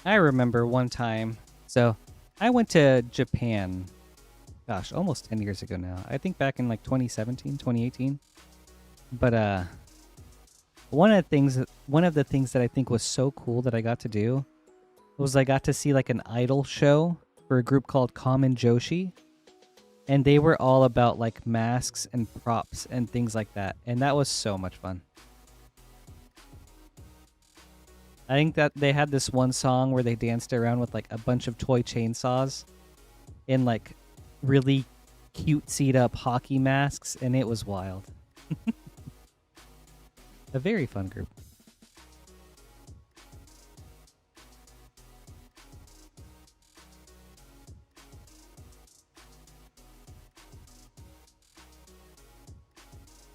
I remember one time, so I went to Japan, gosh, almost 10 years ago now. I think back in like 2017, 2018. But one of the things that I think was so cool that I got to do was I got to see like an idol show for a group called Common Joshi. And they were all about like masks and props and things like that. And that was so much fun. I think that they had this one song where they danced around with like a bunch of toy chainsaws in like really cutesied up hockey masks, and it was wild. A very fun group.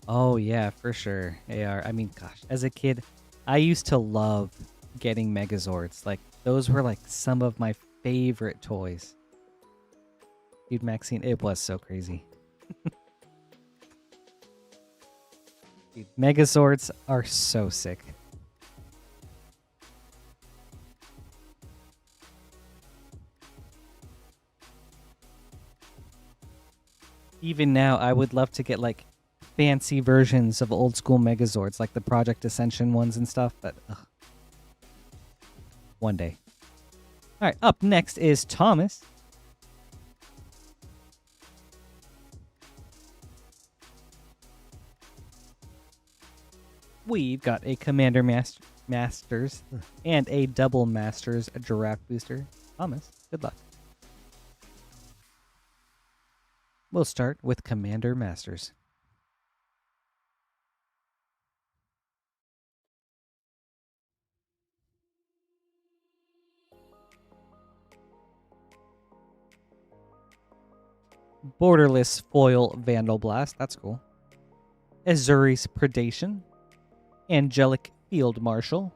Oh yeah, for sure. AR. I mean, gosh, as a kid, I used to love getting Megazords. Like, those were like some of my favorite toys. Dude, Maxine, it was so crazy. Dude, Megazords are so sick. Even now, I would love to get like fancy versions of old school Megazords, like the Project Ascension ones and stuff, but one day. All right, up next is Thomas. We've got a Commander Masters and a Double Masters Draft Booster. Thomas, good luck. We'll start with Commander Masters. Borderless Foil Vandal Blast. That's cool. Azuri's Predation. Angelic Field Marshal.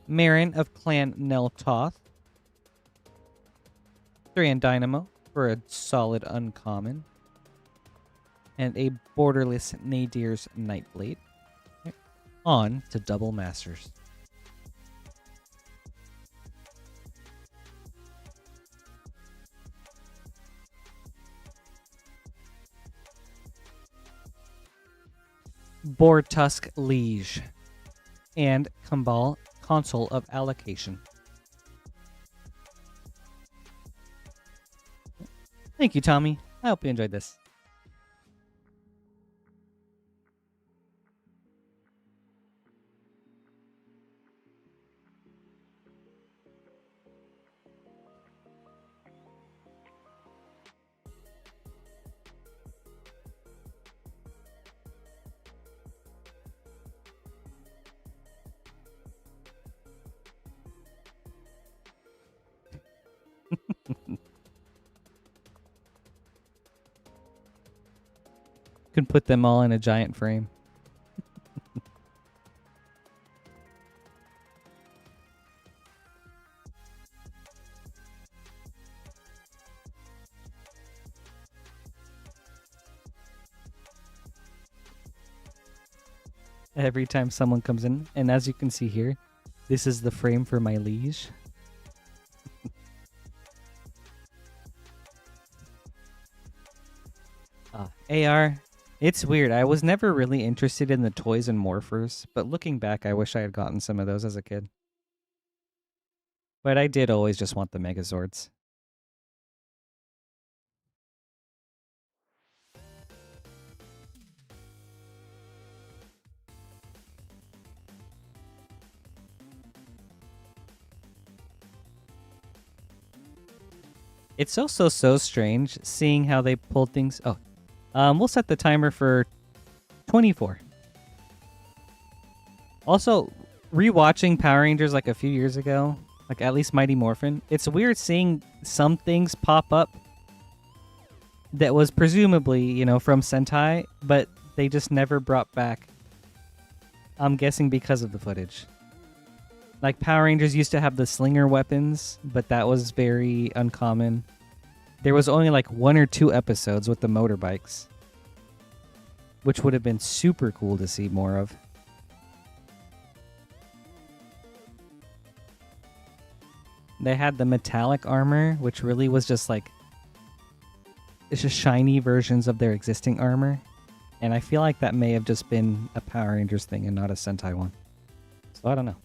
Marin of Clan Neltoth. Thran Dynamo for a solid uncommon. And a Borderless Nadir's Nightblade. Okay. On to Double Masters. Boar Tusk Liege, and Kumbal Console of Allocation. Thank you, Tommy. I hope you enjoyed this. Can put them all in a giant frame. Every time someone comes in, and as you can see here, this is the frame for my liege. AR, it's weird. I was never really interested in the toys and morphers, but looking back, I wish I had gotten some of those as a kid. But I did always just want the Megazords. It's also so strange seeing how they pulled things. Oh, we'll set the timer for 24. Also, rewatching Power Rangers like a few years ago, like at least Mighty Morphin, it's weird seeing some things pop up that was presumably, you know, from Sentai, but they just never brought back. I'm guessing because of the footage. Like Power Rangers used to have the slinger weapons, but that was very uncommon. There was only like 1 or 2 episodes with the motorbikes, which would have been super cool to see more of. They had the metallic armor, which really was just like, it's just shiny versions of their existing armor. And I feel like that may have just been a Power Rangers thing and not a Sentai one. So I don't know.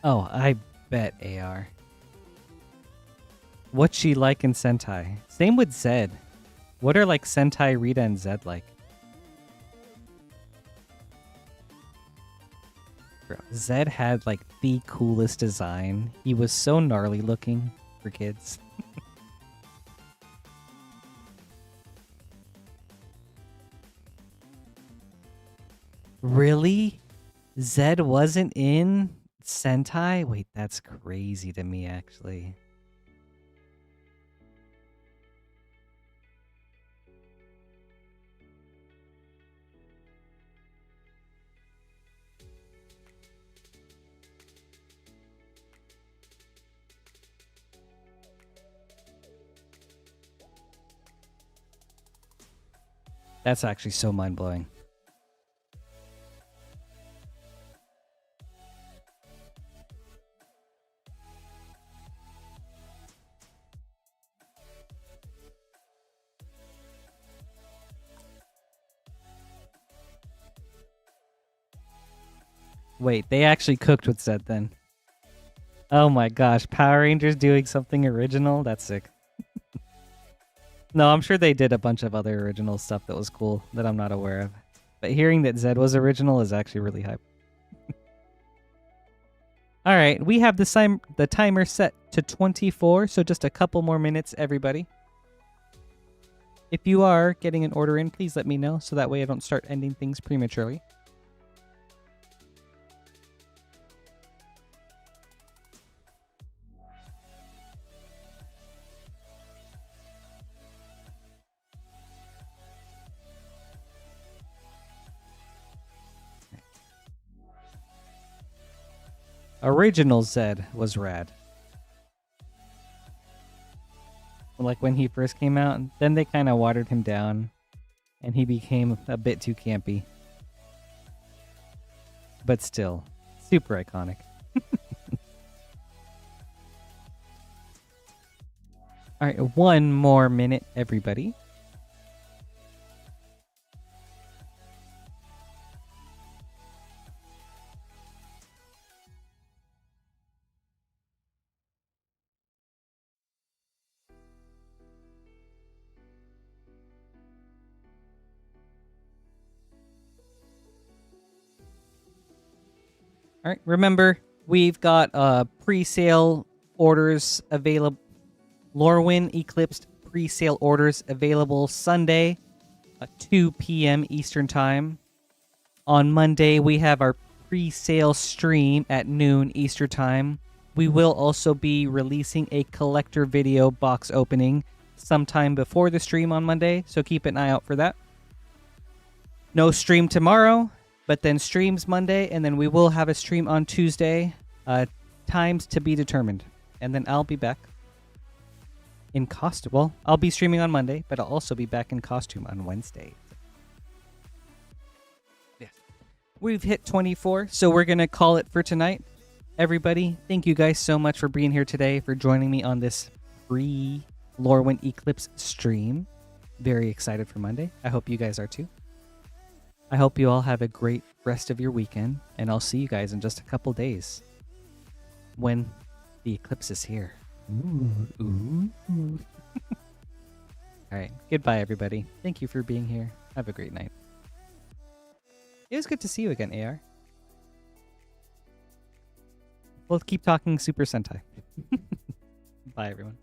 Oh, I bet AR. What's she like in Sentai? Same with Zed. What are like Sentai Rita and Zed like? Bro, Zed had like the coolest design. He was so gnarly looking for kids. Really? Zed wasn't in Sentai? Wait, that's crazy to me, actually. That's actually so mind-blowing. Wait, they actually cooked with Zed then. Oh my gosh, Power Rangers doing something original? That's sick. No, I'm sure they did a bunch of other original stuff that was cool that I'm not aware of. But hearing that Zed was original is actually really hype. All right, we have the timer set to 24, so just a couple more minutes, everybody. If you are getting an order in, please let me know so that way I don't start ending things prematurely. Original Zed was rad. Like when he first came out, then they kind of watered him down and he became a bit too campy. But still, super iconic. All right, one more minute, everybody. All right, remember, we've got pre-sale orders available. Lorwyn Eclipsed pre-sale orders available Sunday at 2 p.m. Eastern Time. On Monday, we have our pre-sale stream at noon Eastern Time. We will also be releasing a collector video box opening sometime before the stream on Monday, so keep an eye out for that. No stream tomorrow, but then streams Monday, and then we will have a stream on Tuesday. Times to be determined. And then I'll be back in costume. Well, I'll be streaming on Monday, but I'll also be back in costume on Wednesday. Yes. We've hit 24, so we're going to call it for tonight. Everybody, thank you guys so much for being here today, for joining me on this free Lorwyn Eclipse stream. Very excited for Monday. I hope you guys are too. I hope you all have a great rest of your weekend, and I'll see you guys in just a couple days when the eclipse is here. Ooh. All right. Goodbye, everybody. Thank you for being here. Have a great night. It was good to see you again, AR. We'll keep talking Super Sentai. Bye, everyone.